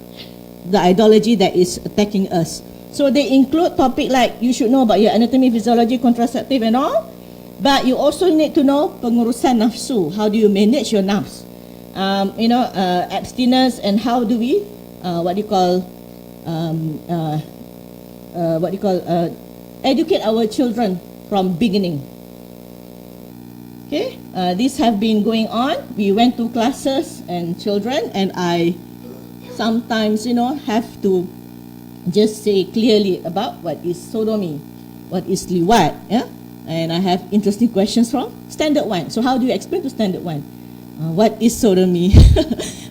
the ideology that is attacking us. So they include topic like you should know about your anatomy, physiology, contraceptive and all, but you also need to know pengurusan nafsu. How do you manage your nafs? Abstinence, and how do we educate our children from beginning. Okay, these have been going on. We went to classes and children, and I sometimes have to just say clearly about what is sodomy, what is liwat, yeah. And I have interesting questions from Standard 1. So how do you explain to Standard 1 what is sodomy?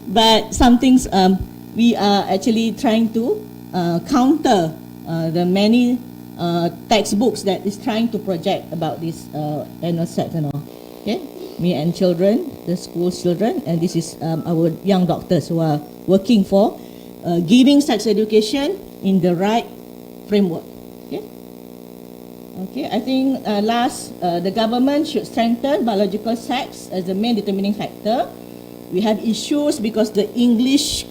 But some things we are actually trying to counter the many textbooks that is trying to project about this anal sex and all. Okay, me and children, the school children, and this is our young doctors who are working for giving sex education in the right framework. Okay, okay. I think the government should strengthen biological sex as the main determining factor. We have issues because the English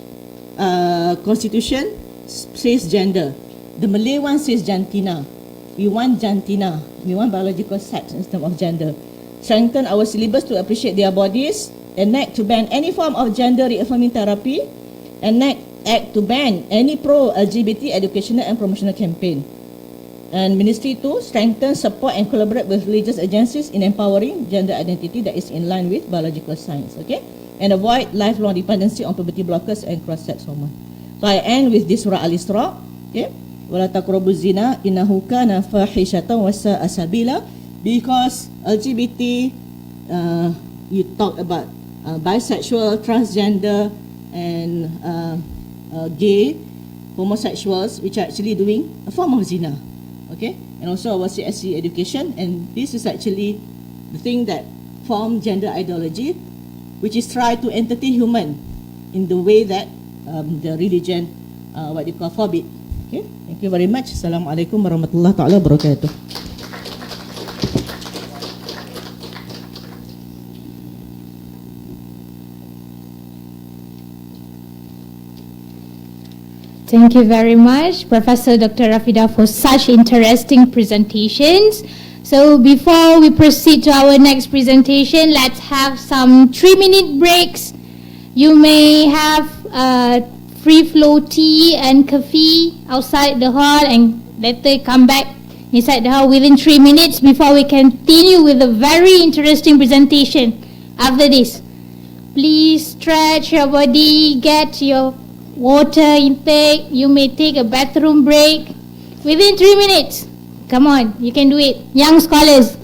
constitution says gender. The Malay one says jantina. We want jantina. We want biological sex instead of gender. Strengthen our syllabus to appreciate their bodies. Enact to ban any form of gender reaffirming therapy. Act to ban any pro-LGBT educational and promotional campaign. And Ministry to strengthen, support and collaborate with religious agencies in empowering gender identity that is in line with biological science. Okay, and avoid lifelong dependency on puberty blockers and cross-sex hormone. So I end with this Surah Al-Isra. Okay, wala taqrabu zina innahu kana fahishatan wa sa'a sabila. Because LGBT, you talk about bisexual, transgender, and gay, homosexuals, which are actually doing a form of zina. Okay, and also our CSC education, and this is actually the thing that form gender ideology, which is try to entertain human in the way that the religion, forbid. Okay, thank you very much. Assalamualaikum warahmatullahi taala wabarakatuh. Thank you very much, Professor Dr. Rafida, for such interesting presentations. So before we proceed to our next presentation, let's have some 3-minute breaks. You may have free flow tea and coffee outside the hall and later come back inside the hall within 3 minutes before we continue with a very interesting presentation after this. Please stretch your body, get your water intake. You may take a bathroom break within 3 minutes. Come on, you can do it. Young scholars.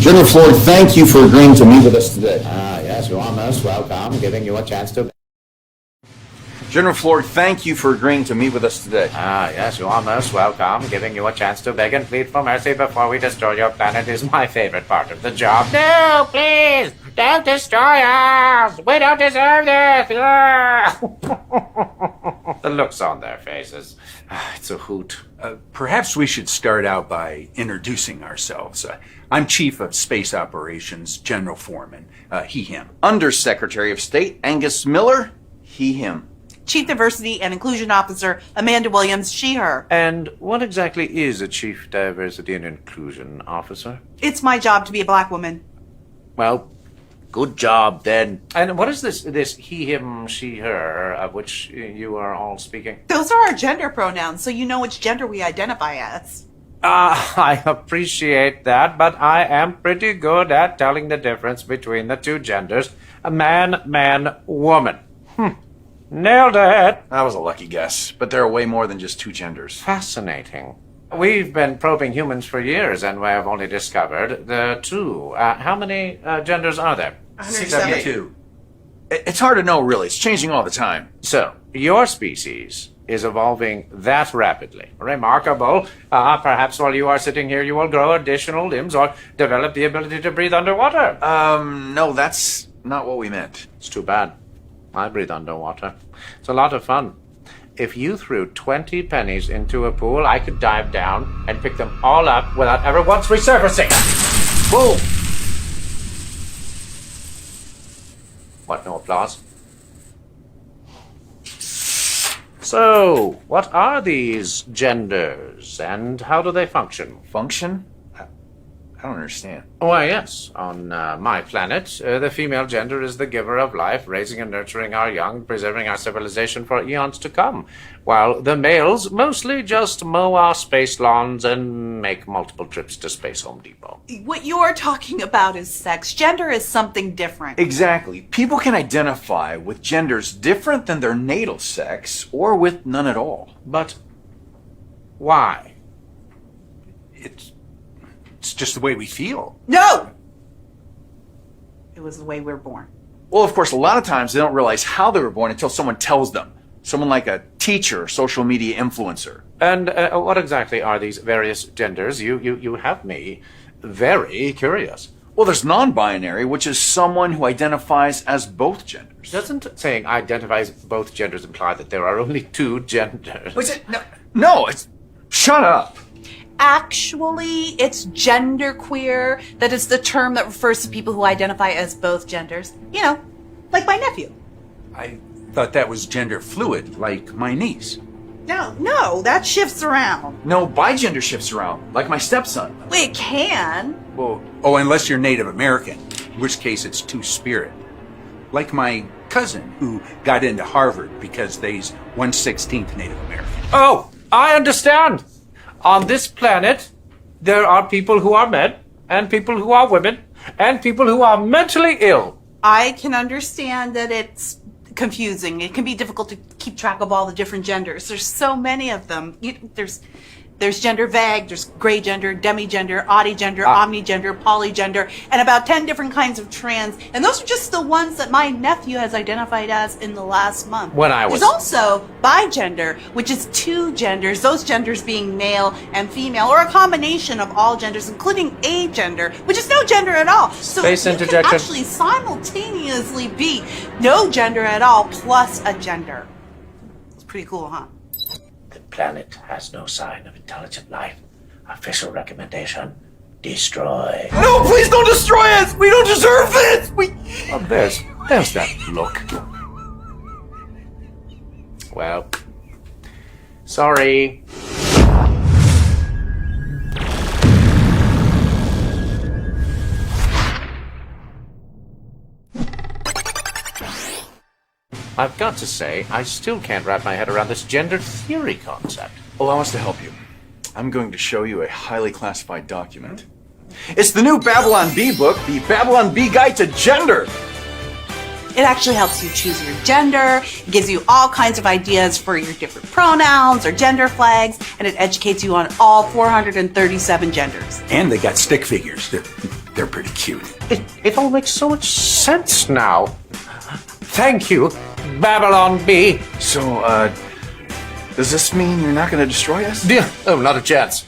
General Floyd, thank you for agreeing to meet with us today. Yes, you are most welcome, giving you a chance to... General Floyd, thank you for agreeing to meet with us today. Yes, you are most welcome, giving you a chance to beg and plead for mercy before we destroy your planet is my favorite part of the job. No, please, don't destroy us! We don't deserve this! The looks on their faces. It's a hoot. Perhaps we should start out by introducing ourselves. I'm Chief of Space Operations, General Foreman, he, him. Undersecretary of State Angus Miller, he, him. Chief Diversity and Inclusion Officer Amanda Williams, she, her. And what exactly is a Chief Diversity and Inclusion Officer? It's my job to be a black woman. Well, good job then. And what is this he, him, she, her, of which you are all speaking? Those are our gender pronouns, so you know which gender we identify as. I appreciate that, but I am pretty good at telling the difference between the two genders. A man, man, woman. Nailed it. That was a lucky guess, but there are way more than just two genders. Fascinating. We've been probing humans for years, and we have only discovered the two. How many genders are there? 172. It's hard to know, really. It's changing all the time. So, your species is evolving that rapidly. Remarkable. Perhaps while you are sitting here, you will grow additional limbs or develop the ability to breathe underwater. No, that's not what we meant. It's too bad. I breathe underwater. It's a lot of fun. If you threw 20 pennies into a pool, I could dive down and pick them all up without ever once resurfacing. Boom! What, no applause? So, what are these genders, and how do they function? Function? I don't understand. Why, yes. On my planet, the female gender is the giver of life, raising and nurturing our young, preserving our civilization for eons to come, while the males mostly just mow our space lawns and make multiple trips to Space Home Depot. What you're talking about is sex. Gender is something different. Exactly. People can identify with genders different than their natal sex, or with none at all. But why? It's just the way we feel. No! It was the way we were born. Well, of course, a lot of times they don't realize how they were born until someone tells them. Someone like a teacher or social media influencer. And what exactly are these various genders? You have me very curious. Well, there's non-binary, which is someone who identifies as both genders. Doesn't saying identifies both genders imply that there are only two genders? Was it? No, it's... Shut up. Actually, it's genderqueer. That is the term that refers to people who identify as both genders. You know, like my nephew. I thought that was gender fluid, like my niece. No, that shifts around. No, bigender shifts around, like my stepson. Well, it can. Well, unless you're Native American, in which case it's two-spirit. Like my cousin, who got into Harvard because they's 1/16 Native American. Oh, I understand. On this planet, there are people who are men, and people who are women, and people who are mentally ill. I can understand that it's confusing. It can be difficult to keep track of all the different genders. There's so many of them. There's gender vague, there's gray gender, demigender, oddygender, omnigender, polygender, and about 10 different kinds of trans. And those are just the ones that my nephew has identified as in the last month. There's also bigender, which is two genders, those genders being male and female, or a combination of all genders, including agender, which is no gender at all. So Space you interjection. can actually simultaneously be no gender at all plus a gender. It's pretty cool, huh? The planet has no sign of intelligent life. Official recommendation, destroy. No, please don't destroy us! We don't deserve this! Oh, there's that look. Well, sorry. I've got to say, I still can't wrap my head around this gender theory concept. Allow us to help you. I'm going to show you a highly classified document. It's the new Babylon Bee book, the Babylon Bee Guide to Gender. It actually helps you choose your gender, it gives you all kinds of ideas for your different pronouns or gender flags, and it educates you on all 437 genders. And they got stick figures. they're pretty cute. It all makes so much sense now. Thank you, Babylon B. So, does this mean you're not going to destroy us? Yeah. Oh, not a chance.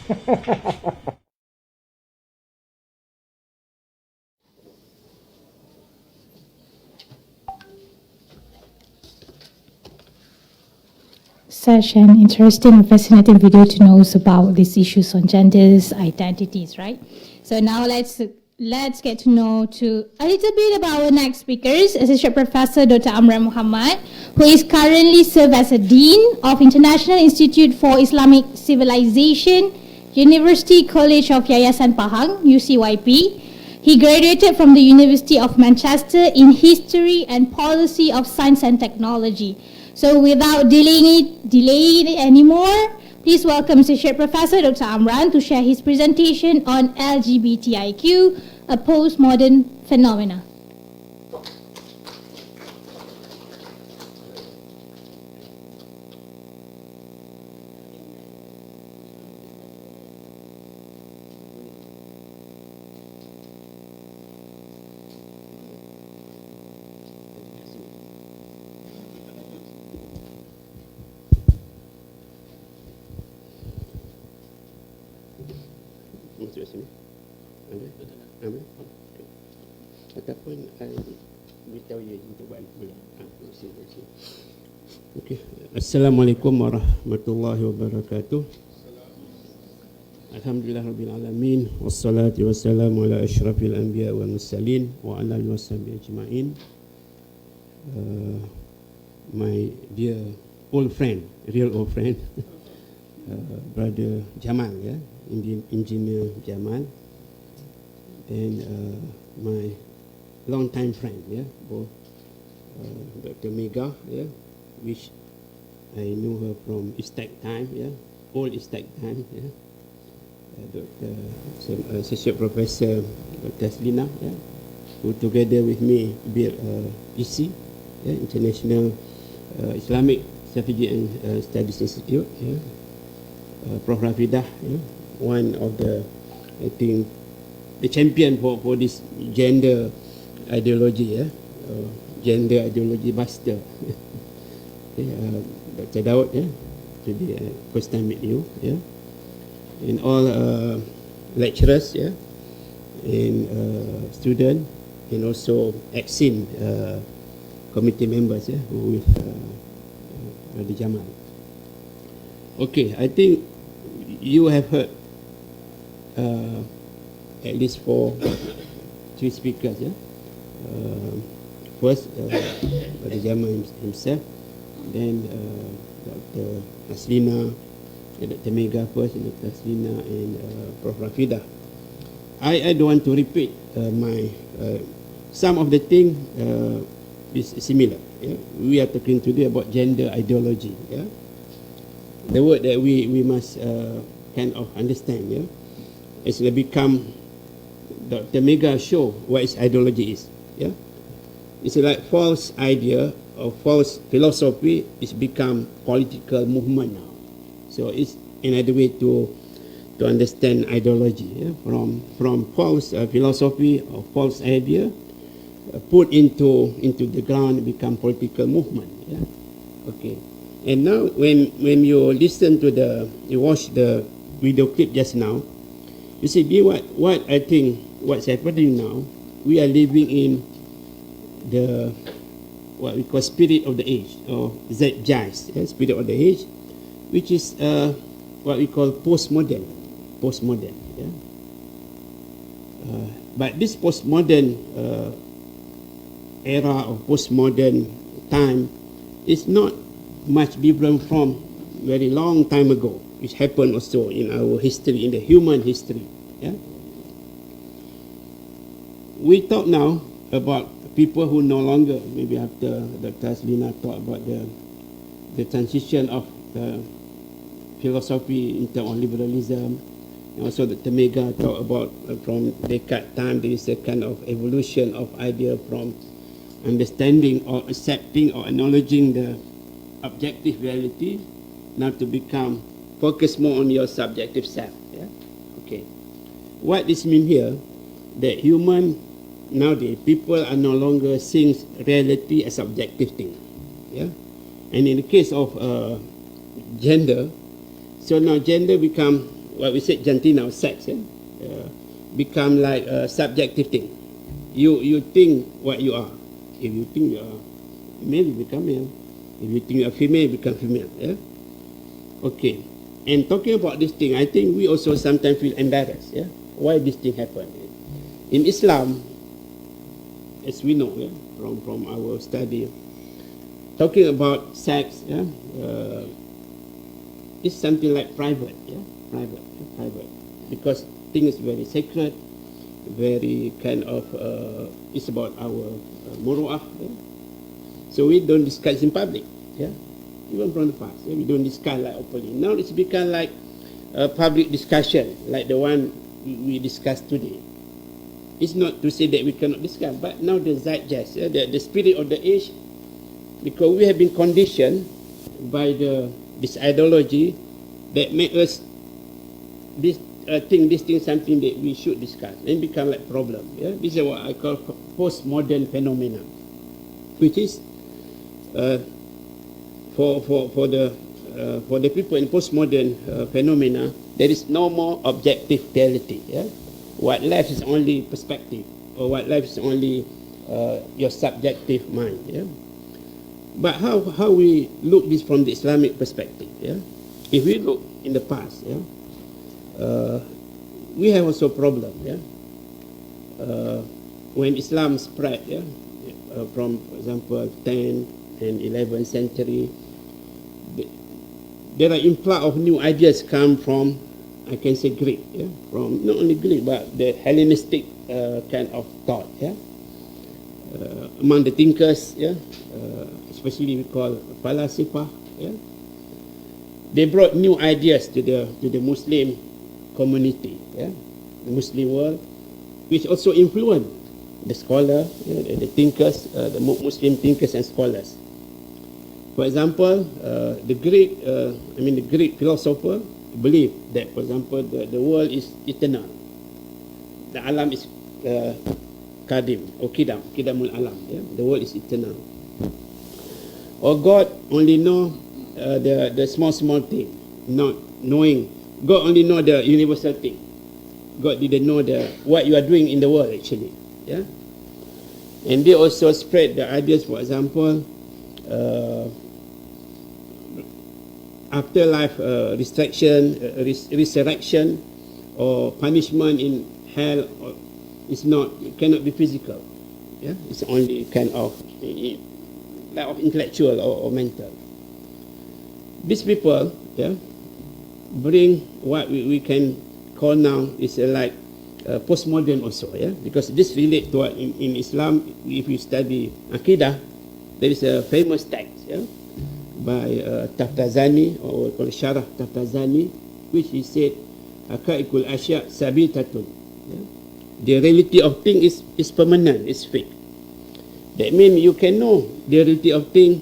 Such an interesting and fascinating video to know about these issues on genders, identities, right? So now let's get to know a little bit about our next speakers, Associate Professor Dr. Amran Muhammad, who is currently serve as a Dean of International Institute for Islamic Civilization, University College of Yayasan Pahang, UCYP. He graduated from the University of Manchester in History and Policy of Science and Technology. So without delaying it anymore, please welcome Associate Professor Dr. Amran to share his presentation on LGBTIQ, a postmodern phenomena. Masuk sini. Ada? Ataupun beritahu dia untuk balik boleh. Okey. Assalamualaikum warahmatullahi wabarakatuh. Alhamdulillahirabbil alamin wassalatu wassalamu ala asyrafil anbiya wal mursalin wa ala alihi washabihi ajmain. My dear old friend, real old friend, brother Jamal, yeah, Indian engineer Jamal, and my long time friend, yeah, both Dr. Mega, yeah, which I knew her from Istak time, yeah, old Istak time, yeah, Associate Professor Dr. Slina, yeah, who together with me built ISI, yeah, International Islamic Strategy and Studies Institute, yeah. Prof. Rafidah, yeah, one of the, I think, the champion for this gender ideology, yeah, gender ideology buster. Okay, Dr. Daud, yeah, today first time meet you, yeah, and all lecturers, yeah, and student, and also ex-SIN committee members, yeah, who with Brother Jamal. Okay, I think you have heard at least three speakers, yeah. First, Brother Jamal himself, then Dr. Aslina, Dr. Mega first, Dr. Aslina, and Prof. Rafidah. I don't want to repeat my some of the thing is similar. Yeah? We are talking today about gender ideology. Yeah? The word that we must kind of understand. Yeah? It's become Dr. Mega show what is ideology is. Yeah? It's like false idea or false philosophy is become political movement now. So it's another way to understand ideology. Yeah? From false philosophy or false idea put into the ground, become political movement. Yeah? Okay. And now when you listen to you watch the video clip just now, you see what I think what's happening now, we are living in the what we call spirit of the age, or zeitgeist, yeah? Spirit of the age, which is what we call postmodern. Yeah? But this postmodern era of postmodern time is not much different from very long time ago, which happened also in our history, in the human history. Yeah? We talk now about people who no longer, maybe after Dr. Aslina talk about the transition of the philosophy in terms of liberalism, and also Dr. Mega talk about from Descartes time, there is a kind of evolution of idea from understanding or accepting or acknowledging the objective reality, now to become focus more on your subjective self. Yeah? Okay. What this means here that human nowadays people are no longer seeing reality as objective thing. Yeah, and in the case of gender, so now gender become what we said jantina or sex. Yeah? Become like a subjective thing. You think what you are. If you think you are male, you become male. If you think you are female, you become female. Yeah. Okay. And talking about this thing, I think we also sometimes feel embarrassed. Yeah. Why this thing happened? In Islam, as we know, yeah, from our study, talking about sex, yeah, is something like private. Yeah, private, because thing is very sacred, very kind of it's about our muru'ah. Yeah? So we don't discuss in public. Yeah, even from the past, yeah? We don't discuss like openly. Now it's become like a public discussion, like the one we discussed today. It's not to say that we cannot discuss, but now the zeitgeist, yeah? the spirit of the age, because we have been conditioned by this ideology that make us think this thing is something that we should discuss and become like problem. Yeah? This is what I call postmodern phenomena, which is for the people in postmodern phenomena, there is no more objective reality. Yeah? What left is only perspective, or what left is only your subjective mind. Yeah? But how we look this from the Islamic perspective? Yeah? If we look in the past, yeah, we have also problem. Yeah, when Islam spread, yeah, from, for example, 10th and 11th century, there are influx of new ideas come from, I can say, Greek. Yeah, from not only Greek but the Hellenistic kind of thought. Yeah, among the thinkers. Yeah, especially we call falasifa. Yeah, they brought new ideas to the Muslim community, yeah, the Muslim world, which also influenced the scholar, yeah, the thinkers, the Muslim thinkers and scholars. For example, the Greek philosopher believe that, for example, the world is eternal. The alam is kadim or kidamul alam. Yeah? The world is eternal. Or God only know the small thing, not knowing. God only know the universal thing. God didn't know what you are doing in the world actually. Yeah. And they also spread the ideas, for example, afterlife, resurrection, or punishment in hell. It cannot be physical. Yeah, it's only kind of like of intellectual or mental. These people, yeah, bring what we can call now is like postmodern also, yeah, because this relates to what in Islam. If you study Aqidah, there is a famous text, yeah, by Taftazani, or called Syarah Taftazani, which he said, "Haqaiqul asya' sabitatun." Yeah? The reality of things is permanent, is fake. That means you can know the reality of things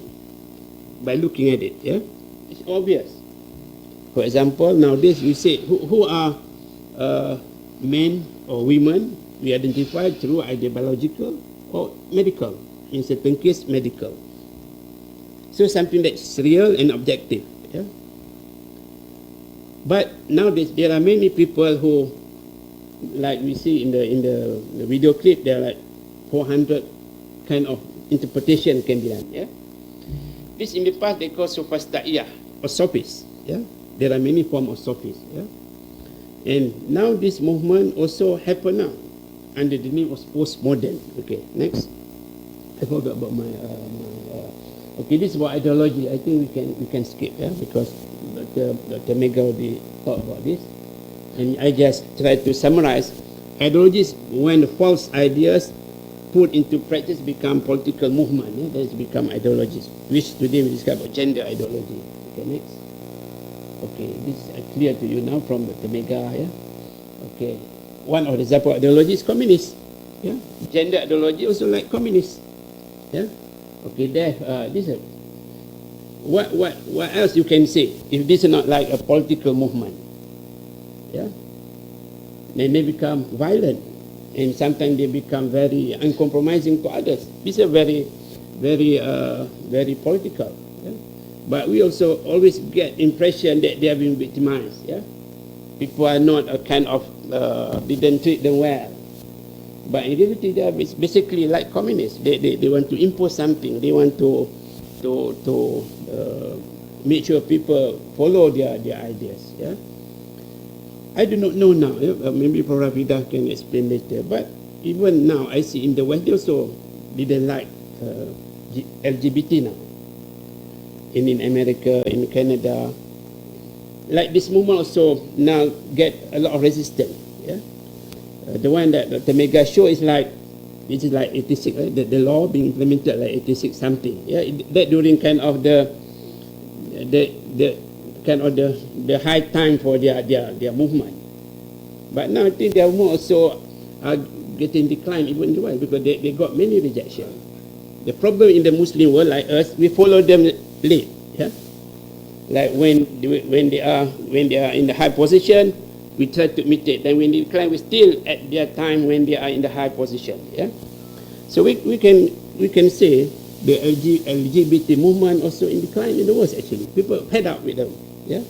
by looking at it. Yeah, it's obvious. For example, nowadays we say who are men or women. We identify through either biological or medical. In certain case, medical. So something that's real and objective. Yeah? But nowadays there are many people who, like we see in the video clip, there are like 400 kind of interpretation can be done. Yeah? This in the past they call sophista'iyah or sophists. Yeah? There are many forms of sophists. Yeah? And now this movement also happen now under the name of postmodern. Okay, next. I forgot about my okay, this is about ideology. I think we can skip, yeah, because Dr. Mega already talked about this. And I just try to summarize. Ideologies, when the false ideas put into practice, become political movement. Yeah? That has become ideologies, which today we discuss about gender ideology. Okay, next. Okay, this is clear to you now from the Mega. Yeah? Okay, one of the example ideology is communist. Yeah? Gender ideology also like communist. Yeah? Okay, there. This is what else you can say if this is not like a political movement? Yeah, then they become violent. and sometimes they become very uncompromising to others. These are very political. Yeah? But we also always get impression that they are being victimized. Yeah? People are not a kind of didn't treat them well. But in reality, they are basically like communists. They want to impose something. They want to make sure people follow their ideas. Yeah? I do not know now. Maybe Prof. Rafida can explain later. But even now, I see in the West, they also didn't like LGBT now. In America, in Canada, like this movement also now get a lot of resistance. Yeah, the one that Dr. Mega show is like, it is like 86, right? The law being implemented like 86 something. Yeah, that during kind of the high time for their movement. But now I think their movement also are getting declined even in the West because they got many rejection. The problem in the Muslim world, like us, we follow them late. Yeah, like when they are in the high position, we try to imitate. Then when they decline, we still at their time when they are in the high position. Yeah, so we can say the LGBT movement also in decline in the West. Actually, people fed up with them. Yeah,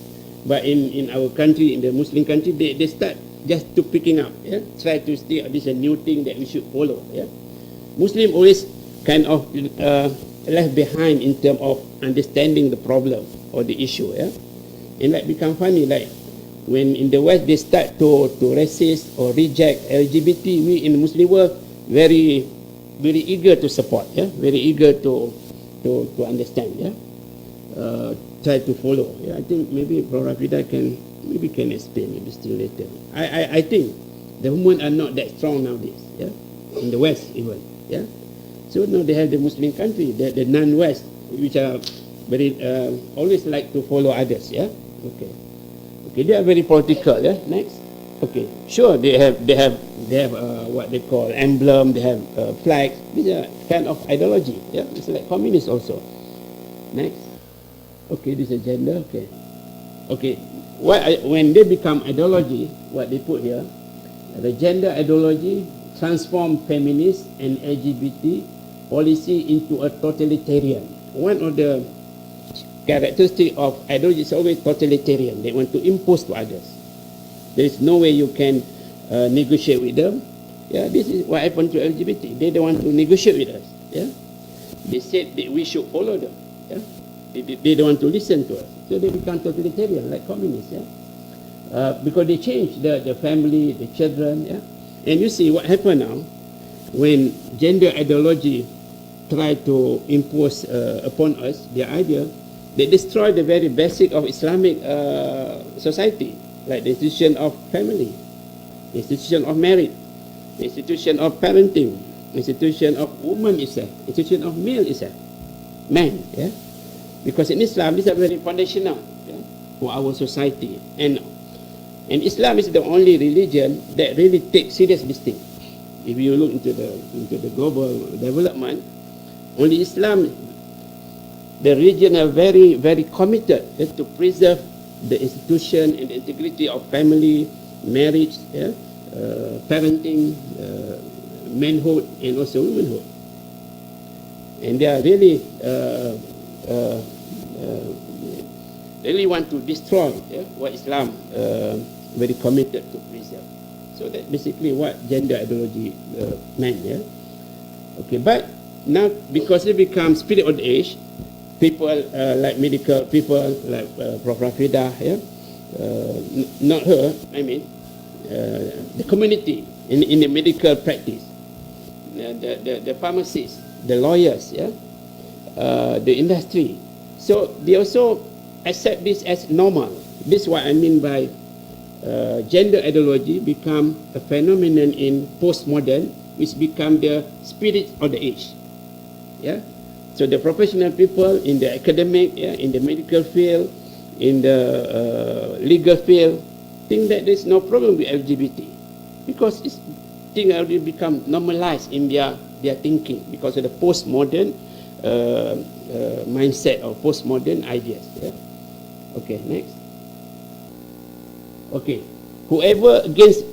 but in our country, in the Muslim country, they start just to picking up. Yeah, try to see this is a new thing that we should follow. Yeah, Muslim always kind of left behind in terms of understanding the problem or the issue. Yeah, and like become funny, like when in the West they start to resist or reject LGBT, we in the Muslim world very eager to support. Yeah, very eager to understand. Yeah, try to follow. Yeah, I think maybe Prof. Rafida can explain maybe still later. I think the women are not that strong nowadays. Yeah, in the West even. Yeah. So now they have the Muslim country, the non-West, which are very always like to follow others. Yeah, okay, they are very political. Yeah, next, okay, sure, they have what they call emblem, they have flags. These are kind of ideology. Yeah, it's like communists also. Next, okay, this is gender. Okay, when they become ideology, what they put here, the gender ideology transform feminist and LGBT policy into a totalitarian. One of the characteristics of ideology is always totalitarian. They want to impose to others. There is no way you can negotiate with them. Yeah, this is what happened to LGBT. They don't want to negotiate with us. Yeah, they said that we should follow them. Yeah, they don't want to listen to us. So they become totalitarian, like communists. Yeah, because they change the family, the children. Yeah, and you see what happened now when gender ideology try to impose upon us their idea. They destroy the very basic of Islamic society, like the institution of family, the institution of marriage, the institution of parenting, the institution of woman itself, the institution of male itself, man. Yeah, because in Islam these are very foundational, yeah, for our society, and Islam is the only religion that really takes serious this thing. If you look into the global development, only Islam, the religion, are very, very committed to preserve the institution and the integrity of family, marriage, yeah, parenting, manhood, and also womanhood. And they are really really want to destroy, yeah, what Islam very committed to preserve. So that's basically what gender ideology meant. Yeah. Okay, but now because it becomes spirit of the age, people like medical people like Prof. Rafida, yeah, not her, I mean the community in the medical practice, the pharmacists, the lawyers, yeah, the industry. So they also accept this as normal. This is what I mean by gender ideology become a phenomenon in postmodern, which become the spirit of the age. Yeah. So the professional people in the academic, yeah, in the medical field, in the legal field, think that there's no problem with LGBT because it's thing already become normalized in their thinking because of the postmodern mindset or postmodern ideas. Yeah. Okay, next. Okay, whoever against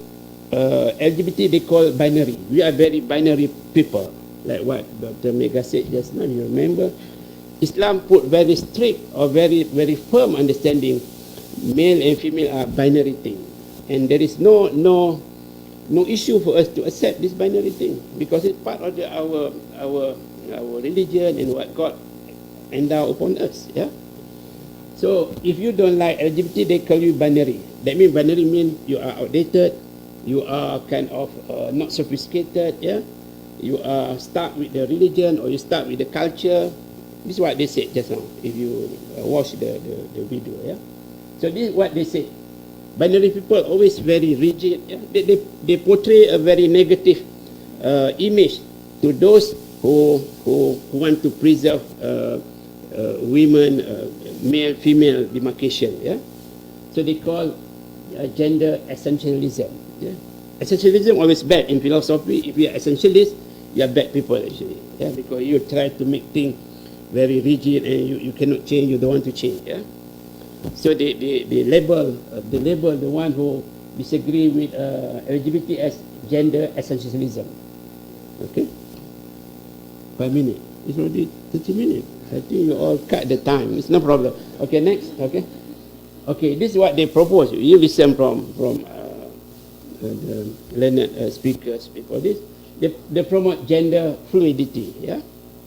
LGBT they call binary. We are very binary people, like what Dr. Mega said just now. You remember, Islam put very strict or very firm understanding. Male and female are binary thing, and there is no issue for us to accept this binary thing because it's part of our religion and what God endowed upon us. Yeah. So if you don't like LGBT, they call you binary. That means binary means you are outdated, you are kind of not sophisticated. Yeah. You are stuck with the religion or you stuck with the culture. This is what they said just now. If you watch the video. Yeah. So this is what they say. Binary people always very rigid. Yeah? They portray a very negative image to those who want to preserve women, male, female demarcation. Yeah? So they call gender essentialism. Yeah? Essentialism always bad in philosophy. If you are essentialist, you are bad people actually. Yeah? Because you try to make things very rigid and you cannot change, you don't want to change. Yeah? So they label the one who disagree with LGBT as gender essentialism. Okay? 5 minutes. It's already 30 minutes. I think you all cut the time. It's no problem. Okay, next. Okay. Okay, this is what they propose. You listen from the learned speakers before this. They promote gender fluidity. Yeah.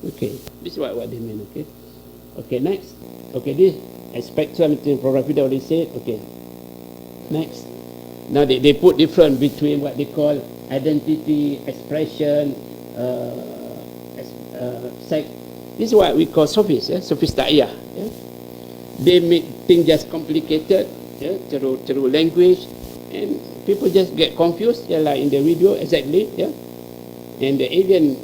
Okay. This is what they mean. Okay. Okay, next. Okay, this spectrum between Professor already said. Okay. Next. Now they put difference between what they call identity, expression, sex. This is what we call sophists, sophistaia. Yeah? They make things just complicated, through language, and people just get confused, like in the video exactly, and they even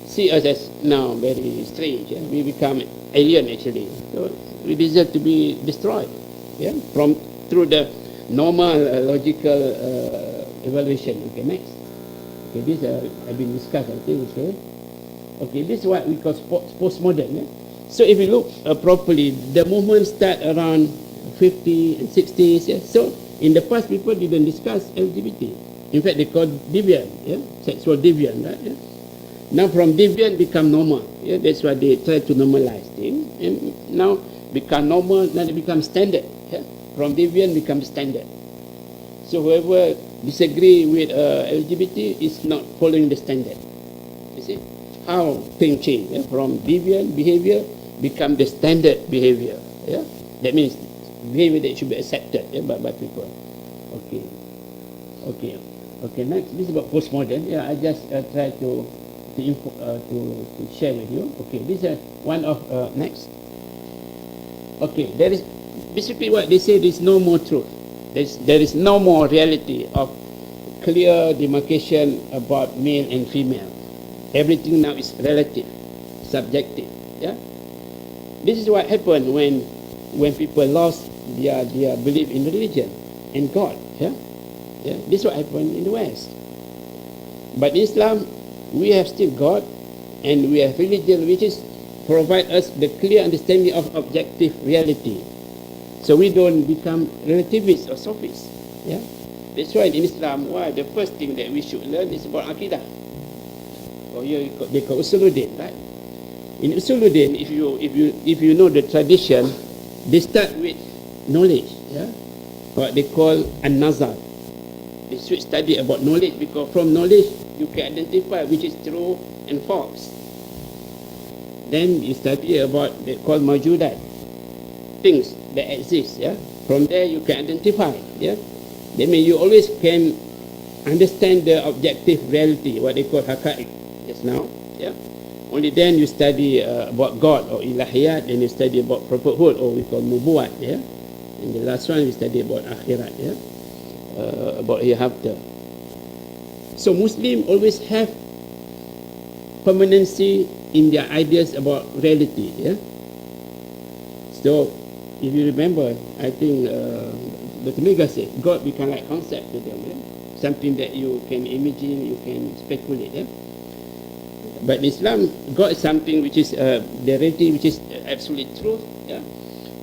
see us as now very strange. Yeah? We become alien actually, so we deserve to be destroyed, through the normal logical evaluation. Okay, next. Okay, this have been discussed, I think. Okay, this is what we call postmodern. Yeah? So if you look properly, the movement start around 50s and 60s. Yeah? So in the past, people didn't discuss LGBT. In fact, they call deviant, sexual deviant. Right? Yeah? Now from deviant become normal. Yeah? That's why they try to normalize things. And now become normal, now they become standard. Yeah? From deviant become standard. So whoever disagree with LGBT is not following the standard. You see how things change, from deviant behavior become the standard behavior. Yeah, that means behavior that should be accepted by people. Okay. Next, this is about postmodern. Yeah, I just try to share with you. Okay, this is one of next. Okay, there is basically what they say. There is no more truth. There is no more reality of clear demarcation about male and female. Everything now is relative, subjective. Yeah. This is what happened when people lost their belief in religion and God. Yeah. This is what happened in the West. But in Islam, we have still God, and we have religion which is provide us the clear understanding of objective reality. So we don't become relativists or sophists. Yeah. That's why in Islam, the first thing that we should learn is about Aqidah. Or they call Usuluddin, right? In Usuluddin, if you know the tradition, they start with knowledge, what they call an-nazar. They should study about knowledge, because from knowledge you can identify which is true and false. Then you study about they call mawjudat, things that exist. From there you can identify. That means you always can understand the objective reality, what they call haqa'iq. Just now, only then you study about God or ilahiyat, and you study about prophethood, or we call nubuwat, and the last one we study about akhirat, about hereafter. So Muslims always have permanency in their ideas about reality. So if you remember, I think Dr. Mega said God become like concept to them, something that you can imagine, you can speculate. But in Islam, God is something which is the reality, which is absolute truth,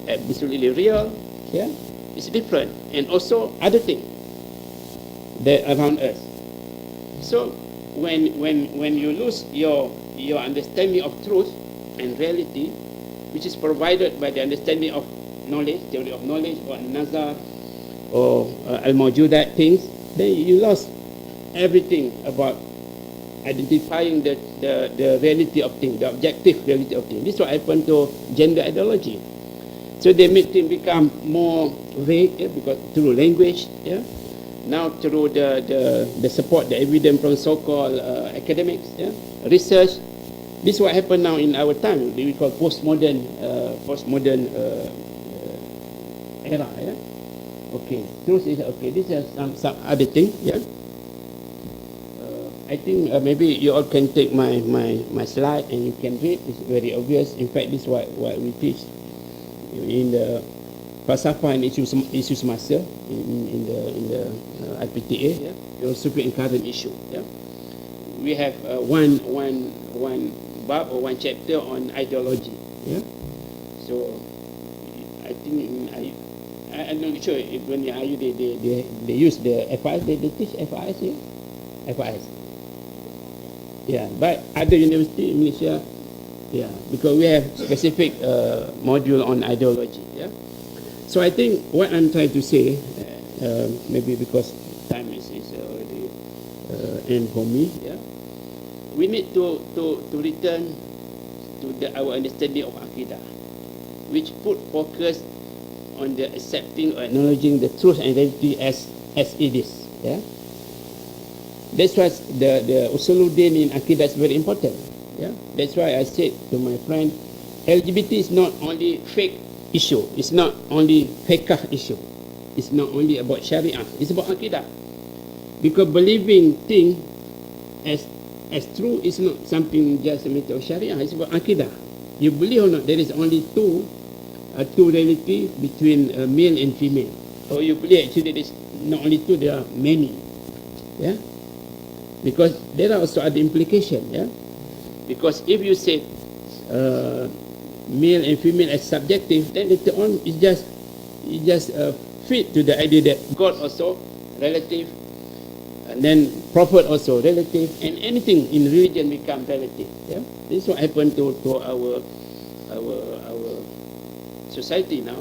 absolutely real. It's different, and also other things. that around us. So when you lose your understanding of truth and reality, which is provided by the understanding of knowledge, theory of knowledge, or nazar, or al-mawjudat things, then you lost everything about identifying the reality of things, the objective reality of things. This is what happened to gender ideology. So they make things become more vague, because through language, now through the support, the evidence from so-called academics, research. This is what happened now in our time. We call postmodern era. Okay, truth is okay. This is some other thing. I think maybe you all can take my slide and you can read. It's very obvious. In fact, this is what we teach in the falsafah and issues master in the IPTA. Also in current issue. We have one bab or one chapter on ideology. So I think I'm not sure if when they use the FIS, they teach FIS here. FIS. Yeah, but other university in Malaysia, because we have specific module on ideology. So I think what I'm trying to say, maybe because time is already end for me. We need to return to our understanding of Aqidah, which put focus on the accepting or acknowledging the truth and reality as it is. That's why the usuluddin in Aqidah is very important. That's why I said to my friend, LGBT is not only fake issue. It's not only fiqh issue. It's not only about Sharia. It's about Aqidah. Because believing thing as true is not something just a matter of Sharia. It's about Aqidah. You believe or not, there is only two reality between male and female. Or you believe actually there is not only two, there are many. Because there are also other implications. Because if you say male and female as subjective, then later on it just fit to the idea that God also relative, and then prophet also relative, and anything in religion become relative. This is what happened to our society now,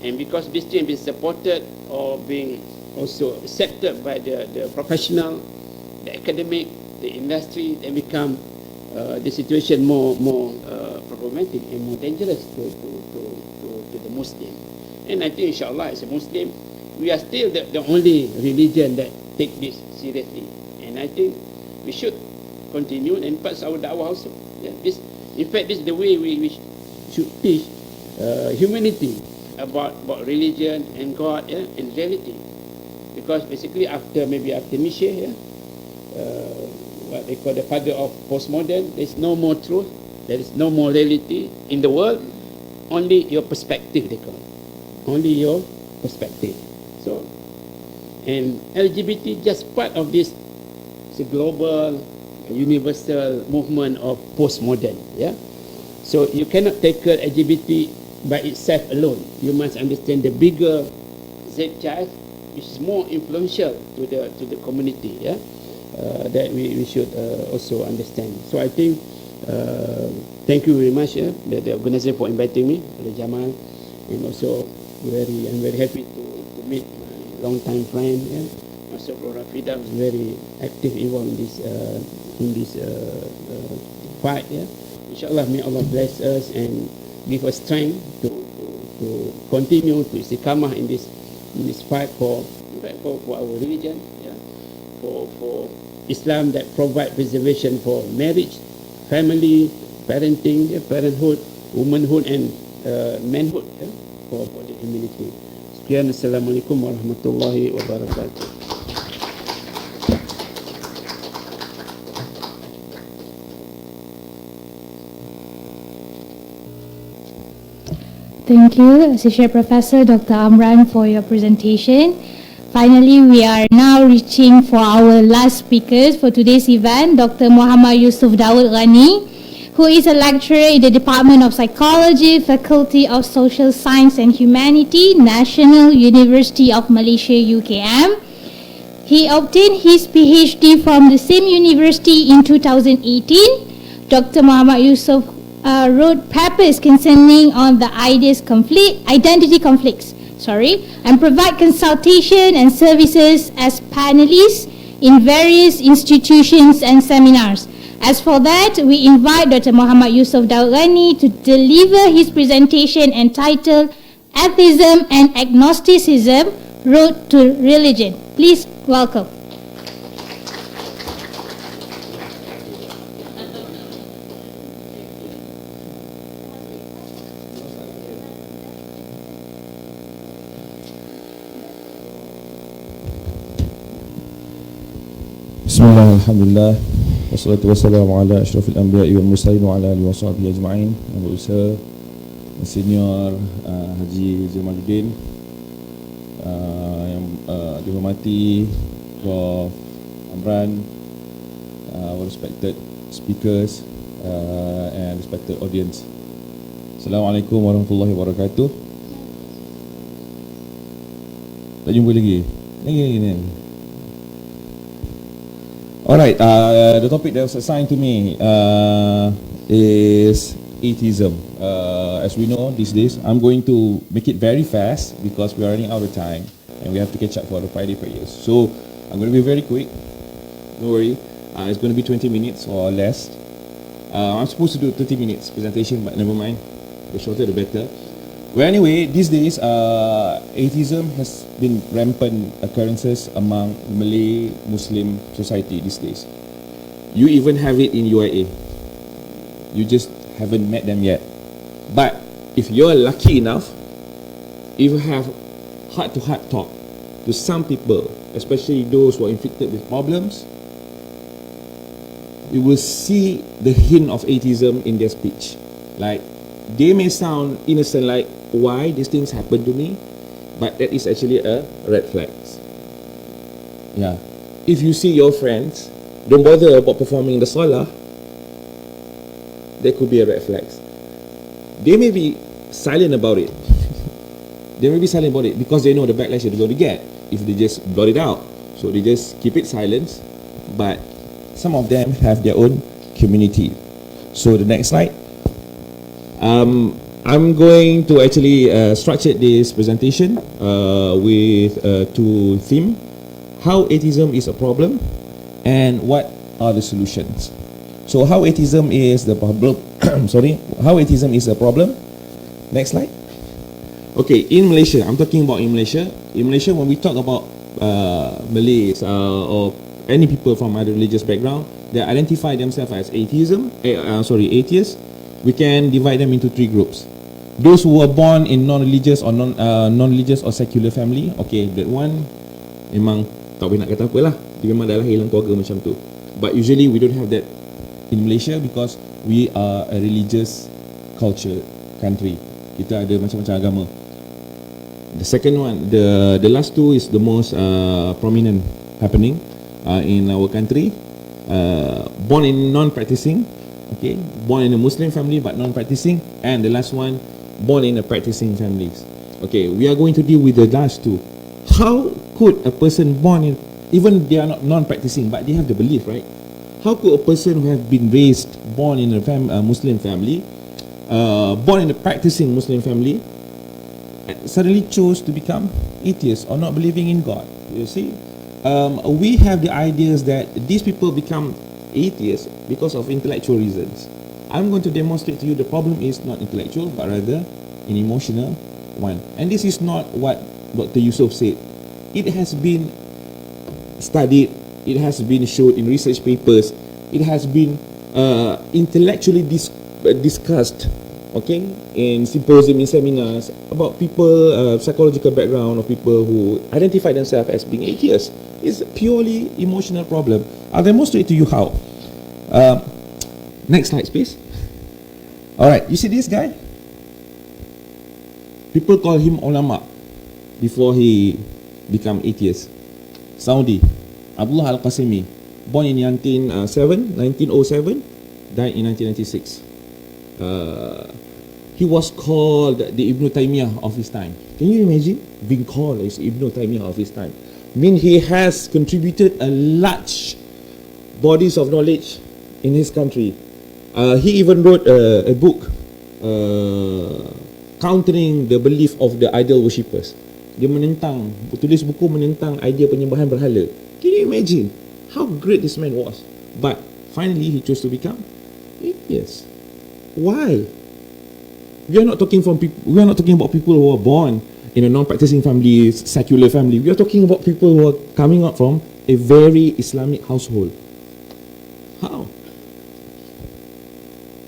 and because this thing being supported or being also accepted by the professional, the academic, the industry, they become the situation more problematic and more dangerous to the Muslim. And I think, inshallah, as a Muslim, we are still the only religion that take this seriously. And I think we should continue, and pass our da'wah also. In fact, this is the way we should teach humanity about religion and God and reality. Because basically after Nietzsche, what they call the father of postmodern, there is no more truth, there is no more reality in the world, only your perspective, they call it. Only your perspective. So, and LGBT just part of this global, universal movement of postmodern. So you cannot tackle LGBT by itself alone. You must understand the bigger Z-child, which is more influential to the community. That we should also understand. So I think thank you very much, the organizer, for inviting me, the Jamal, and also I'm very happy to meet my long-time friend, Master Rafida, who's very active involved in this fight. Inshallah, may Allah bless us and give us strength to continue to istiqamah in this fight for our religion, for Islam that provide preservation for marriage, family, parenting, parenthood, womanhood, and manhood for the community. Sekian, Assalamualaikum warahmatullahi wabarakatuh. Thank you, Associate Professor Dr. Amran, for your presentation. Finally, we are now reaching for our last speakers for today's event, Dr. Muhammad Yusuf Daud Ghani, who is a lecturer in the Department of Psychology, Faculty of Social Science and Humanity, National University of Malaysia, UKM. He obtained his PhD from the same university in 2018. Dr. Muhammad Yusuf wrote papers concerning on the identity conflicts, and provide consultation and services as panelists in various institutions and seminars. As for that, we invite Dr. Muhammad Yusuf Daurani to deliver his presentation entitled Atheism and Agnosticism, Road to Religion. Please welcome. Bismillah, alhamdulillah, wassalatu wassalamu ala ashrafil anbiya'i wal mursalin wa ala alihi wa sahbihi ajma'in. Yang berusaha Senior Haji Jamaluddin, yang dihormati Prof. Amran, our respected speakers and respected audience. Assalamualaikum warahmatullahi wabarakatuh. Tak jumpa lagi? Lagi. Alright, the topic that was assigned to me is atheism. As we know these days, I'm going to make it very fast because we are running out of time and we have to catch up for the Friday prayers. So I'm going to be very quick. Don't worry, it's going to be 20 minutes or less. I'm supposed to do 30 minutes presentation, but never mind. The shorter the better. Well, anyway, these days, atheism has been rampant occurrences among Malay Muslim society these days. You even have it in UIA. You just haven't met them yet. But if you're lucky enough, if you have heart-to-heart talk to some people, especially those who are inflicted with problems, you will see the hint of atheism in their speech. Like, they may sound innocent, like, why these things happen to me, but that is actually a red flag. Yeah. If you see your friends don't bother about performing the salah, there could be a red flag. They may be silent about it. They may be silent about it because they know the backlash they're going to get if they just blot it out. So they just keep it silent. But some of them have their own community. So the next slide. I'm going to actually structure this presentation with two themes: how atheism is a problem and what are the solutions. So how atheism is the problem how atheism is a problem. Next slide. Okay, in Malaysia, I'm talking about in Malaysia. In Malaysia, when we talk about Malays or any people from other religious background that identify themselves as atheists, we can divide them into three groups. Those who were born in non-religious or non-religious or secular family, okay, that one memang tak boleh nak kata apa lah, dia memang dah lahir dalam keluarga macam tu. But usually we don't have that in Malaysia because we are a religious culture country. Kita ada macam-macam agama. The second one, the last two is the most prominent happening in our country. Born in non-practicing, okay, born in a Muslim family but non-practicing, and the last one, born in a practicing families. Okay, we are going to deal with the last two. How could a person born in, even they are not non-practicing but they have the belief, right? How could a person who have been raised, born in a Muslim family, born in a practicing Muslim family, suddenly chose to become atheist or not believing in God? You see, we have the ideas that these people become atheists because of intellectual reasons. I'm going to demonstrate to you the problem is not intellectual but rather an emotional one. And this is not what Dr. Yusuf said. It has been studied, it has been shown in research papers, it has been intellectually discussed, okay, in symposium, in seminars about people, psychological background of people who identify themselves as being atheists. It's a purely emotional problem. I'll demonstrate to you how. Next slide, please. Alright, you see this guy? People call him ulama before he become atheist. Saudi, Abdullah Al-Qasimi, born in 1907, died in 1996. He was called the Ibn Taymiyyah of his time. Can you imagine being called as Ibn Taymiyyah of his time? he has contributed a large bodies of knowledge in his country. He even wrote a book countering the belief of the idol worshippers. Dia tulis buku menentang idea penyembahan berhala. Can you imagine how great this man was? But finally he chose to become atheist. Why? We are not talking about people who are born in a non-practicing family, secular family. We are talking about people who are coming up from a very Islamic household. How?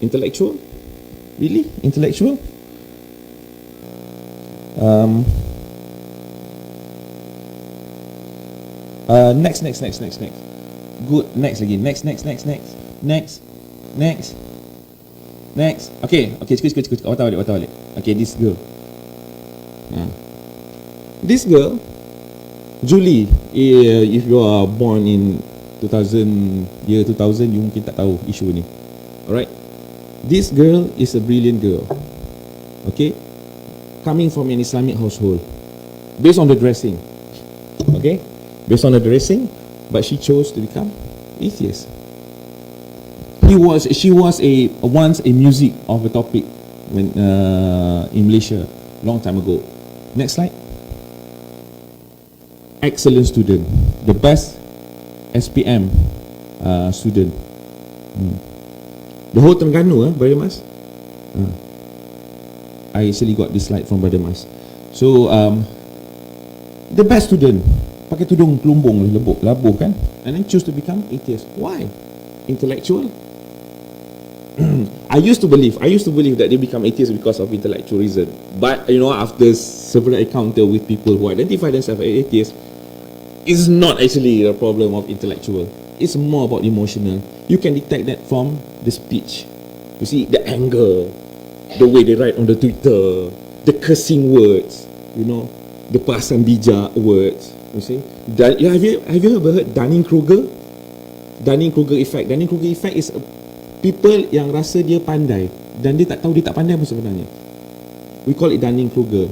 Intellectual? Really? Intellectual? Next. Good. Next lagi. Next. Okay. Cukup. Awak tahu balik. Okay, this girl. This girl, Julie, if you are born in 2000, you mungkin tak tahu isu ni. Alright? This girl is a brilliant girl. Okay? Coming from an Islamic household. Based on the dressing. Okay? Based on the dressing, but she chose to become atheist. She was once a music of a topic when in Malaysia long time ago. Next slide. Excellent student, the best SPM student. The whole Terengganu, Brother Mas. I actually got this slide from Brother Mas. So the best student, pakai tudung pelumbung labuh kan, and then choose to become atheist. Why? Intellectual. I used to believe that they become atheists because of intellectual reason. But after several encounter with people who identify themselves as atheists, it's not actually a problem of intellectual. It's more about emotional. You can detect that from the speech. You see the anger, the way they write on the Twitter, the cursing words, the perasan bijak words. You see, have you ever heard Dunning-Kruger effect? Dunning-Kruger effect is people yang rasa dia pandai dan dia tak tahu dia tak pandai pun sebenarnya. We call it Dunning-Kruger.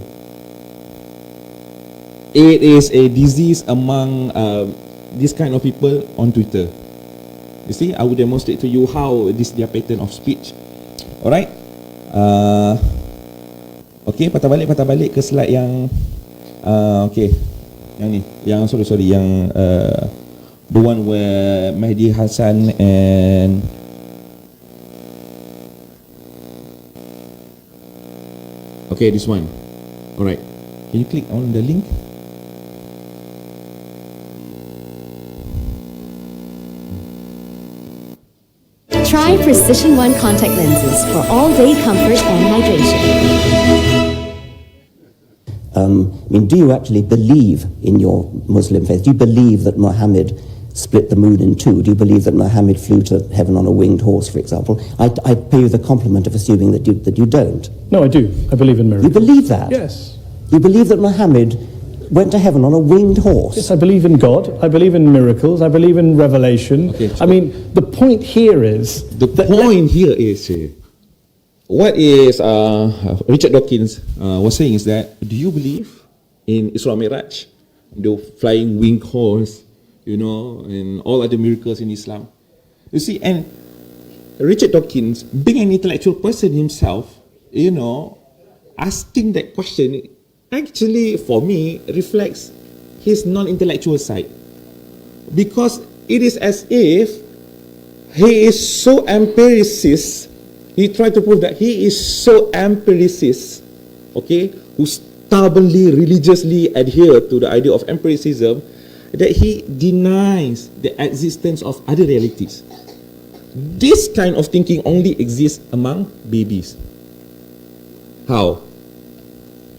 It is a disease among this kind of people on Twitter. You see, I will demonstrate to you how this their pattern of speech. Alright. Okay, patah balik ke slide yang okay. Yang ni, yang sorry yang the one where Mahdi Hassan and okay, this one. Alright. Can you click on the link? Try Precision One contact lenses for all-day comfort and hydration. Do you actually believe in your Muslim faith? Do you believe that Muhammad split the moon in two? Do you believe that Muhammad flew to heaven on a winged horse, for example? I pay you the compliment of assuming that you don't. No, I do. I believe in miracles. You believe that? Yes. You believe that Muhammad went to heaven on a winged horse? Yes, I believe in God. I believe in miracles. I believe in revelation. Okay, so I mean, the point here is... what is Richard Dawkins was saying is that, do you believe in Isra Miraj, the flying winged horse, and all other miracles in Islam? You see, and Richard Dawkins, being an intellectual person himself, asking that question actually, for me, reflects his non-intellectual side. Because it is as if he is so empiricist. He tried to prove that he is so empiricist, okay, who stubbornly, religiously adhere to the idea of empiricism, that he denies the existence of other realities. This kind of thinking only exists among babies. How?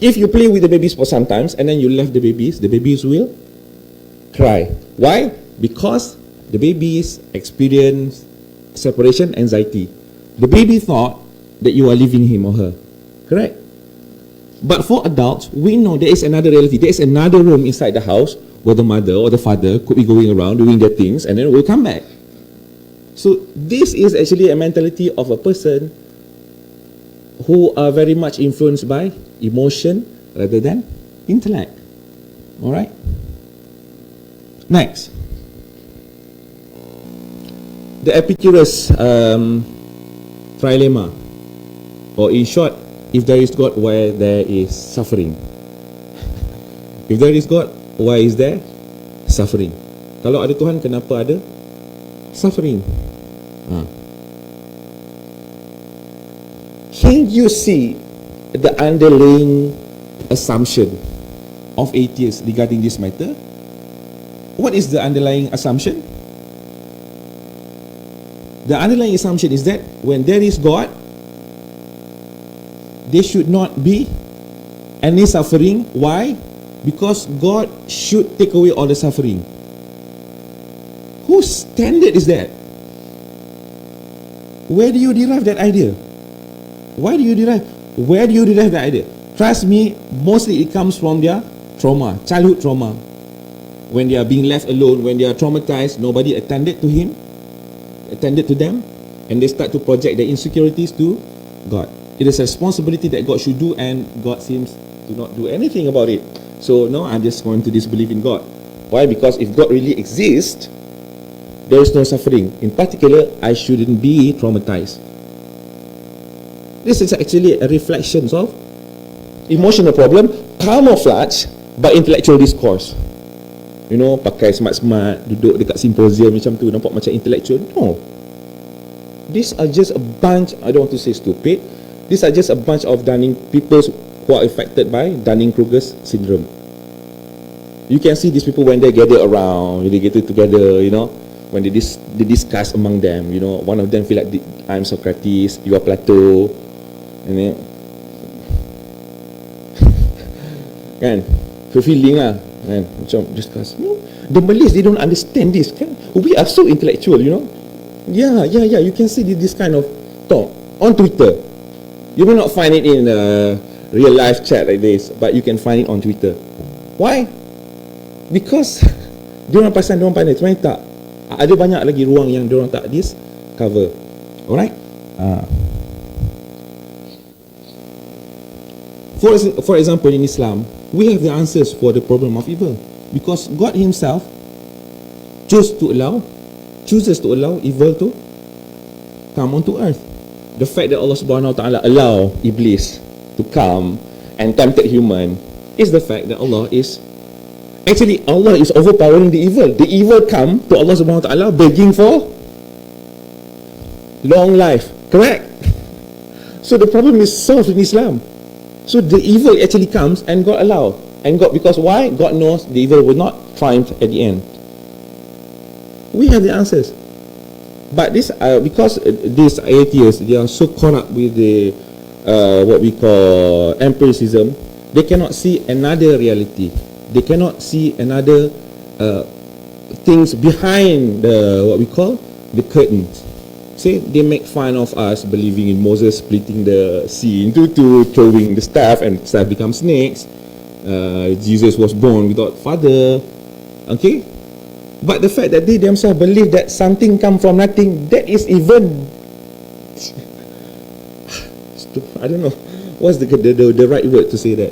If you play with the babies for some time and then you left the babies will cry. Why? Because the babies experience separation anxiety. The baby thought that you are leaving him or her. Correct? But for adults, we know there is another reality. There is another room inside the house where the mother or the father could be going around doing their things and then will come back. So this is actually a mentality of a person who are very much influenced by emotion rather than intellect. Alright? Next, the Epicurus trilemma, or in short, if there is God, why there is suffering? If there is God, why is there suffering? Kalau ada Tuhan, kenapa ada suffering? Can you see the underlying assumption of atheists regarding this matter? What is the underlying assumption? The underlying assumption is that when there is God, there should not be any suffering. Why? Because God should take away all the suffering. Whose standard is that? Where do you derive that idea? Where do you derive that idea? Trust me, mostly it comes from their trauma, childhood trauma. When they are being left alone, when they are traumatized, nobody attended to them, and they start to project their insecurities to God. It is a responsibility that God should do, and God seems to not do anything about it. So no, I'm just going to disbelieve in God. Why? Because if God really exists, there is no suffering. In particular, I shouldn't be traumatized. This is actually a reflection of emotional problem camouflage by intellectual discourse. You know, pakai smart-smart, duduk dekat symposium macam tu, nampak macam intellectual. No. These are just a bunch, I don't want to say stupid, these are just a bunch of people who are affected by Dunning-Kruger's syndrome. You can see these people when they gather around, they gather together, you know, when they discuss among them, you know, one of them feel like, I'm Socrates, you are Plato, and then, kan, feeling lah, kan, macam discuss. You know, the Malays, they don't understand this, kan? We are so intellectual, you know. Yeah, you can see this kind of talk on Twitter. You may not find it in a real life chat like this, but you can find it on Twitter. Why? Because diorang pasal diorang pandai, sebenarnya tak. Ada banyak lagi ruang yang diorang tak discover. Alright? For example, in Islam, we have the answers for the problem of evil, because God Himself chooses to allow evil to come onto earth. The fact that Allah Subhanahu Wa Taala allow Iblis to come and tempted human is the fact that Allah is overpowering the evil. The evil come to Allah Subhanahu Wa Taala begging for long life. Correct? So the problem is solved in Islam. So the evil actually comes and God allow. And God, because why? God knows the evil will not triumph at the end. We have the answers. But this, because these atheists, they are so caught up with the what we call empiricism, they cannot see another reality. They cannot see another things behind the what we call the curtains. See, they make fun of us believing in Moses splitting the sea into two, throwing the staff, and staff becomes snakes. Jesus was born without father. Okay, but the fact that they themselves believe that something come from nothing, that is even I don't know what's the right word to say that.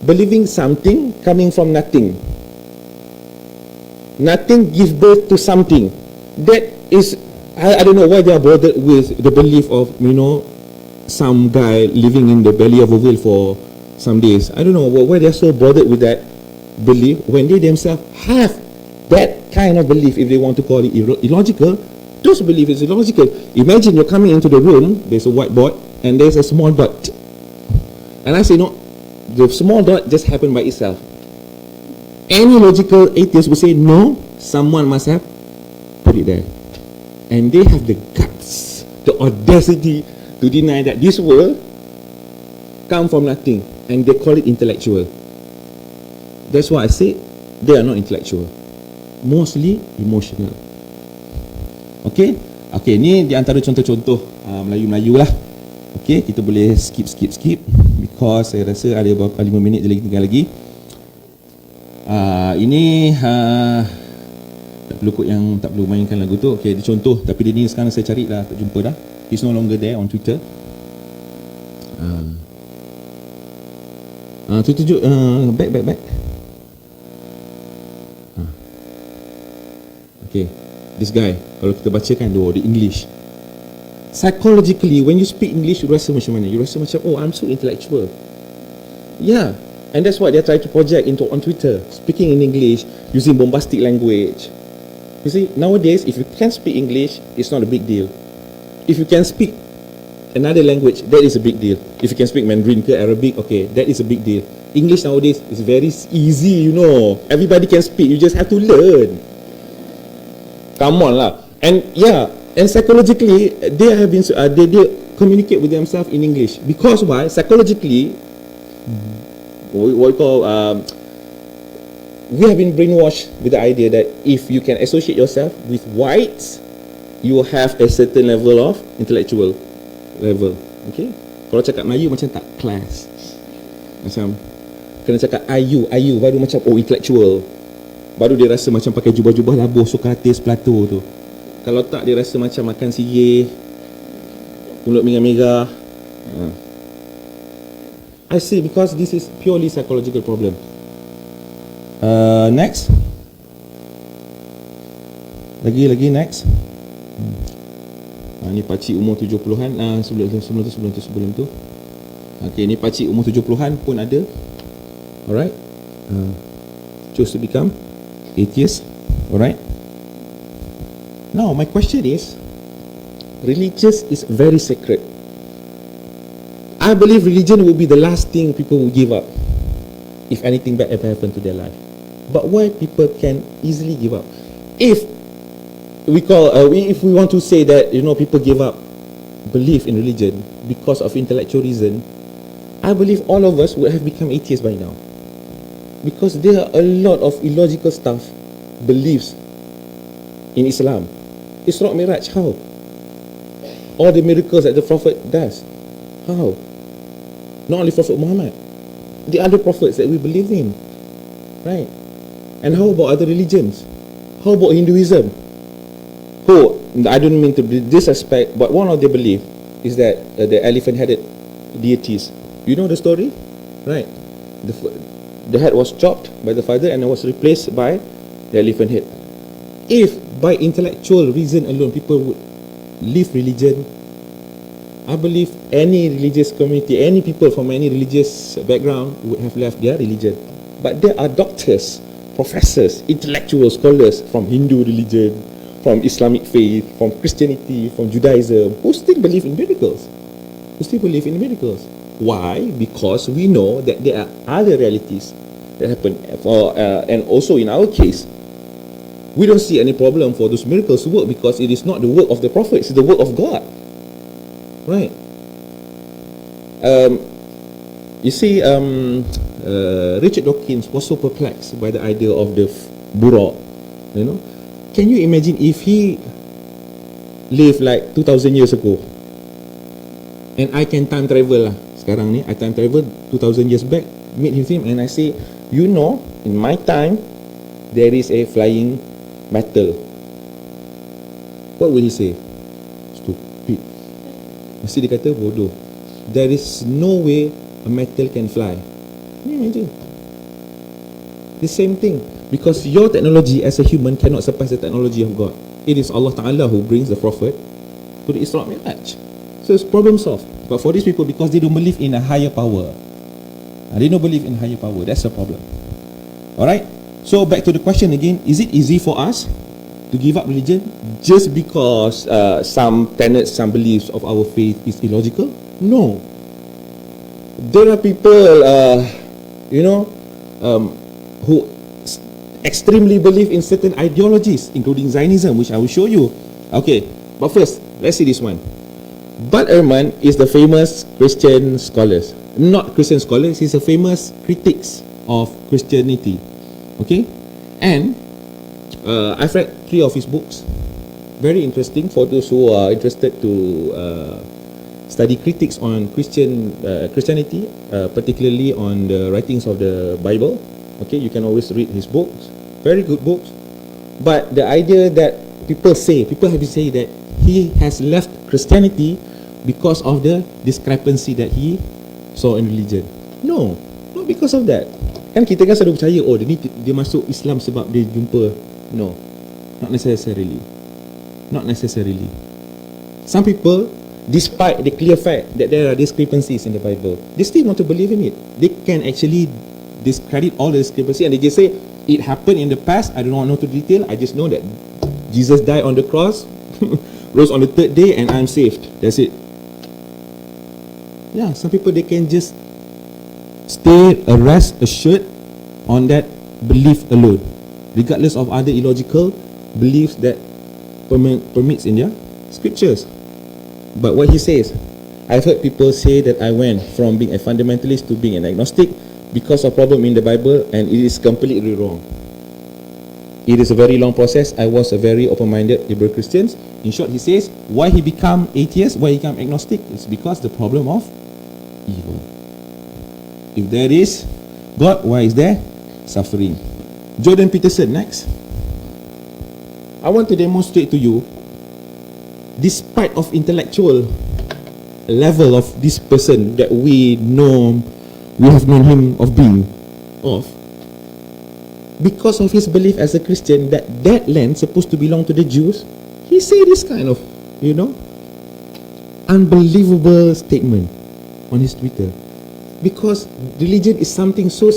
Believing something coming from nothing. Nothing gives birth to something. That is, I don't know why they are bothered with the belief of, you know, some guy living in the belly of a whale for some days. I don't know why they are so bothered with that belief when they themselves have that kind of belief. If they want to call it illogical, those belief is illogical. Imagine you're coming into the room, there's a whiteboard, and there's a small dot. And I say, no, the small dot just happened by itself. Any logical atheist will say, no, someone must have put it there. And they have the guts, the audacity to deny that this world come from nothing, and they call it intellectual. That's why I say they are not intellectual, mostly emotional. Okay, ni di antara contoh-contoh Melayu-Melayu lah. Okay, kita boleh skip because saya rasa ada beberapa 5 minit je lagi tinggal lagi. Ini tak perlu kot yang tak perlu mainkan lagu tu. Okay, dia contoh, tapi dia ni sekarang saya cari dah tak jumpa dah. He's no longer there on Twitter. Tu tunjuk back. Okay, this guy, kalau kita baca kan, the English. Psychologically, when you speak English, you rasa macam mana? You rasa macam, oh, I'm so intellectual. Yeah, and that's what they're trying to project on Twitter. Speaking in English, using bombastic language. You see, nowadays, if you can speak English, it's not a big deal. If you can speak another language, that is a big deal. If you can speak Mandarin ke Arabic, okay, that is a big deal. English nowadays is very easy, you know. Everybody can speak, you just have to learn. Come on lah. And yeah, and psychologically, they have been they communicate with themselves in English. Because why? Psychologically, what we call we have been brainwashed with the idea that if you can associate yourself with whites, you will have a certain level of intellectual level. Okay? Kalau cakap Melayu macam tak class. Macam kena cakap ayu baru macam oh intellectual. Baru dia rasa macam pakai jubah-jubah labuh Sokrates, Plato tu. Kalau tak, dia rasa macam makan sirih, mulut mega-mega. I see, because this is purely psychological problem. Next. Lagi next. Ni pakcik umur 70-an. Sebelum tu. Okay, ni pakcik umur 70-an pun ada. Alright. Choose to become atheist. Alright. Now, my question is, religious is very sacred. I believe religion will be the last thing people will give up if anything bad ever happened to their life. But why people can easily give up? If we want to say that, you know, people give up belief in religion because of intellectual reason, I believe all of us would have become atheists by now. Because there are a lot of illogical stuff, beliefs in Islam. Isra Miraj, how? All the miracles that the Prophet does, how? Not only Prophet Muhammad, the other prophets that we believe in, right? And how about other religions? How about Hinduism? Who, I don't mean to disrespect, but one of their belief is that the elephant-headed deities. You know the story, right? The head was chopped by the father and it was replaced by the elephant head. If by intellectual reason alone people would leave religion, I believe any religious community, any people from any religious background would have left their religion. But there are doctors, professors, intellectual scholars from Hindu religion, from Islamic faith, from Christianity, from Judaism, who still believe in miracles. Why? Because we know that there are other realities that happen. And also in our case, we don't see any problem for those miracles to work because it is not the work of the prophets, it's the work of God. Right? You see, Richard Dawkins was so perplexed by the idea of the Buraq. You know, can you imagine if he lived like 2,000 years ago, and I can time travel lah. Sekarang ni, I time travel 2,000 years back, meet with him, and I say, you know, in my time, there is a flying metal. What will he say? Stupid. Mesti dia kata bodoh. There is no way a metal can fly. Can you imagine? The same thing. Because your technology as a human cannot surpass the technology of God. It is Allah Ta'ala who brings the Prophet to the Isra Miraj. So it's problem solved. But for these people, because they don't believe in a higher power, they don't believe in higher power, that's a problem. Alright? So back to the question again, is it easy for us to give up religion just because some tenets, some beliefs of our faith is illogical? No. There are people, who extremely believe in certain ideologies, including Zionism, which I will show you. Okay, but first, let's see this one. Bud Ehrman is the famous Christian scholar. Not Christian scholar, he's a famous critic of Christianity. Okay, and I've read 3 of his books. Very interesting for those who are interested to study critics on Christianity, particularly on the writings of the Bible. Okay, you can always read his books. Very good books. But the idea that people have been saying that he has left Christianity because of the discrepancy that he saw in religion. No, not because of that. Kan kita kan selalu percaya, oh dia masuk Islam sebab dia jumpa. No. Not necessarily. Not necessarily. Some people, despite the clear fact that there are discrepancies in the Bible, they still want to believe in it. They can actually discredit all the discrepancy and they just say, it happened in the past, I do not know the detail, I just know that Jesus died on the cross, rose on the third day, and I'm saved. That's it. Yeah, some people, they can just rest assured on that belief alone, regardless of other illogical beliefs that permits in their scriptures. But what he says, I've heard people say that I went from being a fundamentalist to being an agnostic because of problem in the Bible, and it is completely wrong. It is a very long process. I was a very open-minded liberal Christian. In short, he says, why he become atheist, why he become agnostic, it's because the problem of evil. If there is God, why is there suffering? Jordan Peterson, next. I want to demonstrate to you, despite of intellectual level of this person that we have known him of being of, because of his belief as a Christian that land supposed to belong to the Jews, he say this kind of, unbelievable statement on his Twitter. Because religion is something so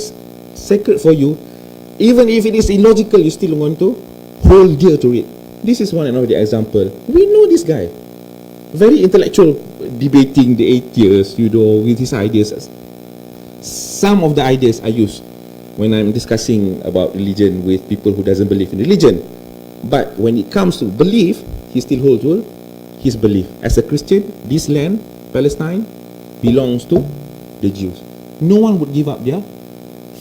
sacred for you, even if it is illogical, you still want to hold dear to it. This is one another example. We know this guy, very intellectual, debating the atheists, with his ideas. Some of the ideas I use when I'm discussing about religion with people who doesn't believe in religion. But when it comes to belief, he still holds to his belief. As a Christian, this land, Palestine, belongs to the Jews. No one would give up their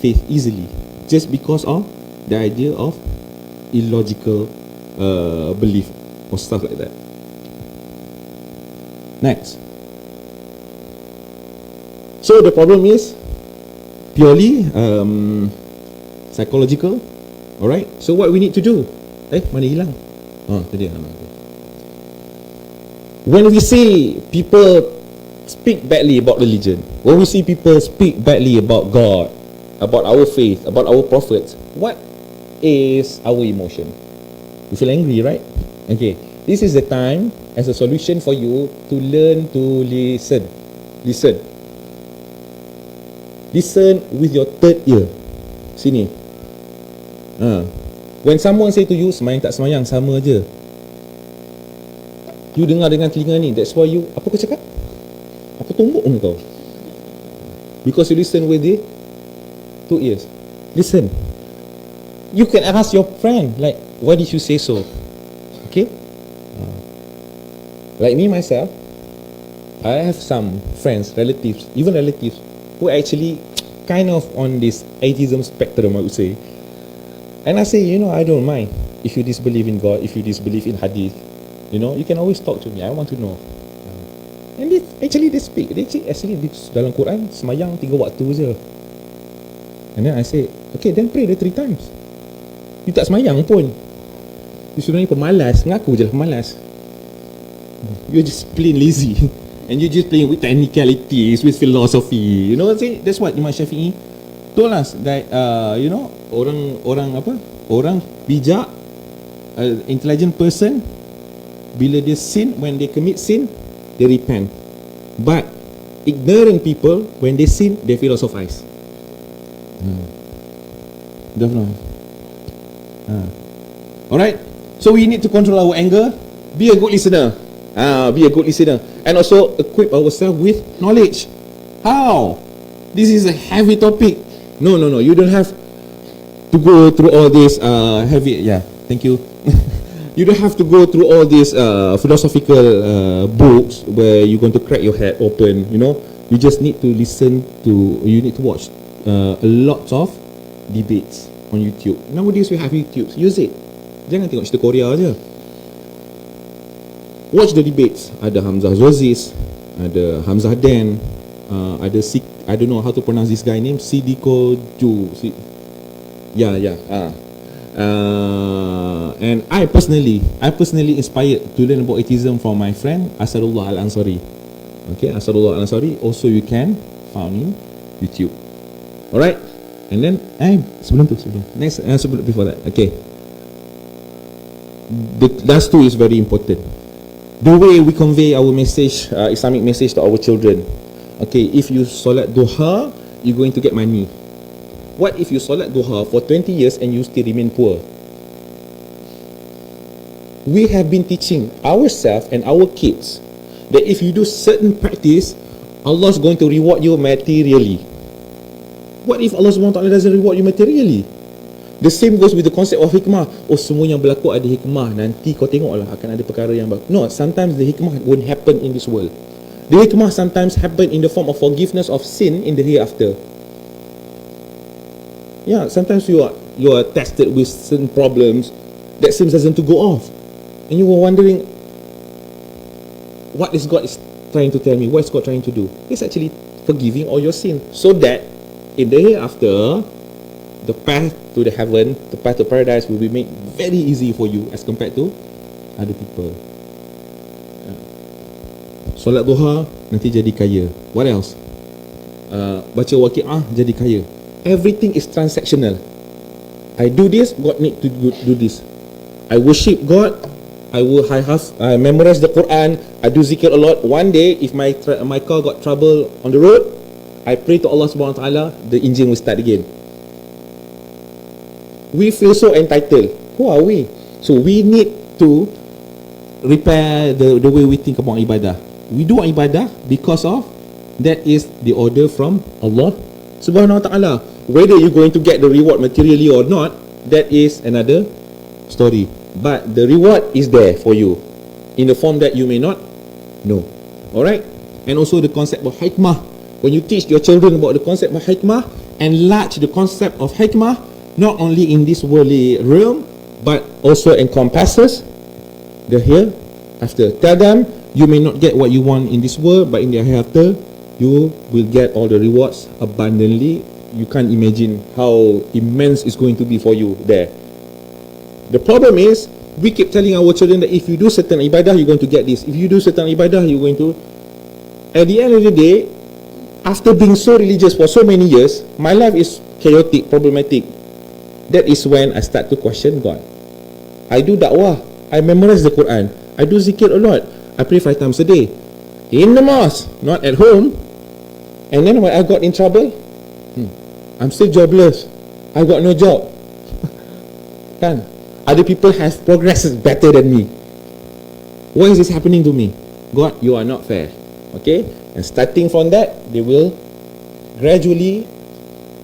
faith easily just because of the idea of illogical belief or stuff like that. Next. So the problem is purely psychological. Alright, so what we need to do? Mana hilang? Tadi. When we see people speak badly about religion, when we see people speak badly about God, about our faith, about our prophets, what is our emotion? You feel angry, right? Okay, this is the time as a solution for you to learn to listen with your third ear. Sini. When someone say to you, semayang tak semayang sama je, you dengar dengan telinga ni. That's why you, apa kau cakap? Apa tumbuk kau? Because you listen with the two ears. Listen. You can ask your friend, like, why did you say so? Okay? Like me, myself, I have some friends, relatives, even relatives, who actually kind of on this atheism spectrum, I would say. And I say, I don't mind if you disbelieve in God, if you disbelieve in hadith, you can always talk to me. I want to know. And they speak. They actually dalam Quran, semayang 3 waktu je. And then I say, okay, then pray the 3 times. You tak semayang pun. You sebenarnya pemalas. Mengaku je lah pemalas. You're just plain lazy. And you're just playing with technicalities, with philosophy. You know what I'm saying? That's what Imam Shafi'i told us. That, orang bijak, intelligent person, bila dia sin, when they commit sin, they repent. But ignorant people, when they sin, they philosophize. Definitely. Alright, so we need to control our anger. Be a good listener. Be a good listener. And also equip ourselves with knowledge. How? This is a heavy topic. No, you don't have to go through all this heavy. Yeah, thank you. You don't have to go through all these philosophical books where you're going to crack your head open. You just need to listen to. You need to watch a lot of debates on YouTube. Nowadays we have YouTube. Use it. Jangan tengok cerita Korea aja. Watch the debates. Ada Hamzah Zozis, ada Hamzah Dan, ada I don't know how to pronounce this guy name. Sidiko Ju. And I personally inspired to learn about atheism from my friend Asadullah Al-Ansari. Okay, Asadullah Al-Ansari also you can found in YouTube. Alright, and then sebelum next sebelum before that, okay. the last two is very important. The way we convey our message, Islamic message to our children. Okay, if you solat duha, you're going to get money. What if you solat duha for 20 years and you still remain poor? We have been teaching ourselves and our kids that if you do certain practice, Allah is going to reward you materially. What if Allah SWT doesn't reward you materially? The same goes with the concept of hikmah. Oh, semua yang berlaku ada hikmah. Nanti kau tengoklah akan ada perkara yang bagus. No, sometimes the hikmah won't happen in this world. The hikmah sometimes happen in the form of forgiveness of sin in the hereafter. Yeah, sometimes you are tested with certain problems that seems doesn't to go off. And you were wondering, what is God trying to tell me? What is God trying to do? He's actually forgiving all your sin, so that in the hereafter, the path to the heaven, the path to paradise will be made very easy for you as compared to other people. Solat duha nanti jadi kaya. What else? Baca waqi'ah jadi kaya. Everything is transactional. I do this, God need to do this. I worship God, I memorize the Quran, I do zikr a lot. One day, if my car got trouble on the road, I pray to Allah subhanahu wa ta'ala, the engine will start again. We feel so entitled. Who are we? So we need to repair the way we think about ibadah. We do ibadah because of that is the order from Allah subhanahu wa ta'ala. Whether you're going to get the reward materially or not, that is another story. But the reward is there for you in the form that you may not know. Alright? And also the concept of hikmah. When you teach your children about the concept of hikmah, enlarge the concept of hikmah not only in this worldly realm, but also encompasses the hereafter. Tell them, you may not get what you want in this world, but in the hereafter, you will get all the rewards abundantly. You can't imagine how immense it's going to be for you there. The problem is, we keep telling our children that if you do certain ibadah, you're going to get this. If you do certain ibadah, you're going to... At the end of the day, after being so religious for so many years, my life is chaotic, problematic. That is when I start to question God. I do da'wah, I memorize the Quran, I do zikir a lot, I pray 5 times a day, in the mosque, not at home. And then when I got in trouble, I'm still jobless, I got no job. Kan? Other people have progressed better than me. Why is this happening to me? God, you are not fair. Okay? And starting from that, they will gradually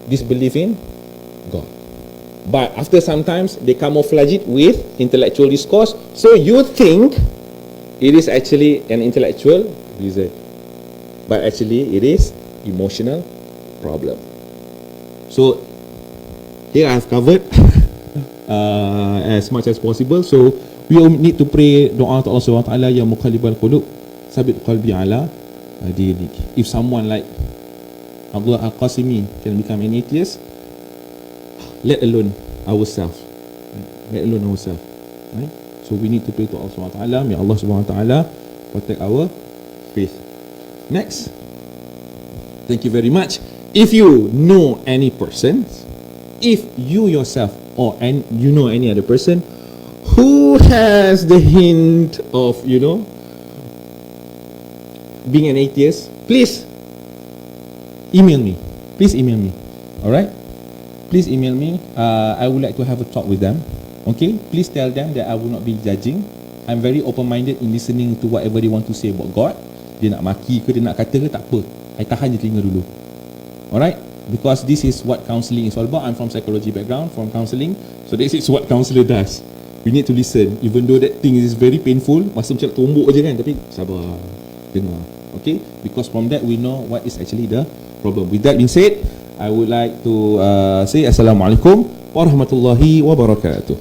disbelieve in God. But after sometimes they camouflage it with intellectual discourse, so you think it is actually an intellectual reason, but actually it is emotional problem. So here I have covered as much as possible. So we all need to pray doa to Allah Subhanahu wa taala, ya muqallibal qulub sabit qalbi ala dinik. If someone like Abdullah Al-Qasimi can become an atheist, let alone ourselves. Let alone ourselves. Right? So we need to pray to Allah Subhanahu wa taala. May Allah Subhanahu wa taala protect our faith. Next. Thank you very much. If you know any person, if you yourself or you know any other person who has the hint of, being an atheist, please email me. Please email me. Alright? Please email me. I would like to have a talk with them. Okay? Please tell them that I will not be judging. I'm very open-minded in listening to whatever they want to say about God. Dia nak maki ke, dia nak kata ke, tak apa. I tahan je telinga dulu. Alright? Because this is what counselling is all about. I'm from psychology background, from counselling. So this is what counsellor does. We need to listen. Even though that thing is very painful, masa macam nak tumbuk je kan, tapi sabar, dengar. Okay? Because from that we know what is actually the problem. With that being said, I would like to say Assalamualaikum warahmatullahi wabarakatuh.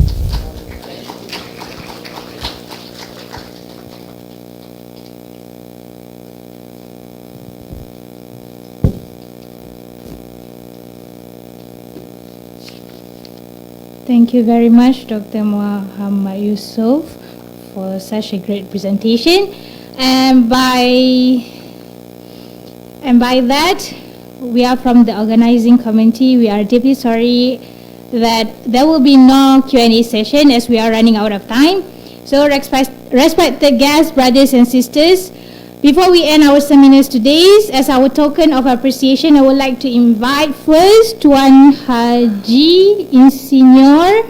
Thank you very much, Dr. Muhammad Yusuf, for such a great presentation. And by that, we are from the organizing committee. We are deeply sorry that there will be no Q&A session as we are running out of time. So respected guests, brothers and sisters, before we end our seminars today, as our token of appreciation, I would like to invite first Tuan Haji Insinyur,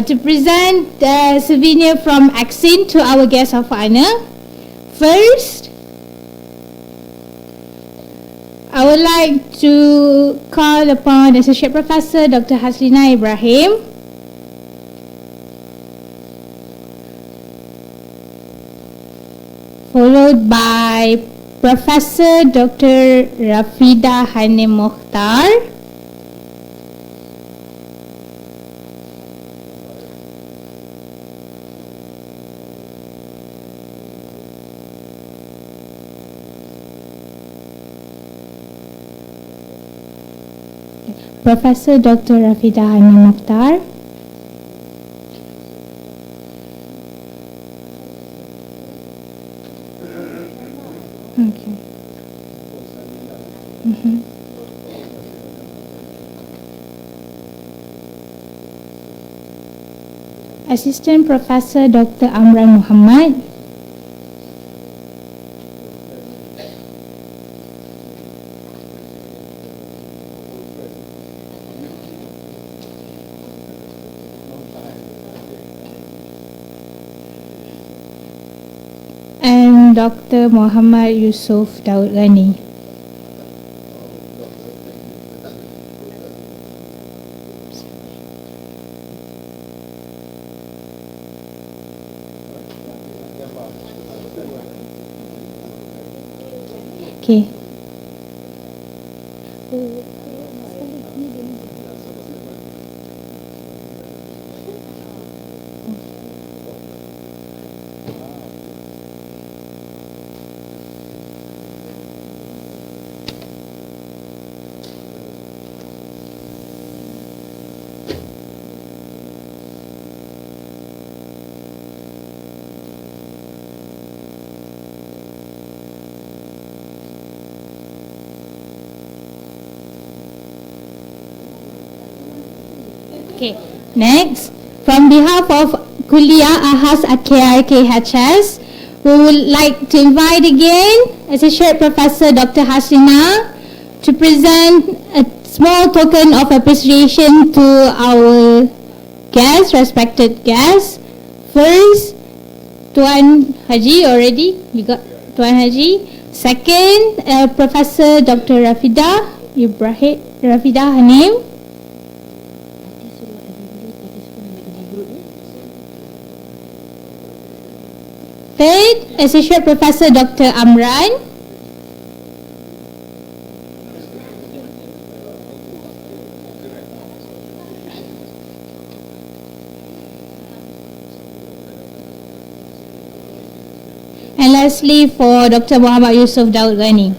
to present the souvenir from Axin to our guest of honor. First, I would like to call upon Associate Professor Dr. Haslina Ibrahim, followed by Professor Dr. Rafida Hanim Mokhtar, Professor Dr. Rafida Hanim Mokhtar, Assistant Professor Dr. Amran Muhammad, and Dr. Muhammad Yusuf Daud Ghani. Okay. Okay, next, from behalf of Kuliah Ahas KHS, we would like to invite again Associate Professor Dr. Haslina to present a small token of appreciation to our guests, respected guests. First, Tuan Haji already, you got Tuan Haji. Second, Professor Dr. Rafida Hanim. Third, Associate Professor Dr. Amran. And lastly, for Dr. Muhammad Yusuf Daud Ghani.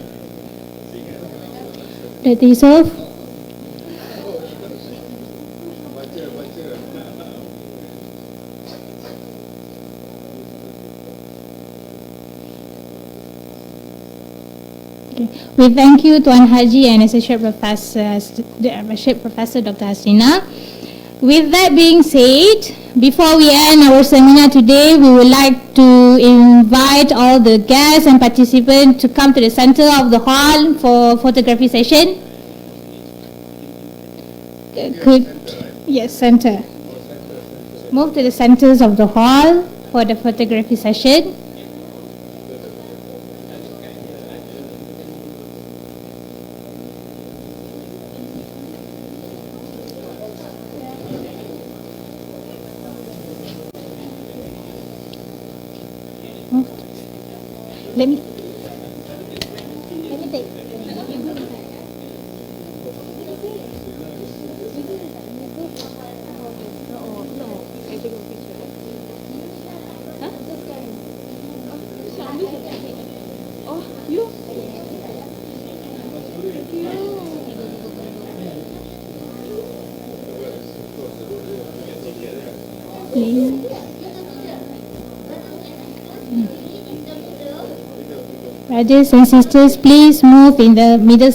Dr. Yusuf. We thank you, Tuan Haji and Associate Professor Dr. Haslina. With that being said, before we end our seminar today, we would like to invite all the guests and participants to come to the center of the hall for photography session. Yes, center. Move to the centers of the hall for the photography session. Let me take. Oh, you? Brothers and sisters, please move in the middle.